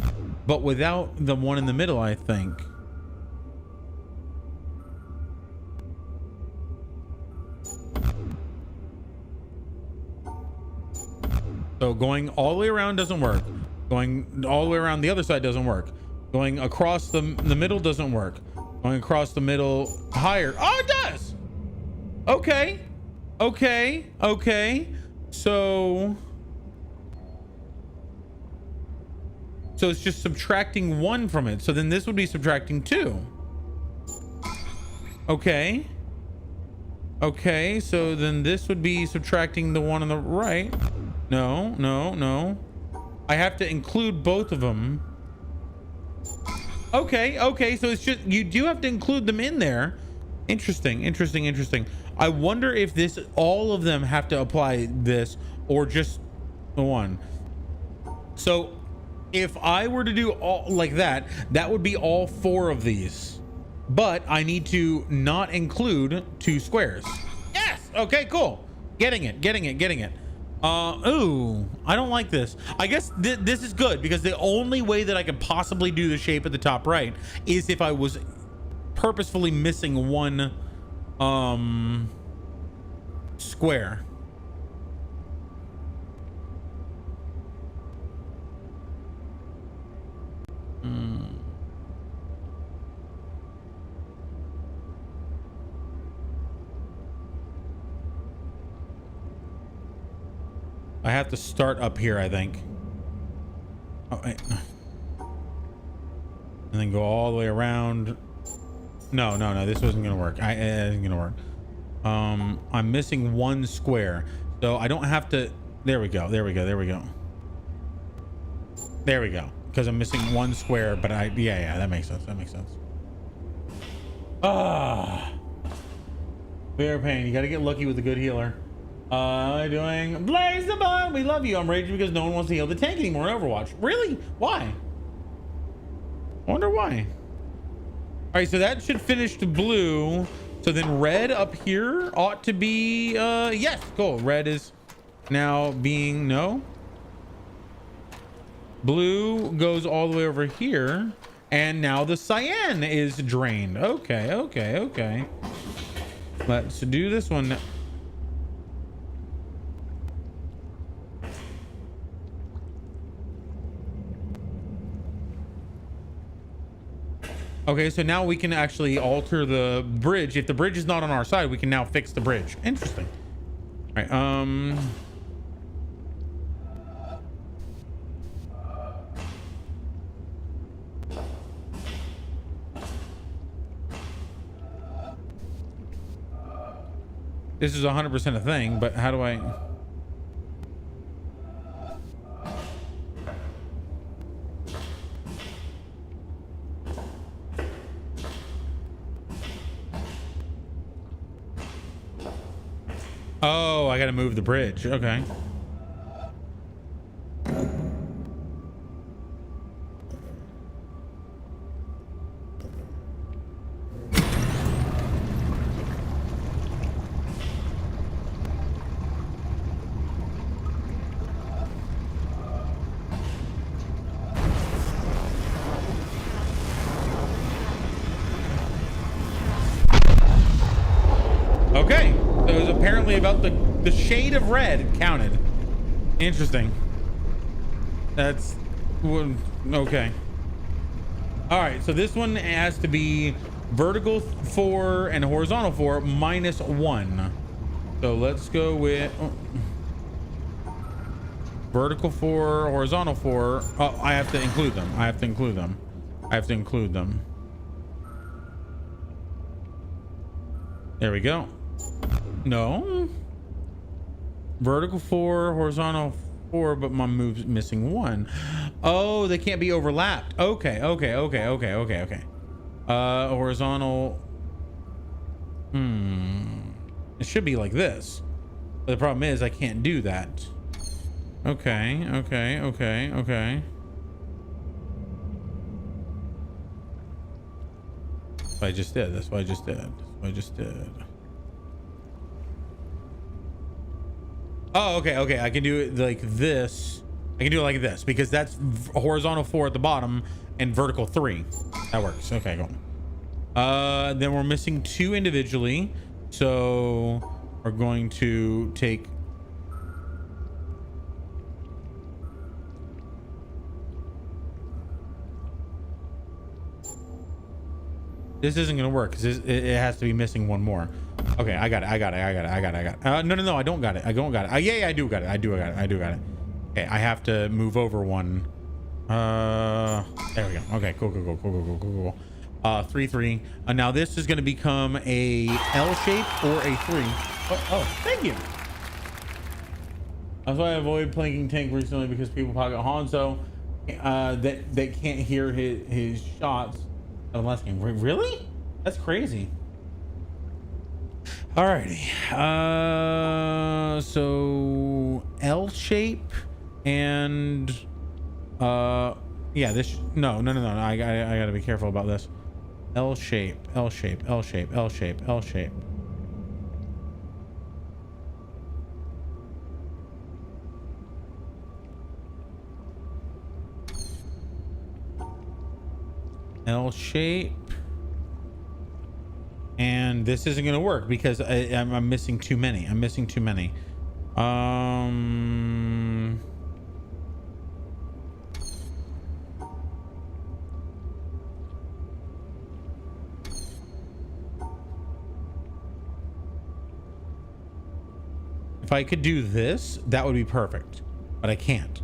but without the one in the middle, I think. So going all the way around doesn't work. Going all the way around the other side doesn't work. Going across the middle doesn't work. Going across the middle higher. Oh, it does. Okay. So it's just subtracting one from it. So then this would be subtracting two. Okay. So then this would be subtracting the one on the right. No. I have to include both of them. Okay. So it's just, you do have to include them in there. Interesting. I wonder if all of them have to apply this or just the one. So if I were to do all like that, that would be all four of these, but I need to not include two squares. Yes. Okay, cool. Getting it. Ooh, I don't like this. I guess this is good because the only way that I could possibly do the shape at the top right is if I was purposefully missing one square. I have to start up here, I think. Oh, and then go all the way around. No, this wasn't gonna work. It isn't gonna work. I'm missing one square, so I don't have to. There we go. There we go. Because I'm missing one square, but yeah, that makes sense. Bear pain. You got to get lucky with a good healer. Doing Blaze the Bun. We love you. I'm raging because no one wants to heal the tank anymore in Overwatch. Really? Why? I wonder why. All right, so that should finish the blue. So then red up here ought to be yes, cool. Red is now being no. Blue goes all the way over here, and now the cyan is drained. Okay. Let's do this one. Okay, so now we can actually alter the bridge. If the bridge is not on our side, we can now fix the bridge. Interesting. All right, This is 100% a thing, but how do I? Oh, I gotta move the bridge. Okay. Okay, so it was apparently about the shade of red counted. Interesting. That's okay. All right, so this one has to be vertical 4 and horizontal 4 -1. So let's go with vertical 4, horizontal 4. Oh, I have to include them. I have to include them. I have to include them. There we go. No. Vertical 4, horizontal 4, but my move's missing 1. Oh, they can't be overlapped. Okay. Horizontal. It should be like this. But the problem is I can't do that. Okay. That's what I just did. That's what I just did. Oh, okay. I can do it like this. I can do it like this because that's horizontal 4 at the bottom and vertical 3. That works. Okay, go on. Then we're missing 2 individually. So we're going to take... This isn't going to work because it has to be missing 1 more. Okay, I got it. No, I don't got it. I do got it. Okay, I have to move over 1. There we go. Okay, cool. 3, 3. Now this is going to become a L shape or a 3. Oh, thank you. That's why I avoid playing tank recently because people pocket Hanzo that can't hear his shots. Unless really? That's crazy. Alrighty. So L shape and yeah, this no. I gotta be careful about this. L shape. L shape. And this isn't going to work because I'm missing too many. If I could do this, that would be perfect, but I can't.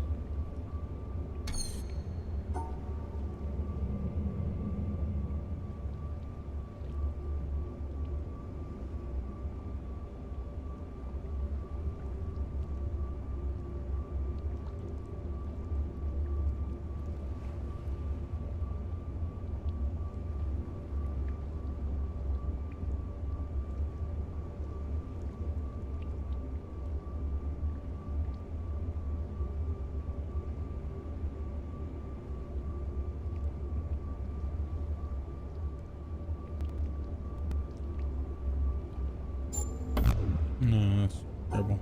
No, that's terrible.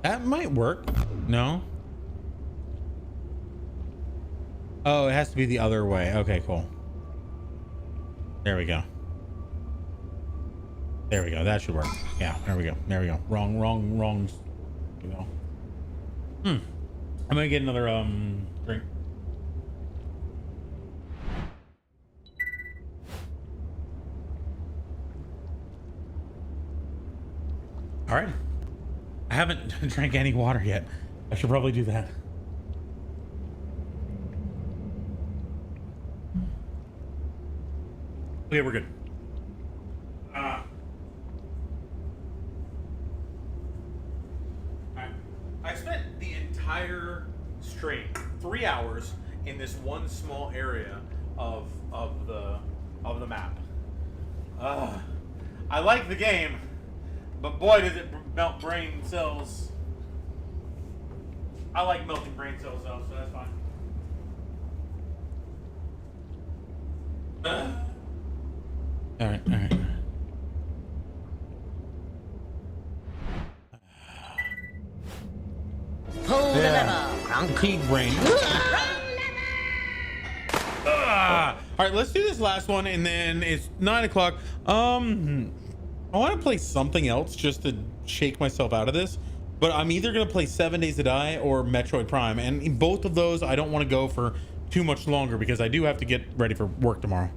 That might work. No. Oh, it has to be the other way. Okay, cool. There we go. That should work. Yeah, there we go. Wrong. You know. I'm gonna get another drink. All right. I haven't drank any water yet. I should probably do that. Okay, we're good. I spent the entire stream 3 hours in this one small area of the map. I like the game, but boy does it melt brain cells. I like melting brain cells though, so that's fine. All right. Pull the lever, Kronk. Peak brain. All right, let's do this last one, and then it's 9 o'clock. I want to play something else just to shake myself out of this, but I'm either gonna play 7 Days to Die or Metroid Prime, and in both of those, I don't want to go for too much longer because I do have to get ready for work tomorrow.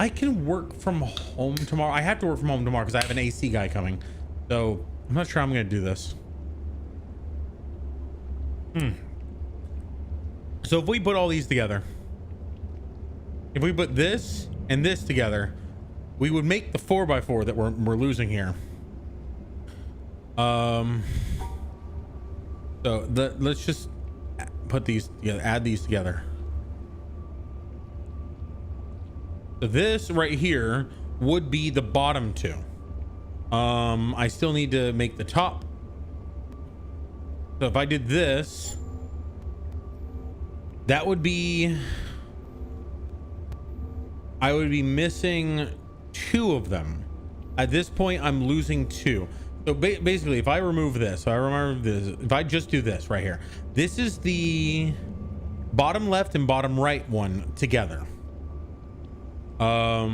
I can work from home tomorrow. I have to work from home tomorrow because I have an AC guy coming, so I'm not sure I'm gonna do this. So if we put all these together, if we put this and this together, we would make the 4x4 that we're losing here. So let's just put these together, add these together. So this right here would be the bottom two. I still need to make the top. So if I did this, that would be, I would be missing 2 of them. At this point, I'm losing 2. So basically, if I remove this, so I remember this, if I just do this right here, this is the bottom left and bottom right one together. I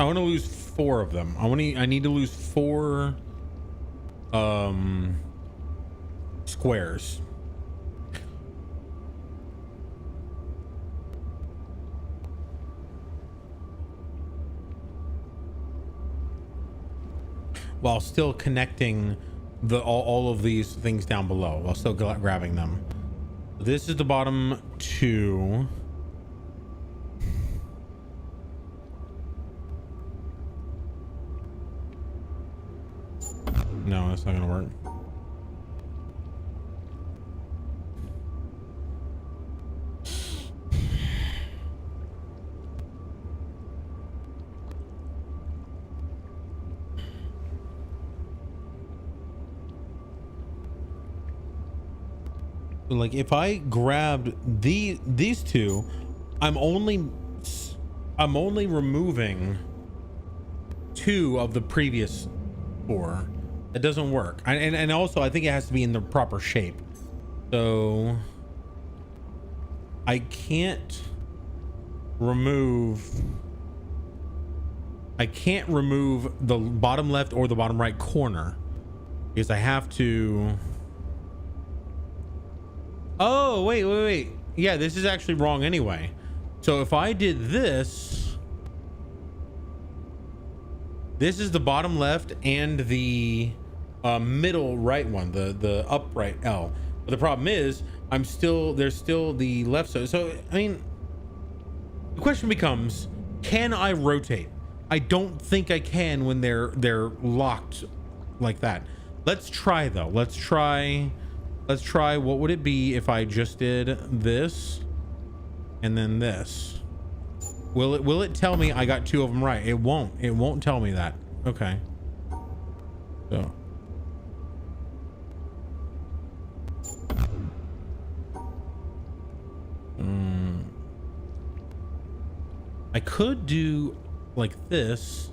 want to lose 4 of them. I need to lose 4 squares. While still connecting all of these things down below, while still grabbing them. This is the bottom 2. No, that's not gonna work. Like if I grabbed these 2, I'm only removing 2 of the previous 4. It doesn't work. And also I think it has to be in the proper shape. So I can't remove the bottom left or the bottom right corner because I have to. Oh, wait. Yeah, this is actually wrong anyway. So if I did this is the bottom left and the middle right one, the upright L. But the problem is there's still the left side. So I mean, the question becomes, can I rotate? I don't think I can when they're locked like that. Let's try though. Let's try what would it be if I just did this and then this. Will it tell me I got 2 of them right? It won't tell me that. Okay. So I could do like this,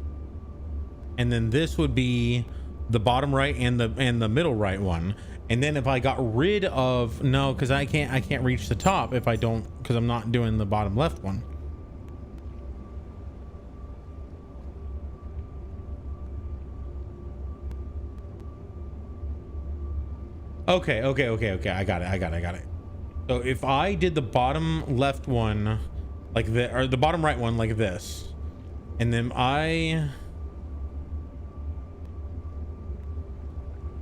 and then this would be the bottom right and the middle right one. And then if I got rid of, no, because I can't reach the top if I don't, because I'm not doing the bottom left one. Okay. I got it. So if I did the bottom left one like this, or the bottom right one like this, And then I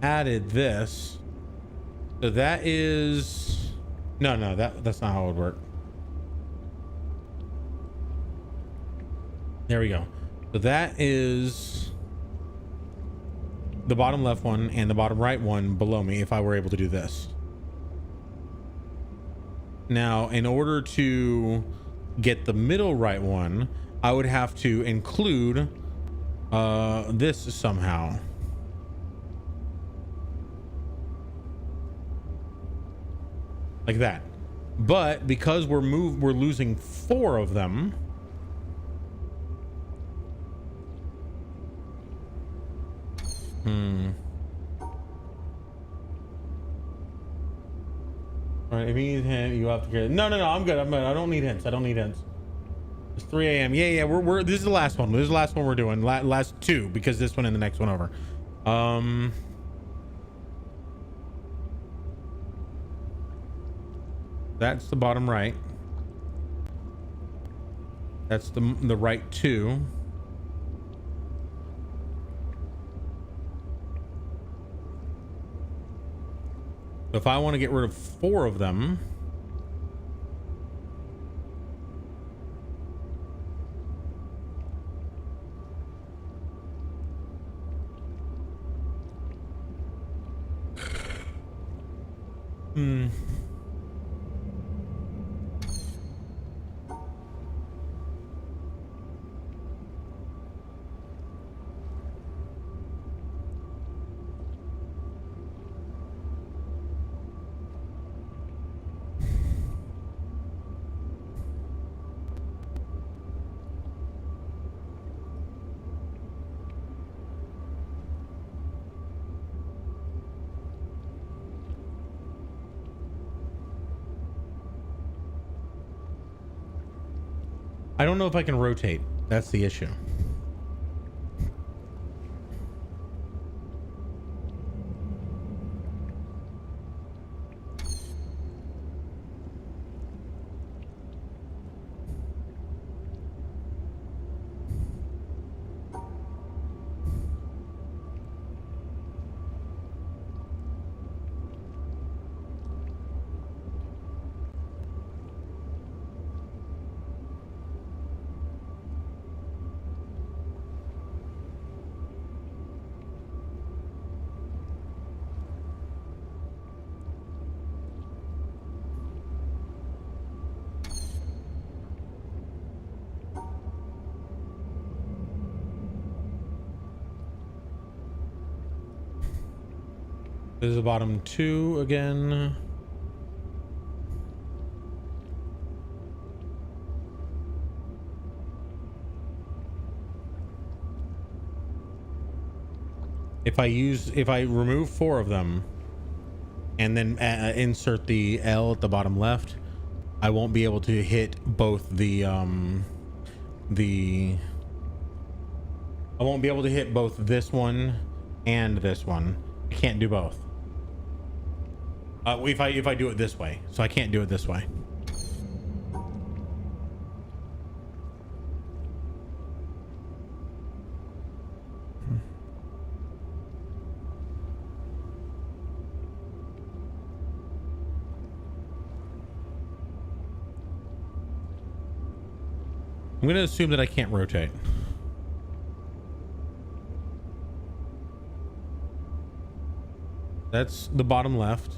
added this. So that is no, that's not how it would work. There we go. So that is the bottom left one and the bottom right one below me if I were able to do this. Now, in order to get the middle right one, I would have to include this somehow. Like that. But because we're losing 4 of them. All right, if you need a hint, you have to get. No, I'm good. I don't need hints. It's 3 a.m. Yeah, we're this is the last one. This is the last one we're doing. Last 2, because this one and the next one over. That's the bottom right. That's the right 2. If I want to get rid of 4 of them, I don't know if I can rotate. That's the issue. This is the bottom 2 again. If I remove 4 of them and then insert the L at the bottom left, I won't be able to hit both I won't be able to hit both this one and this one. I can't do both. If I do it this way, so I can't do it this way. I'm going to assume that I can't rotate. That's the bottom left.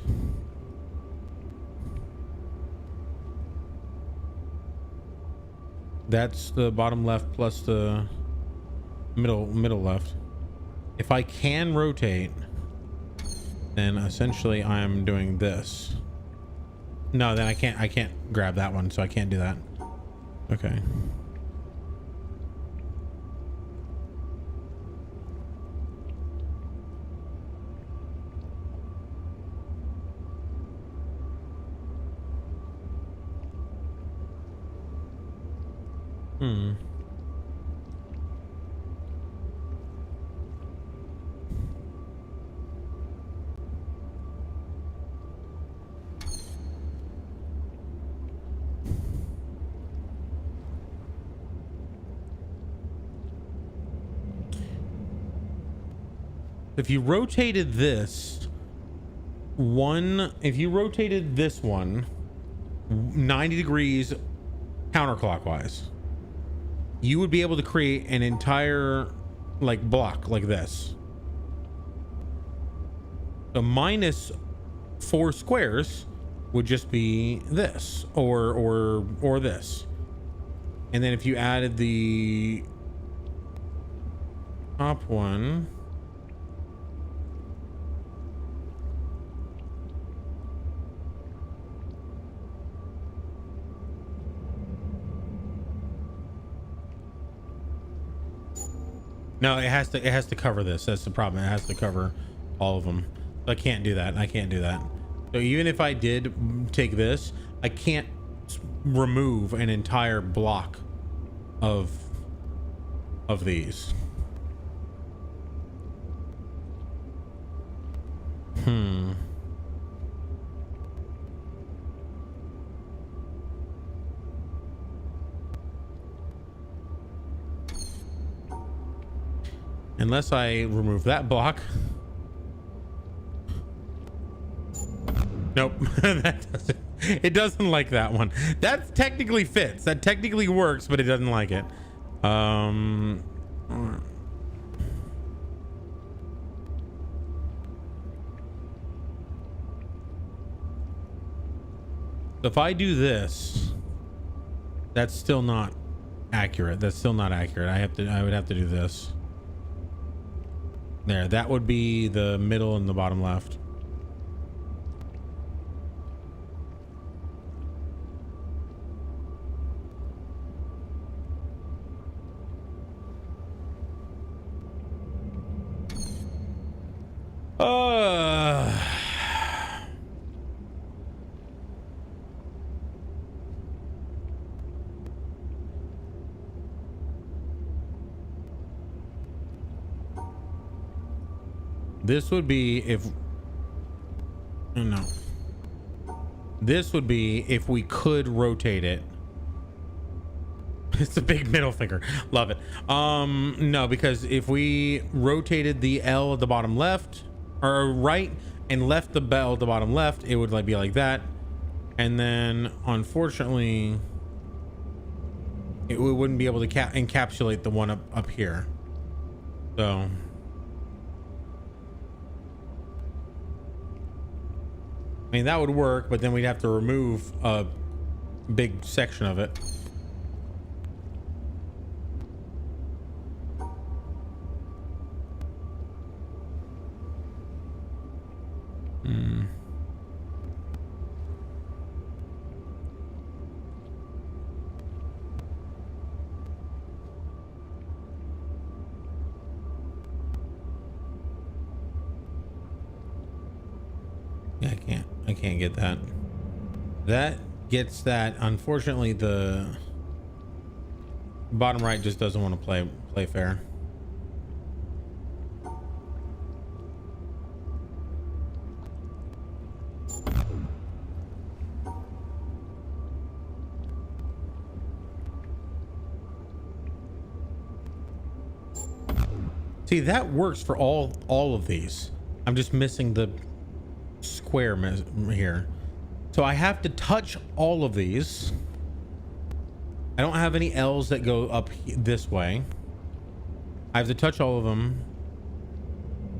That's the bottom left plus the middle left. If I can rotate, then essentially I'm doing this. No, then I can't grab that one, so I can't do that. Okay. If you rotated this one, if you rotated this one 90 degrees counterclockwise, you would be able to create an entire like block like this. So minus 4 squares would just be this or this. And then if you added the top one, no, it has to cover this. That's the problem. It has to cover all of them. I can't do that. I can't do that. So even if I did take this, I can't remove an entire block of these. Unless I remove that block. Nope. That doesn't, it doesn't like that one. That technically fits. That technically works, but it doesn't like it. If I do this, that's still not accurate. That's still not accurate. I would have to do this. There, that would be the middle and the bottom left. This would be if no. This would be if we could rotate it. It's a big middle finger. Love it. No, because if we rotated the L at the bottom left or right and left the bell at the bottom left, it would like be like that. And then unfortunately we wouldn't be able to encapsulate the one up here. So I mean, that would work, but then we'd have to remove a big section of it. Yeah, I can't get that. That gets that. Unfortunately, the bottom right just doesn't want to play fair. See, that works for all of these. I'm just missing the square here. So I have to touch all of these. I don't have any L's that go up this way. I have to touch all of them.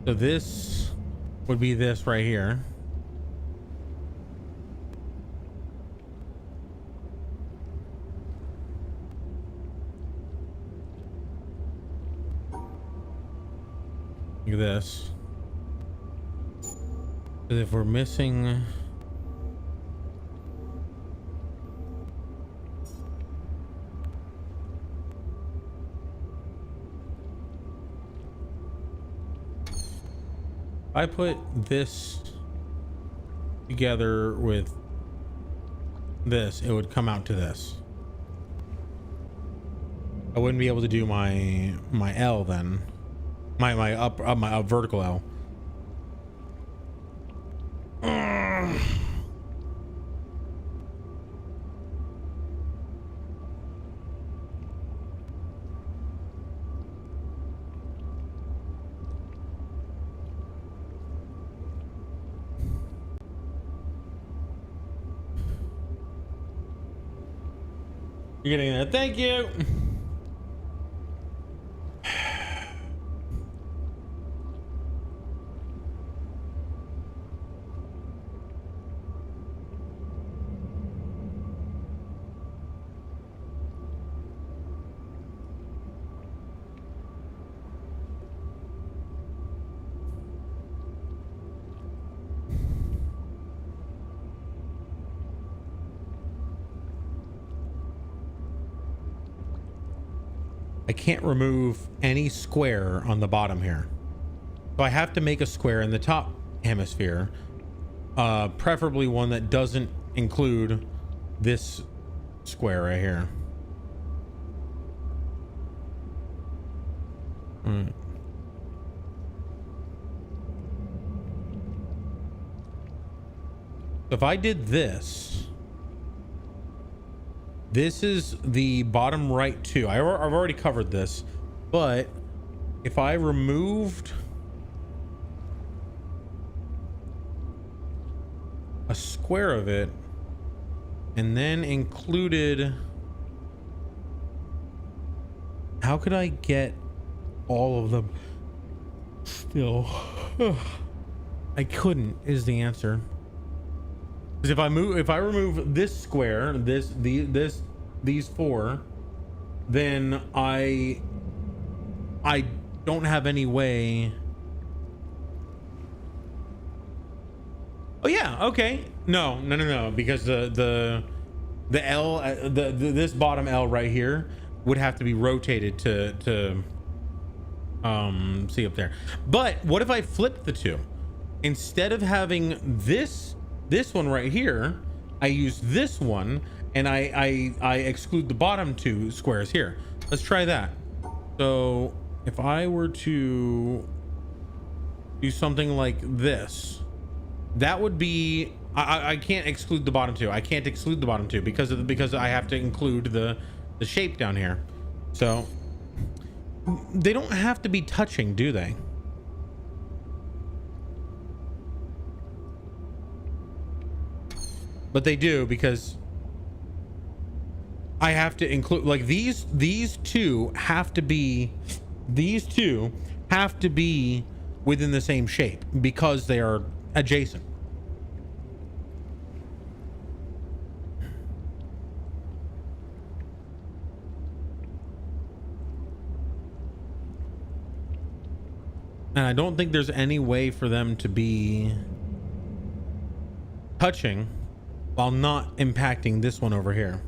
So this would be this right here. Look at this. If we're missing I put this together with this, it would come out to this. I wouldn't be able to do my L then. My up vertical L. You're getting that. Thank you. I can't remove any square on the bottom here. So I have to make a square in the top hemisphere. Preferably one that doesn't include this square right here. If I did this, this is the bottom right too. I've already covered this, but if I removed a square of it and then included, how could I get all of them still? I couldn't is the answer. Because if I remove this square, these four, then I don't have any way. Oh yeah, okay. No, because the L, this bottom L right here would have to be rotated to see up there. But what if I flip the two? Instead of having this one right here, I use this one and I exclude the bottom two squares here. Let's try that. So if I were to do something like this, that would be, I can't exclude the bottom two. I can't exclude the bottom two because I have to include the shape down here. So they don't have to be touching, do they? But they do, because I have to include, like, these two have to be within the same shape because they are adjacent. And I don't think there's any way for them to be touching while not impacting this one over here.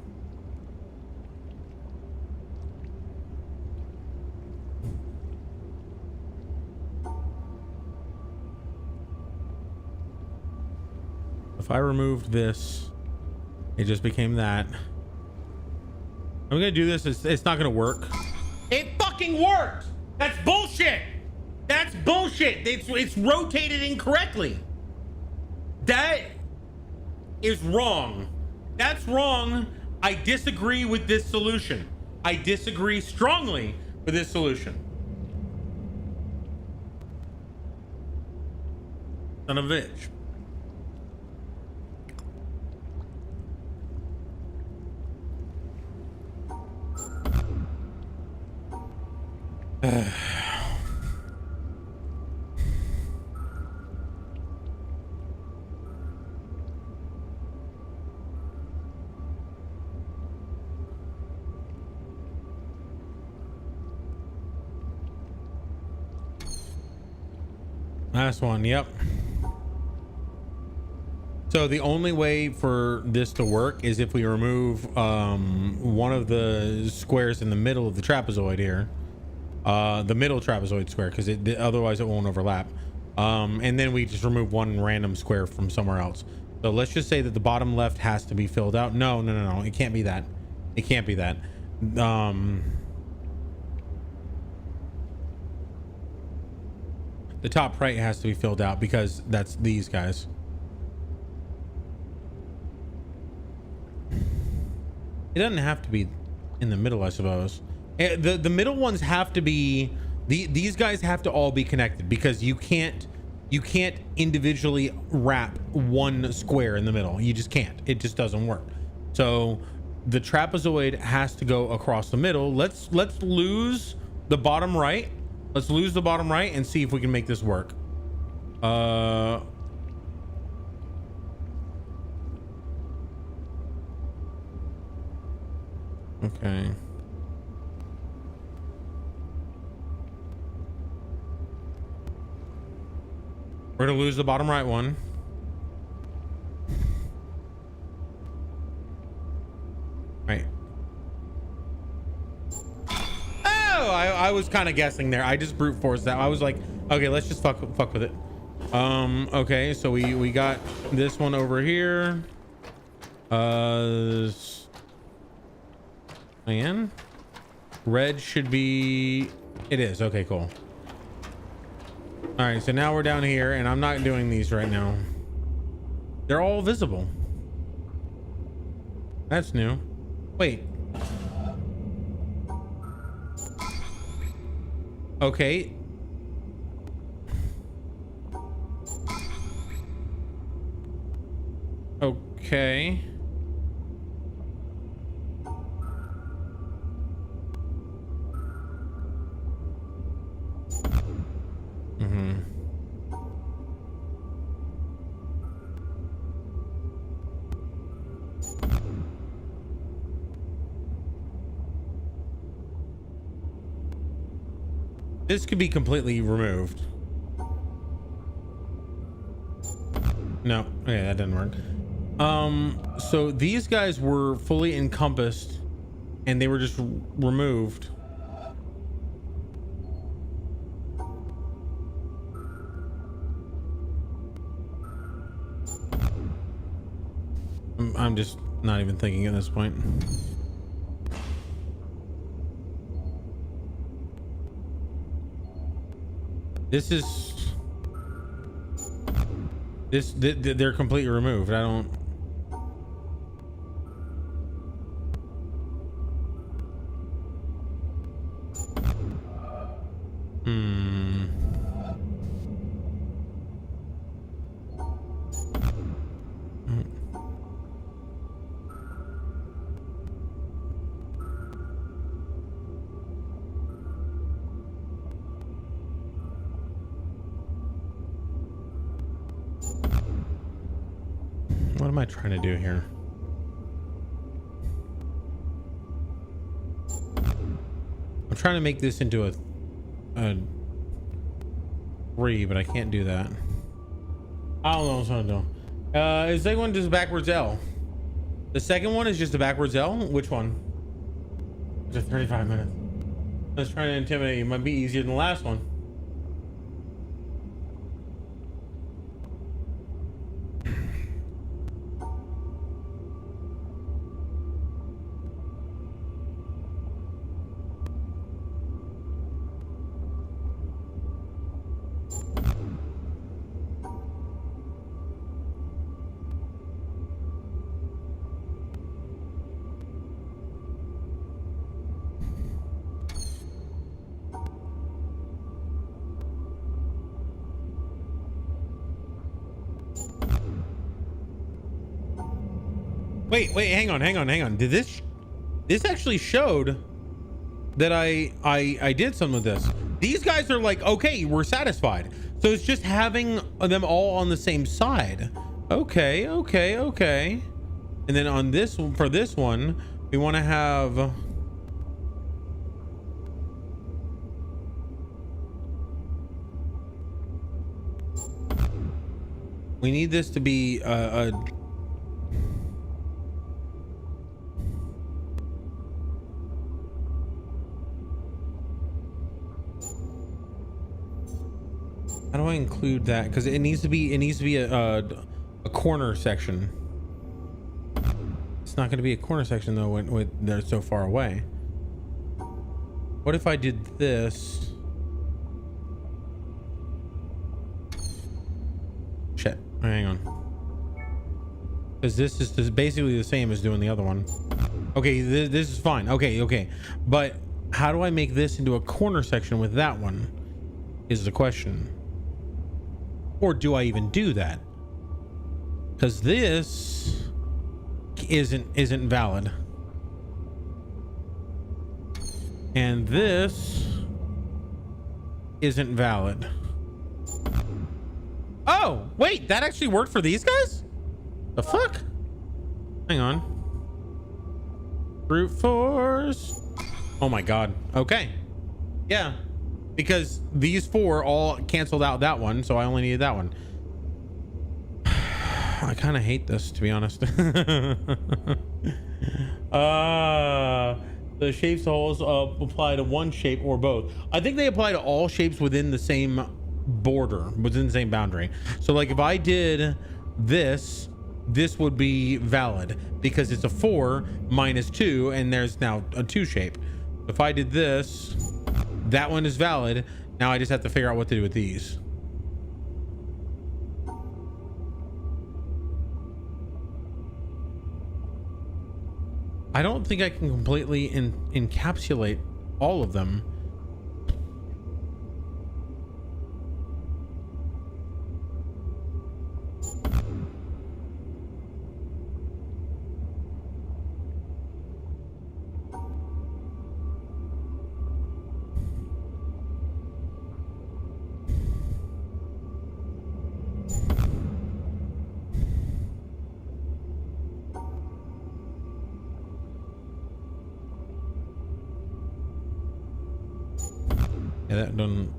If I removed this, it just became that. I'm gonna do this. It's not gonna work. It fucking worked. That's bullshit. That's bullshit. It's rotated incorrectly. That is wrong. That's wrong. I disagree with this solution. I disagree strongly with this solution. Son of a bitch. Last one, yep. So the only way for this to work is if we remove one of the squares in the middle of the trapezoid here, the middle trapezoid square, because otherwise it won't overlap. And then we just remove one random square from somewhere else. So let's just say that the bottom left has to be filled out. No, it can't be that. It can't be that. The top right has to be filled out because that's these guys. It doesn't have to be in the middle, I suppose. The middle ones have to be, these guys have to all be connected, because you can't individually wrap one square in the middle. You just can't. It just doesn't work. So the trapezoid has to go across the middle. Let's lose the bottom right. Let's lose the bottom right and see if we can make this work. Okay. We're gonna lose the bottom right one. Right. Oh, I was kind of guessing there. I just brute forced that. I was like, okay, let's just fuck with it. Okay, so we got this one over here. Man, red should be. It is. Okay, cool. All right, so now we're down here, and I'm not doing these right now. They're all visible. That's new. Wait. Okay. Okay. This could be completely removed. No, okay, that didn't work. So these guys were fully encompassed and they were just removed. I'm just not even thinking at this point. This is they're completely removed. I don't. What am I trying to do here? I'm trying to make this into a 3, but I can't do that. I don't know what I'm trying to do. Is the second one just backwards L? The second one is just a backwards L? Which one? Just 35 minutes. Let's try to intimidate you. Might be easier than the last one. Wait, hang on. Did this actually showed that I did some of this. These guys are like, okay, we're satisfied. So it's just having them all on the same side. Okay. And then on this one, for this one, we want to have we need this to be a how do I include that? Because it needs to be a corner section. It's not going to be a corner section though when they're so far away. What if I did this? Shit. Hang on. Because this is basically the same as doing the other one. Okay, this is fine. Okay. But how do I make this into a corner section with that one? Is the question. Or do I even do that? Because this isn't valid. And this isn't valid. Oh, wait, that actually worked for these guys? The fuck? Hang on. Brute force. Oh my god. Okay. Yeah. Because these four all canceled out that one, so I only needed that one. I kind of hate this, to be honest. The shapes holes apply to one shape or both. I think they apply to all shapes within the same border, within the same boundary. So like if I did this would be valid because it's a 4 minus 2 and there's now a 2 shape. If I did this, that one is valid. Now I just have to figure out what to do with these. I don't think I can completely encapsulate all of them. Yeah, that doesn't.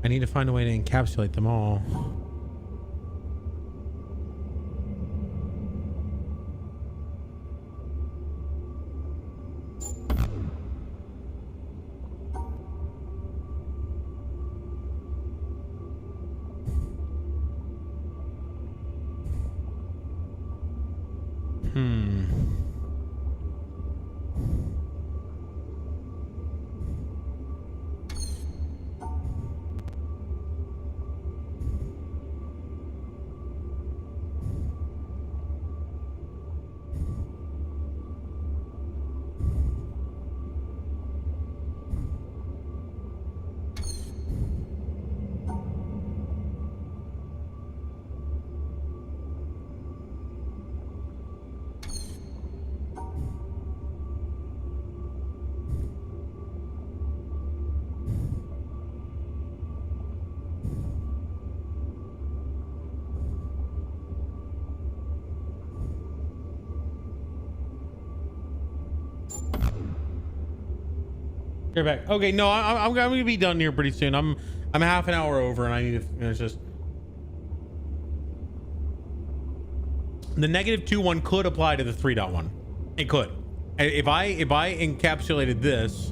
I need to find a way to encapsulate them all. You're back. Okay, no, I'm gonna be done here pretty soon. I'm half an hour over, and I need to. It's just the -2 could apply to the 3.1. It could. If I encapsulated this.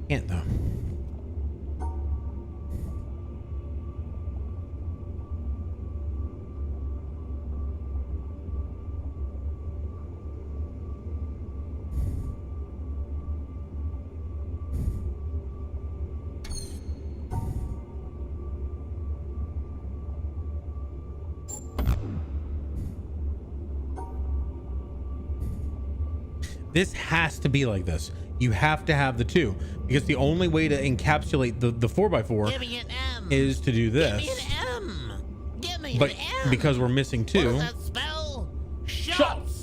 Can't though. This has to be like this. You have to have the 2 because the only way to encapsulate the 4x4 Give me an M. is to do Give me this. an M. Give me But an M. because we're missing What 2. does that spell? Shots.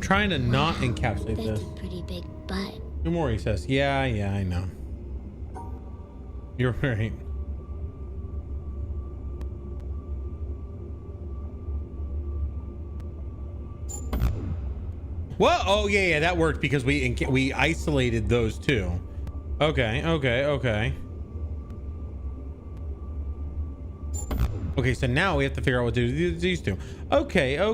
Trying to not encapsulate That's this. a pretty big butt. Yumori says, yeah, I know. You're right. What? Oh yeah, that worked because we isolated those two. Okay. Okay, so now we have to figure out what to do these two. Okay. I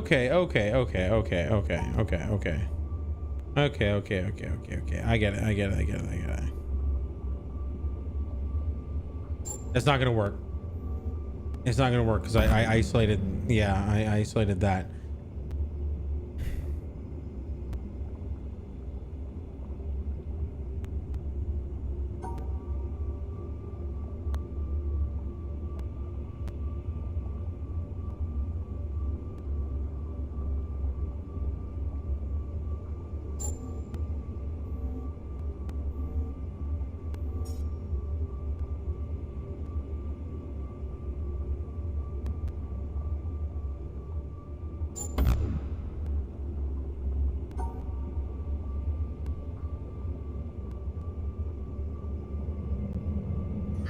get it. That's not gonna work. It's not gonna work because I isolated. Yeah, I isolated that.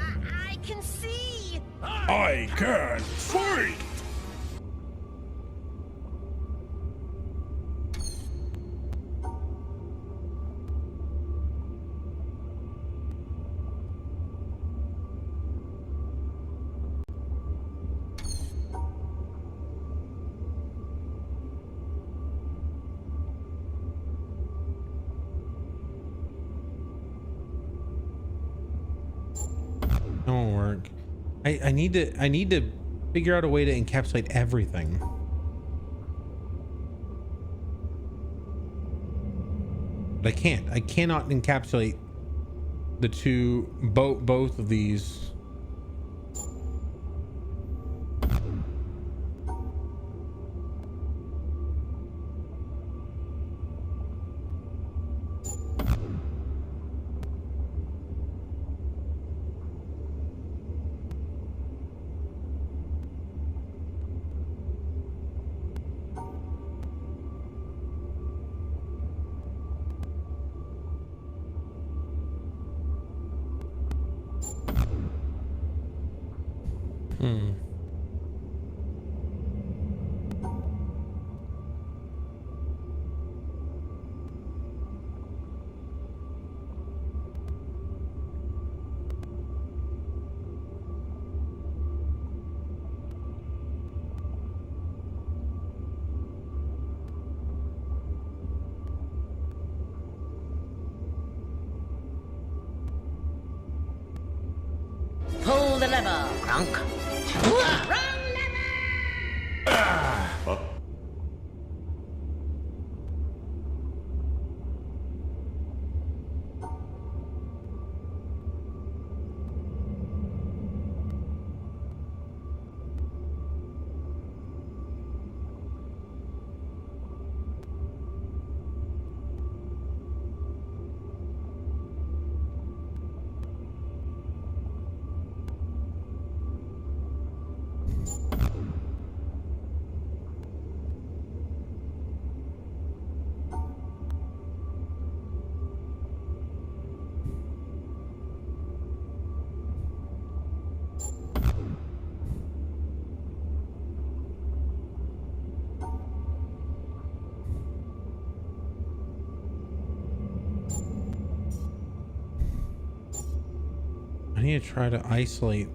I can see! I can fight! That won't work. I need to figure out a way to encapsulate everything. But I can't. I cannot encapsulate the two both of these. Pull the lever, Gronk. I need to try to isolate.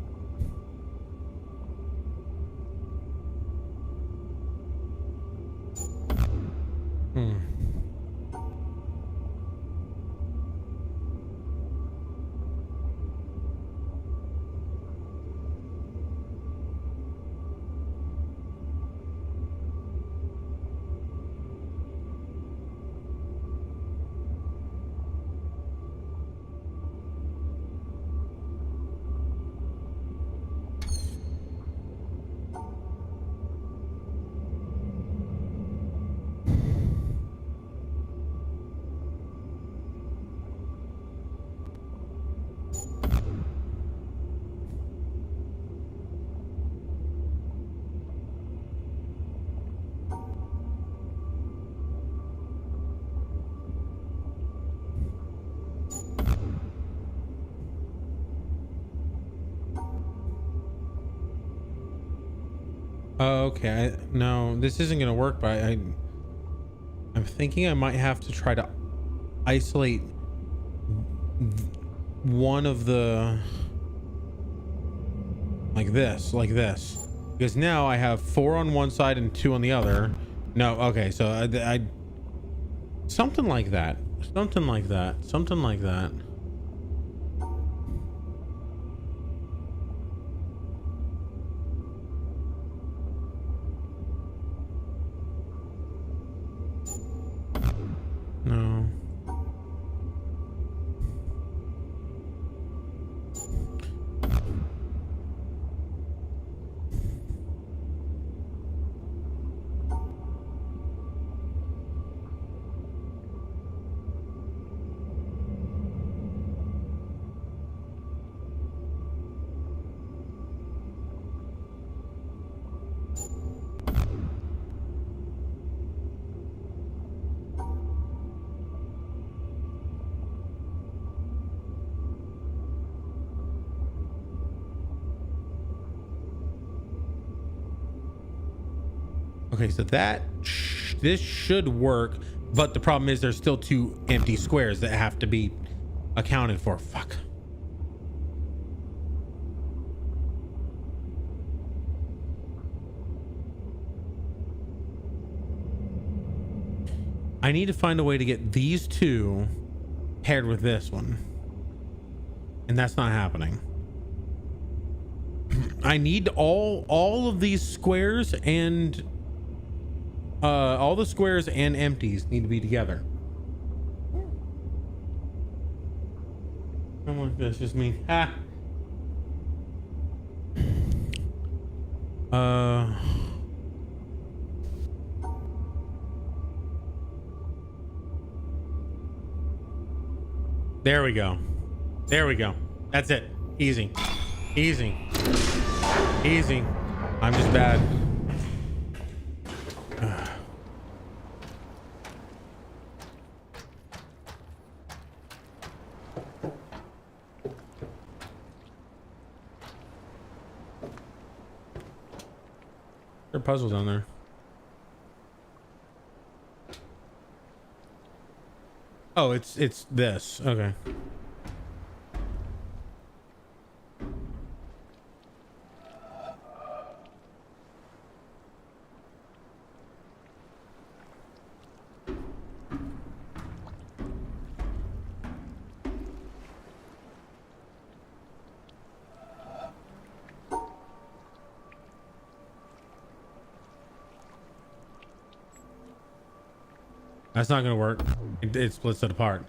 Oh, okay. No, this isn't gonna work. But I'm I'm thinking I might have to try to isolate one of the like this, because now I have 4 on one side and 2 on the other. No, okay, so I something like that. No. Okay, so this should work, but the problem is there's still 2 empty squares that have to be accounted for. Fuck. I need to find a way to get these 2 paired with this one, and that's not happening. I need all of these squares and all the squares and empties need to be together. Come on, that's just me. There we go. That's it. Easy. I'm just bad. There are puzzles down there. Oh, it's this. Okay. That's not gonna work. It splits it apart.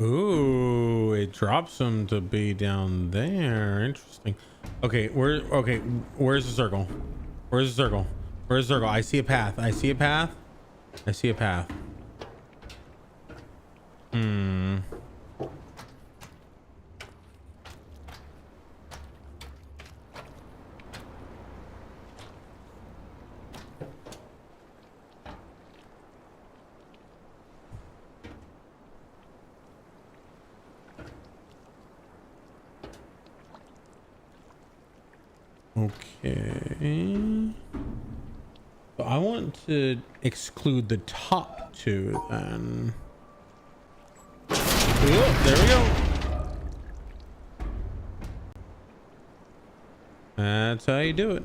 Ooh, it drops them to be down there. Interesting. Okay, where's the circle? I see a path. Okay. So I want to exclude the top 2 then. Oh, there we go. That's how you do it.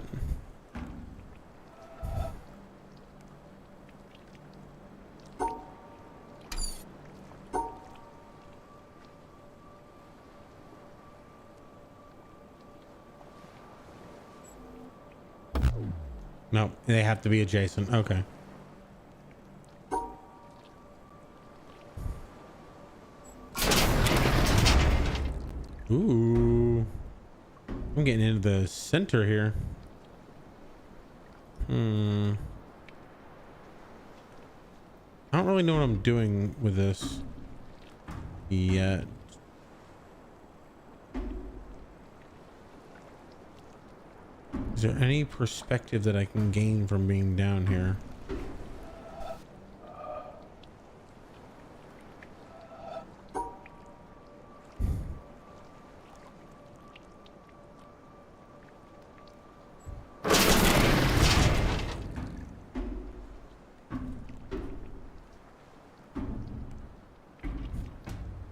No, they have to be adjacent. Okay. Ooh. I'm getting into the center here. I don't really know what I'm doing with this yet. Is there any perspective that I can gain from being down here?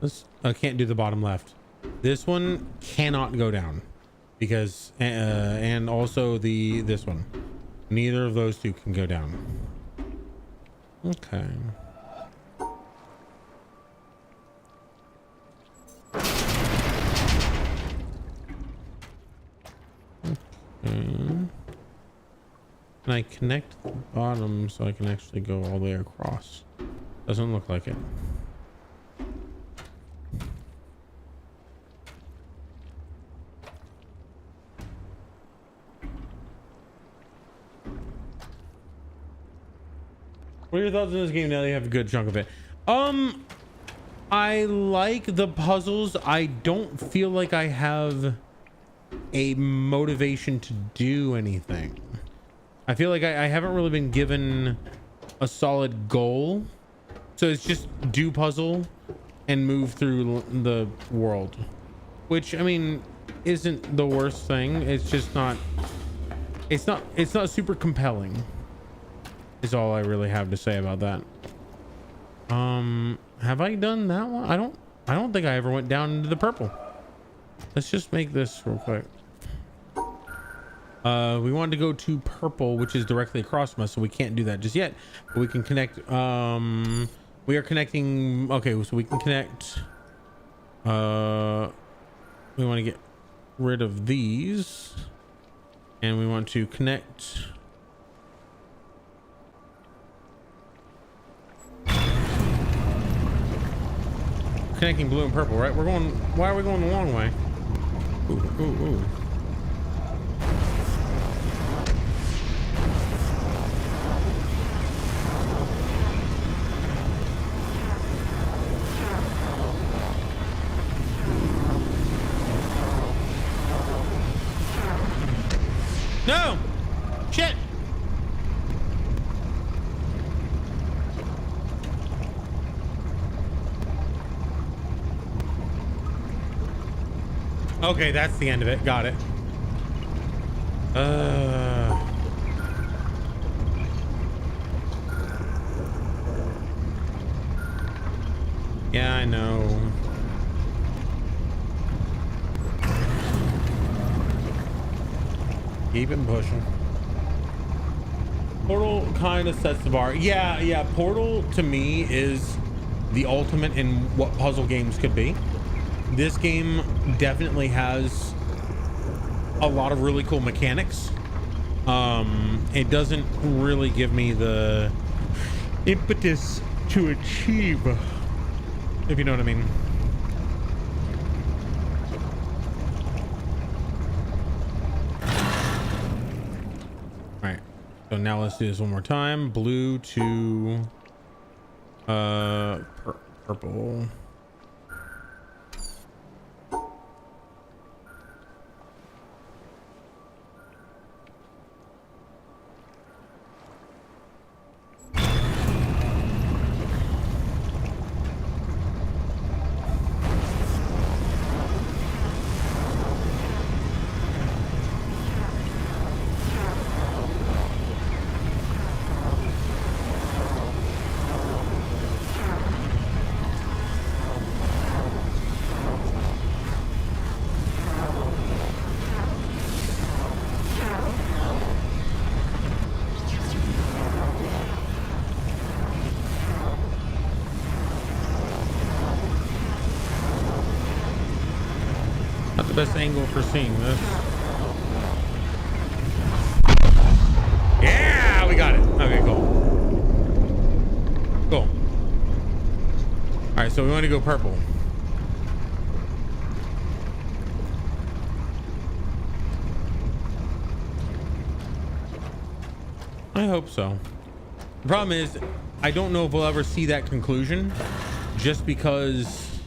This can't do the bottom left. This one cannot go down because and also this one. Neither of those two can go down. Okay. Can I connect the bottom so I can actually go all the way across? Doesn't look like it. What are your thoughts on this game now that you have a good chunk of it? I like the puzzles. I don't feel like I have a motivation to do anything. I feel like I haven't really been given a solid goal. So it's just do puzzle and move through the world. Which, I mean, isn't the worst thing. It's just not... It's not super compelling. Is all I really have to say about that. Have I done that one? I don't think I ever went down into the purple. Let's just make this real quick. We wanted to go to purple, which is directly across from us, so we can't do that just yet. But we can connect. We are connecting. Okay, so we can connect. We want to get rid of these, and we want to connect. Connecting blue and purple, right? We're going. Why are we going the long way? Ooh, ooh, ooh. No! Shit! Okay, that's the end of it. Got it. Yeah, I know. Keep it pushing. Portal kind of sets the bar. Yeah. Portal to me is the ultimate in what puzzle games could be. This game definitely has a lot of really cool mechanics. It doesn't really give me the impetus to achieve, if you know what I mean. All right, so now let's do this one more time. Blue to purple. Not the best angle for seeing this. Yeah, we got it. Okay, cool. Cool. All right, so we want to go purple. I hope so. The problem is, I don't know if we'll ever see that conclusion, just because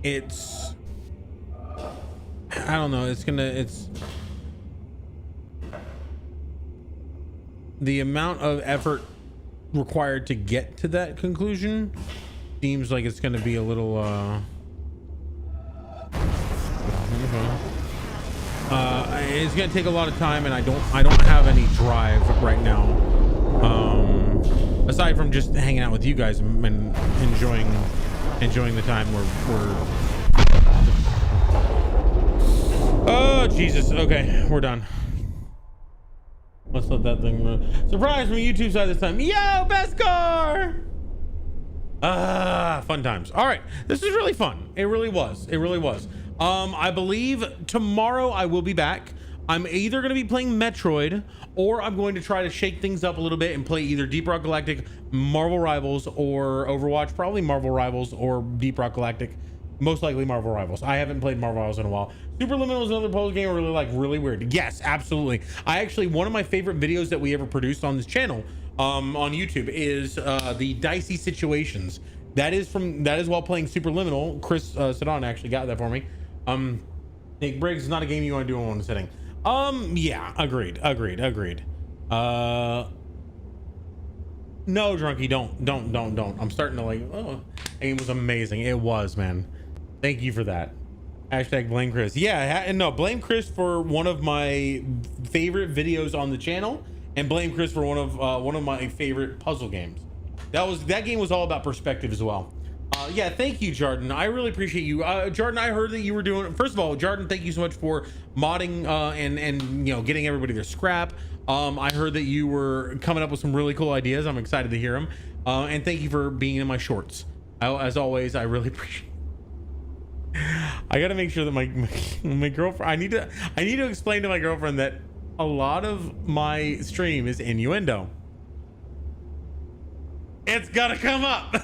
it's... I don't know. It's the amount of effort required to get to that conclusion seems like it's gonna be a little it's gonna take a lot of time, and I don't have any drive right now, aside from just hanging out with you guys and enjoying enjoying the time. Oh Jesus. Okay, we're done. Let's let that thing run. Surprise from YouTube side this time. Yo, Beskar! Fun times. All right, this is really fun. It really was. It really was. I believe tomorrow I will be back. I'm either going to be playing Metroid, or I'm going to try to shake things up a little bit and play either Deep Rock Galactic, Marvel Rivals, or Overwatch. Probably Marvel Rivals or Deep Rock Galactic. Most likely Marvel Rivals. I haven't played Marvel Rivals in a while. Superliminal is another puzzle game I really like, really weird. Yes, absolutely. One of my favorite videos that we ever produced on this channel, on YouTube, is the Dicey Situations. That is while playing Superliminal. Chris Sedan actually got that for me. Nick Briggs is not a game you want to do in one sitting. Yeah, agreed. No, Drunky, don't. I'm starting to like, oh, it was amazing. It was, man. Thank you for that. Hashtag blame Chris. Yeah, and no, blame Chris for one of my favorite videos on the channel, and blame Chris for one of my favorite puzzle games. That game was all about perspective as well. Yeah, thank you, Jordan. I really appreciate you. Jordan, I heard that you were doing, first of all, Jordan, thank you so much for modding and you know, getting everybody their scrap. I heard that you were coming up with some really cool ideas. I'm excited to hear them. And thank you for being in my shorts. As always, I really appreciate it. I gotta make sure that my girlfriend, I need to explain to my girlfriend that a lot of my stream is innuendo. It's gotta come up.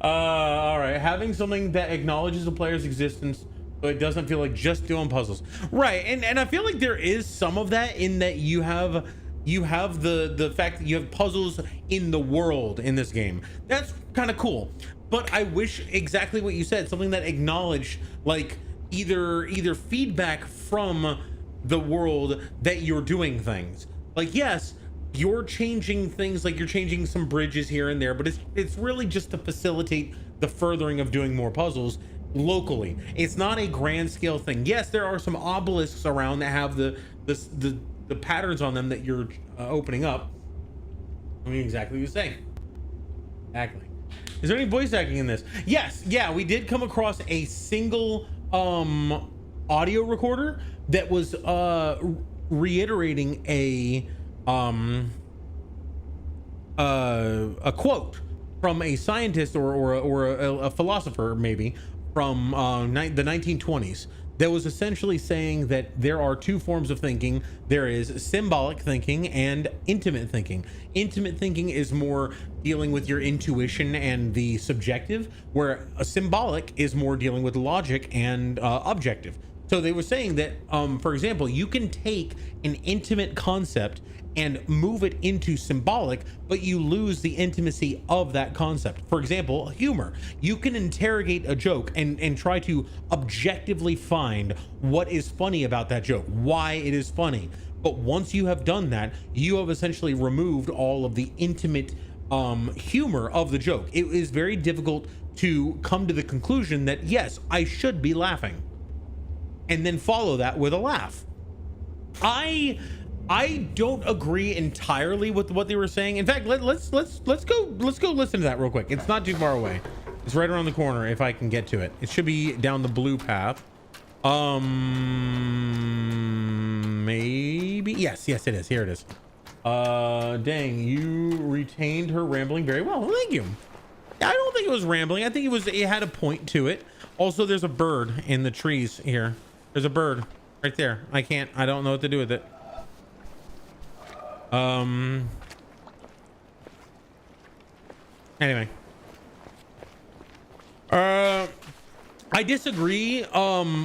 All right, having something that acknowledges the player's existence, but it doesn't feel like just doing puzzles, right? And I feel like there is some of that in that you have the fact that you have puzzles in the world in this game. That's kind of cool. But I wish exactly what you said, something that acknowledged like either feedback from the world that you're doing things. Like, yes, you're changing things, like you're changing some bridges here and there, but it's really just to facilitate the furthering of doing more puzzles locally. It's not a grand scale thing. Yes, there are some obelisks around that have the patterns on them that you're opening up. I mean, exactly what you're saying. Exactly. Is there any voice acting in this? Yes. Yeah, we did come across a single audio recorder that was reiterating a quote from a scientist or a philosopher, maybe from the 1920s, that was essentially saying that there are two forms of thinking. There is symbolic thinking and intimate thinking. Intimate thinking is more dealing with your intuition and the subjective, where a symbolic is more dealing with logic and objective. So they were saying that, for example, you can take an intimate concept and move it into symbolic, but you lose the intimacy of that concept. For example, humor. You can interrogate a joke and try to objectively find what is funny about that joke, why it is funny. But once you have done that, you have essentially removed all of the intimate humor of the joke. It is very difficult to come to the conclusion that, yes, I should be laughing, and then follow that with a laugh. I don't agree entirely with what they were saying. In fact, let's go listen to that real quick. It's not too far away. It's right around the corner if I can get to it. It should be down the blue path. Maybe. Yes, it is. Here it is. Dang, you retained her rambling very well. Well, thank you. I don't think it was rambling. I think it had a point to it. Also, there's a bird in the trees here. There's a bird right there. I don't know what to do with it. Anyway, I disagree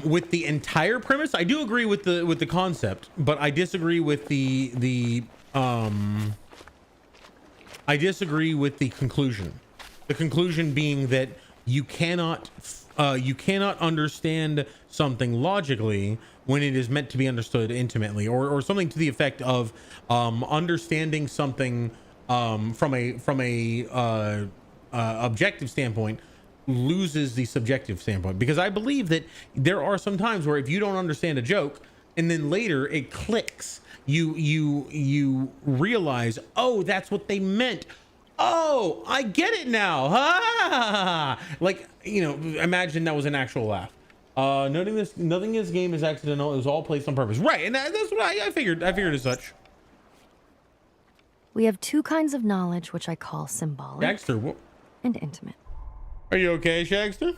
with the entire premise. I do agree with the concept, but I disagree with the conclusion. The conclusion being that you cannot understand something logically when it is meant to be understood intimately, or something to the effect of understanding something from a objective standpoint loses the subjective standpoint. Because I believe that there are some times where if you don't understand a joke and then later it clicks, you realize, oh, that's what they meant. Oh, I get it now. Ha! Like, you know, imagine that was an actual laugh. Noting this, nothing in this game is accidental. It was all placed on purpose. Right, and that's what I figured. I figured as such. We have two kinds of knowledge, which I call symbolic Shagster, and intimate. are you okay, Shagster?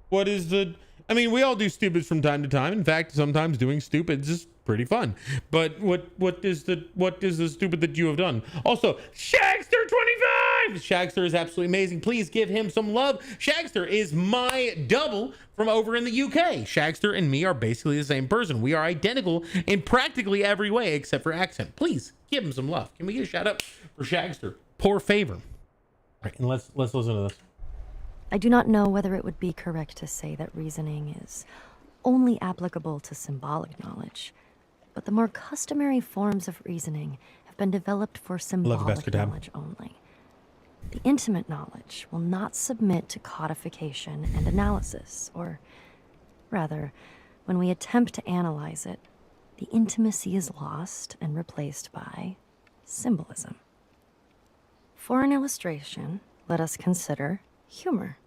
What is the... I mean, we all do stupids from time to time. In fact, sometimes doing stupids is pretty fun. But what is the stupid that you have done? Also, Shagster25! Shagster is absolutely amazing. Please give him some love. Shagster is my double from over in the UK. Shagster and me are basically the same person. We are identical in practically every way except for accent. Please give him some love. Can we get a shout out for Shagster? Poor favor. All right, and let's listen to this. I do not know whether it would be correct to say that reasoning is only applicable to symbolic knowledge, but the more customary forms of reasoning have been developed for symbolic knowledge only. The intimate knowledge will not submit to codification and analysis, or rather, when we attempt to analyze it, the intimacy is lost and replaced by symbolism. For an illustration, let us consider humor.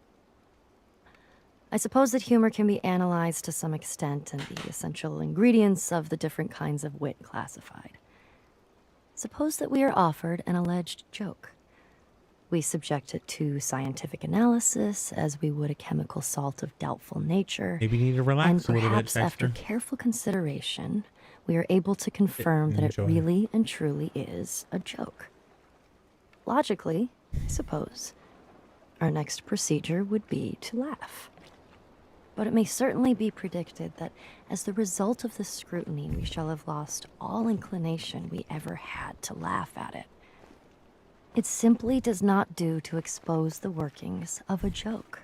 I suppose that humor can be analyzed to some extent and the essential ingredients of the different kinds of wit classified. Suppose that we are offered an alleged joke. We subject it to scientific analysis as we would a chemical salt of doubtful nature. Maybe you need to relax and a little bit, perhaps after Shagster. careful consideration, we are able to confirm that it really and truly is a joke. Logically, I suppose, our next procedure would be to laugh. But it may certainly be predicted that as the result of this scrutiny, we shall have lost all inclination we ever had to laugh at it. It simply does not do to expose the workings of a joke.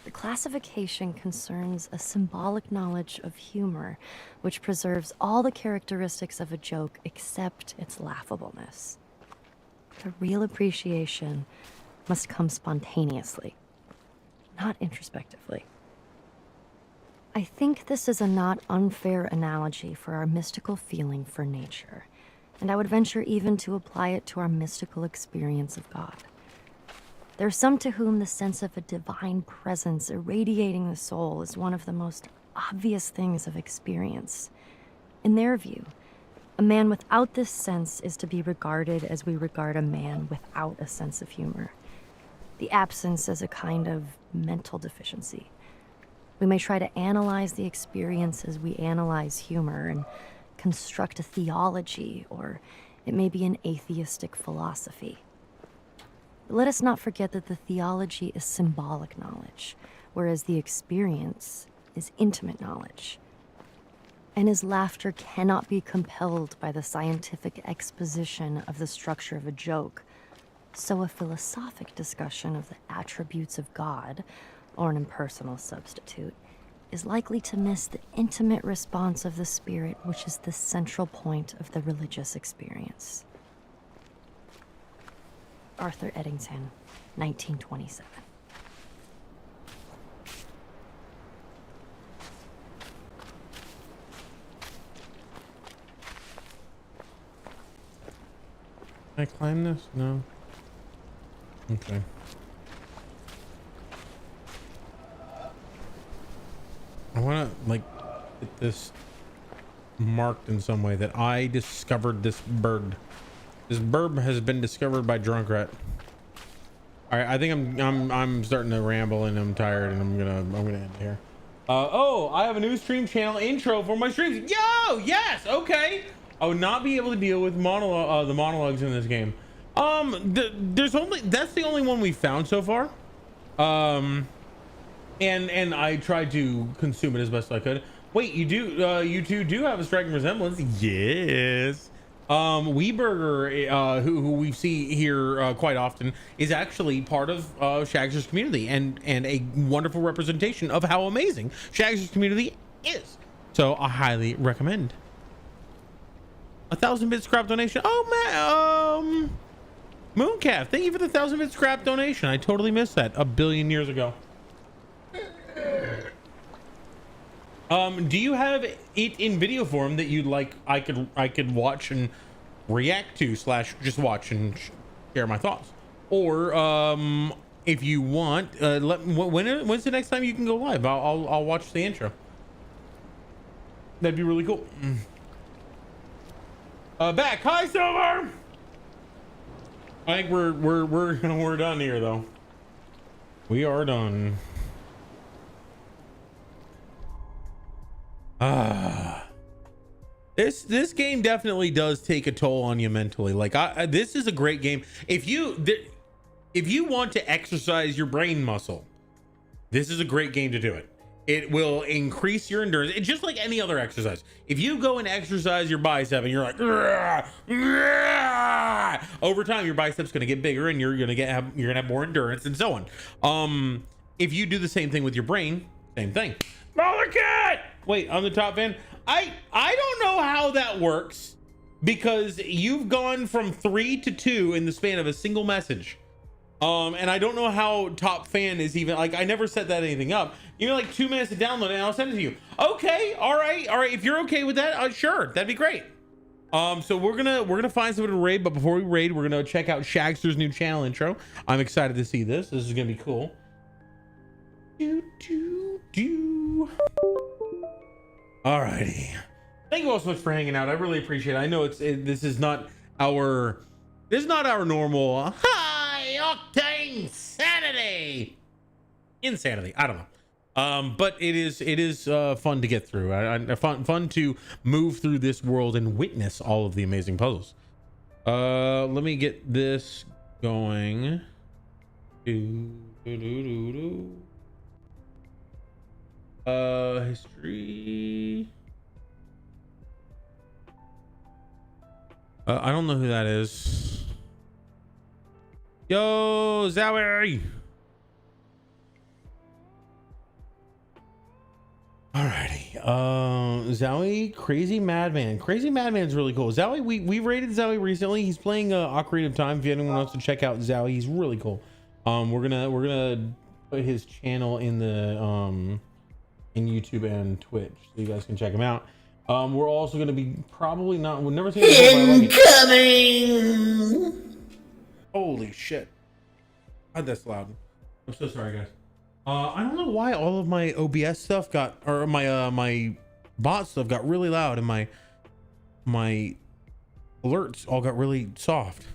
The classification concerns a symbolic knowledge of humor, which preserves all the characteristics of a joke except its laughableness. The real appreciation must come spontaneously, not introspectively. I think this is a not unfair analogy for our mystical feeling for nature, and I would venture even to apply it to our mystical experience of God. There are some to whom the sense of a divine presence irradiating the soul is one of the most obvious things of experience. In their view, a man without this sense is to be regarded as we regard a man without a sense of humor. The absence as a kind of mental deficiency. We may try to analyze the experience as we analyze humor and construct a theology, or it may be an atheistic philosophy. But let us not forget that the theology is symbolic knowledge, whereas the experience is intimate knowledge. And as laughter cannot be compelled by the scientific exposition of the structure of a joke, so a philosophic discussion of the attributes of God, or an impersonal substitute, is likely to miss the intimate response of the spirit, which is the central point of the religious experience. Arthur Eddington, 1927. Can I climb this? No. Okay. I want to like get this marked in some way that I discovered this bird. This bird has been discovered by Drunkrat. All right, I think I'm starting to ramble and I'm tired and I'm gonna end here. Oh, I have a new stream channel intro for my streams. Yo, yes, okay. I would not be able to deal with the monologues in this game. That's the only one we found so far. And I tried to consume it as best I could. Wait, you two do have a striking resemblance. Yes. brrrrr, who we see here quite often, is actually part of Shagster's community and a wonderful representation of how amazing Shagster's community is. So I highly recommend. 1,000-bit scrap donation. Oh man, Mooncalf, thank you for the 1,000-bit scrap donation. I totally missed that a billion years ago. Do you have it in video form that you'd like I could watch and react to / just watch and share my thoughts? Or if you want, when's the next time you can go live? I'll watch the intro. That'd be really cool. Back. Hi, Silver. I think we're done here though. We are done. This game definitely does take a toll on you mentally. Like this is a great game. If you want to exercise your brain muscle, this is a great game to do it. It will increase your endurance. It's just like any other exercise. If you go and exercise your bicep and you're like, "Grr, grr," over time your bicep's going to get bigger and you're going to have more endurance and so on. If you do the same thing with your brain, same thing. Smaller cat. Wait, on the top end. I don't know how that works because you've gone from 3 to 2 in the span of a single message. And I don't know how top fan is even, like, I never set that anything up. You're like 2 minutes to download it and I'll send it to you. Okay, all right. If you're okay with that, sure, that'd be great. So we're gonna find someone to raid, but before we raid, we're gonna check out Shagster's new channel intro. I'm excited to see this. This is gonna be cool. Alrighty. Thank you all so much for hanging out. I really appreciate it. I know this is not our normal high octane insanity. I don't know. But it is fun to get through. Fun to move through this world and witness all of the amazing puzzles. Let me get this going. History. I don't know who that is. Yo, Zowie. Alrighty. Zowie, Crazy Madman. Crazy Madman's really cool. Zowie, we rated Zowie recently. He's playing Ocarina of Time. If anyone wants to check out Zowie, he's really cool. We're gonna put his channel in the in YouTube and Twitch, so you guys can check him out. We're also gonna be we'll never see incoming. Holy shit! God, that's loud. I'm so sorry, guys. I don't know why all of my OBS stuff my bot stuff got really loud and my alerts all got really soft.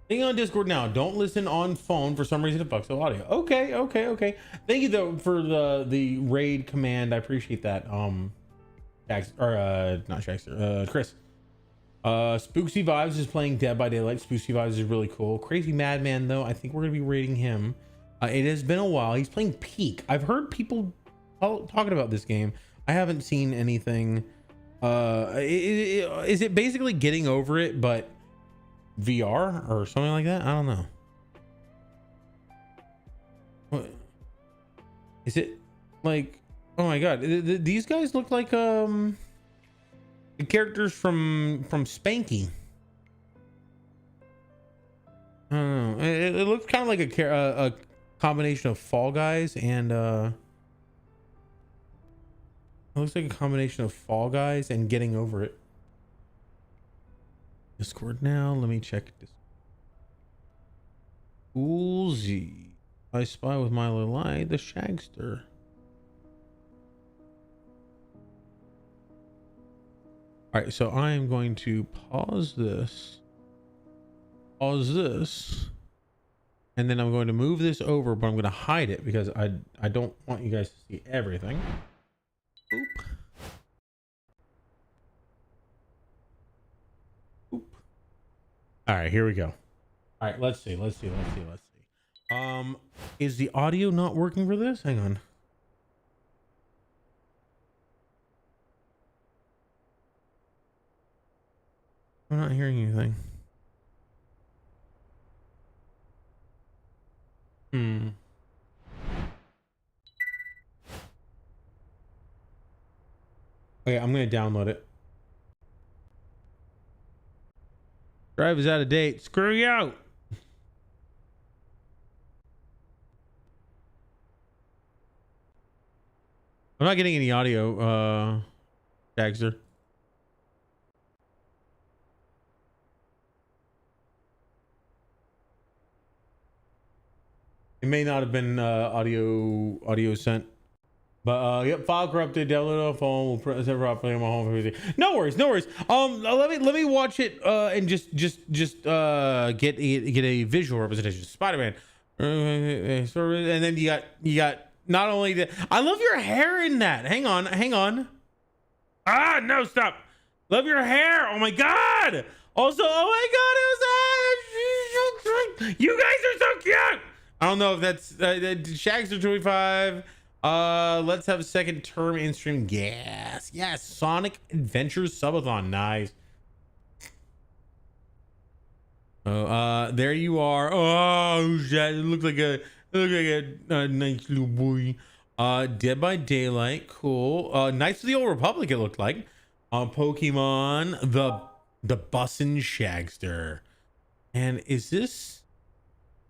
Staying on Discord now. Don't listen on phone. For some reason it fucks the audio. Okay. Thank you though for the raid command. I appreciate that. Not Shaxter, Chris. Spooksy Vibes is playing Dead by Daylight. Spooksy Vibes is really cool. Crazy Madman though, I think we're gonna be raiding him. It has been a while. He's playing Peak. I've heard people talking about this game. I haven't seen anything. Is it basically Getting Over It but VR or something like that? I don't know. What is it like? Oh my god, these guys look like the characters from Spanky. I don't know. It looks kind of like a combination of Fall Guys and it looks like a combination of Fall Guys and Getting Over It. Discord now. Let me check this. Oolzy. I spy with my little eye the Shagster. All right, so I am going to pause this, and then I'm going to move this over, but I'm going to hide it because I don't want you guys to see everything. Oop. All right, here we go. All right, let's see. Is the audio not working for this? Hang on. I'm not hearing anything. Okay, I'm gonna download it. Drive is out of date. Screw you out. I'm not getting any audio, Dagster. It may not have been audio sent. But yep, file corrupted, download on phone, we'll press it properly on my home PC. No worries, no worries. Let me watch it and just get a visual representation. Spider-Man. And then you got not only the, I love your hair in that. Hang on. Ah, no, stop. Love your hair. Oh my god. Also, oh my god, it was you guys are so cute. I don't know if that's Shags are 25. Let's have a second term in stream. Yes, Sonic Adventures Subathon. Nice. Oh, there you are. Oh, shit. It looked like a nice little boy. Dead by Daylight. Cool. Knights of the Old Republic, it looked like. Pokemon, the Bussin' Shagster. And is this?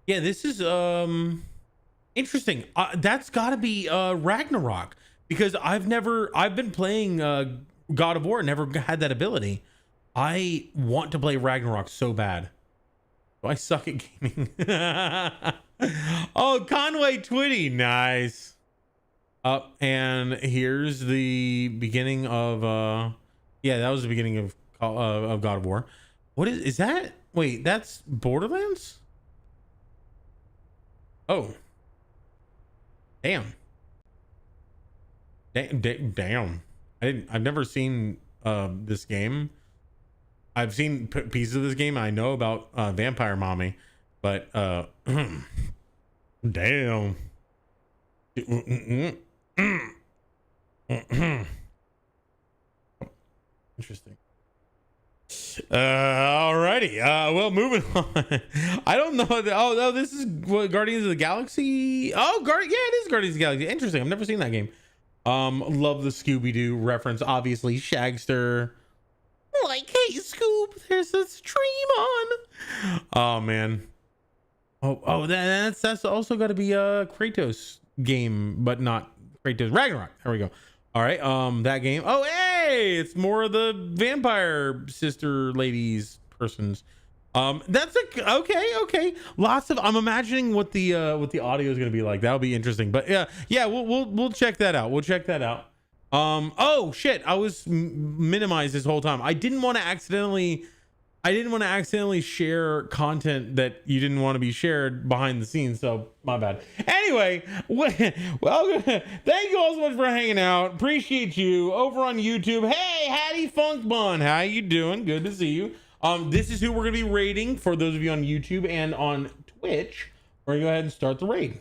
Yeah, this is interesting. That's got to be Ragnarok, because I've been playing God of War, never had that ability. I want to play Ragnarok so bad. I suck at gaming. Oh, Conway Twitty, nice. And here's the beginning of yeah, that was the beginning of God of War. What is that? Wait, that's Borderlands? Oh. Damn. Damn. I've never seen this game. I've seen pieces of this game. I know about Vampire Mommy, but damn. Interesting. Alrighty. Well, moving on. I don't know. Oh, this is what, Guardians of the Galaxy. Oh, yeah, it is Guardians of the Galaxy. Interesting. I've never seen that game. Love the Scooby-Doo reference. Obviously, Shagster. Like, hey, Scoob, there's a stream on. Oh man. Oh, that's also got to be a Kratos game, but not Kratos Ragnarok. There we go. All right. That game. Oh, hey, it's more of the vampire sister ladies persons. That's okay. Lots of. I'm imagining what the audio is gonna be like. That'll be interesting. But yeah, we'll check that out. We'll check that out. Oh shit, I was minimized this whole time. I didn't want to accidentally share content that you didn't want to be shared behind the scenes, so my bad. Anyway, well, thank you all so much for hanging out. Appreciate you. Over on YouTube, hey, Hattie Funk Bun, how you doing? Good to see you. This is who we're gonna be raiding for those of you on YouTube and on Twitch. We're gonna go ahead and start the raid.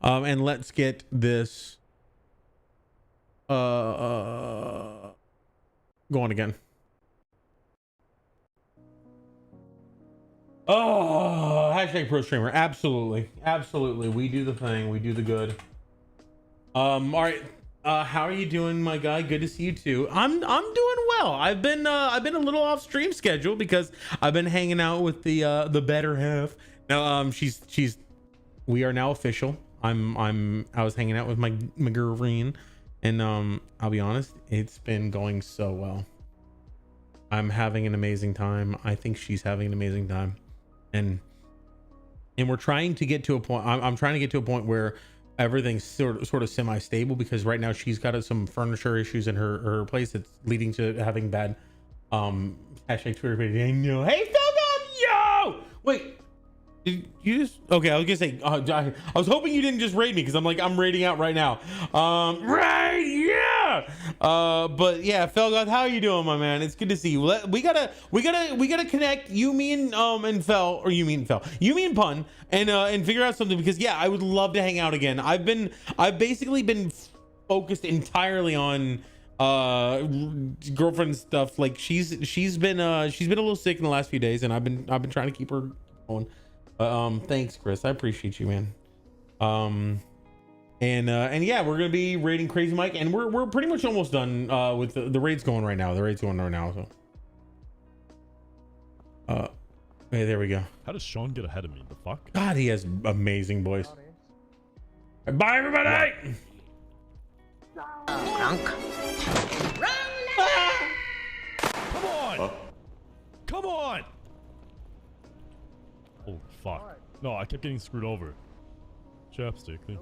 And let's get this going again. Oh, hashtag pro streamer. Absolutely. We do the thing. We do the good. All right. How are you doing, my guy? Good to see you too. I'm doing well. I've been a little off stream schedule because I've been hanging out with the better half. Now, we are now official. I was hanging out with my girlfriend, and I'll be honest, it's been going so well. I'm having an amazing time. I think she's having an amazing time. And we're trying to get to a point. I'm trying to get to a point where everything's sort of semi-stable, because right now she's got some furniture issues in her place that's leading to having bad hashtag Twitter video. Hey, yo! Wait, did you just? Okay, I was gonna say. I was hoping you didn't just raid me, because I'm raiding out right now. Right, yeah. But yeah, Felgoth, how are you doing, my man? It's good to see you. We gotta connect. You, me, and Fel, or you, me, and Fel. You, me, and Pun, and figure out something, because yeah, I would love to hang out again. I've basically been focused entirely on girlfriend stuff. Like she's been a little sick in the last few days, and I've been trying to keep her going. Thanks, Chris. I appreciate you, man. And yeah, we're gonna be raiding Crazy Mike, and we're pretty much almost done with the raids going right now. So hey, there we go. How does Sean get ahead of me? The fuck? God, he has amazing voice. Bye, everybody. Come on! Come on! Oh, fuck. No, I kept getting screwed over. Chapstick, thanks.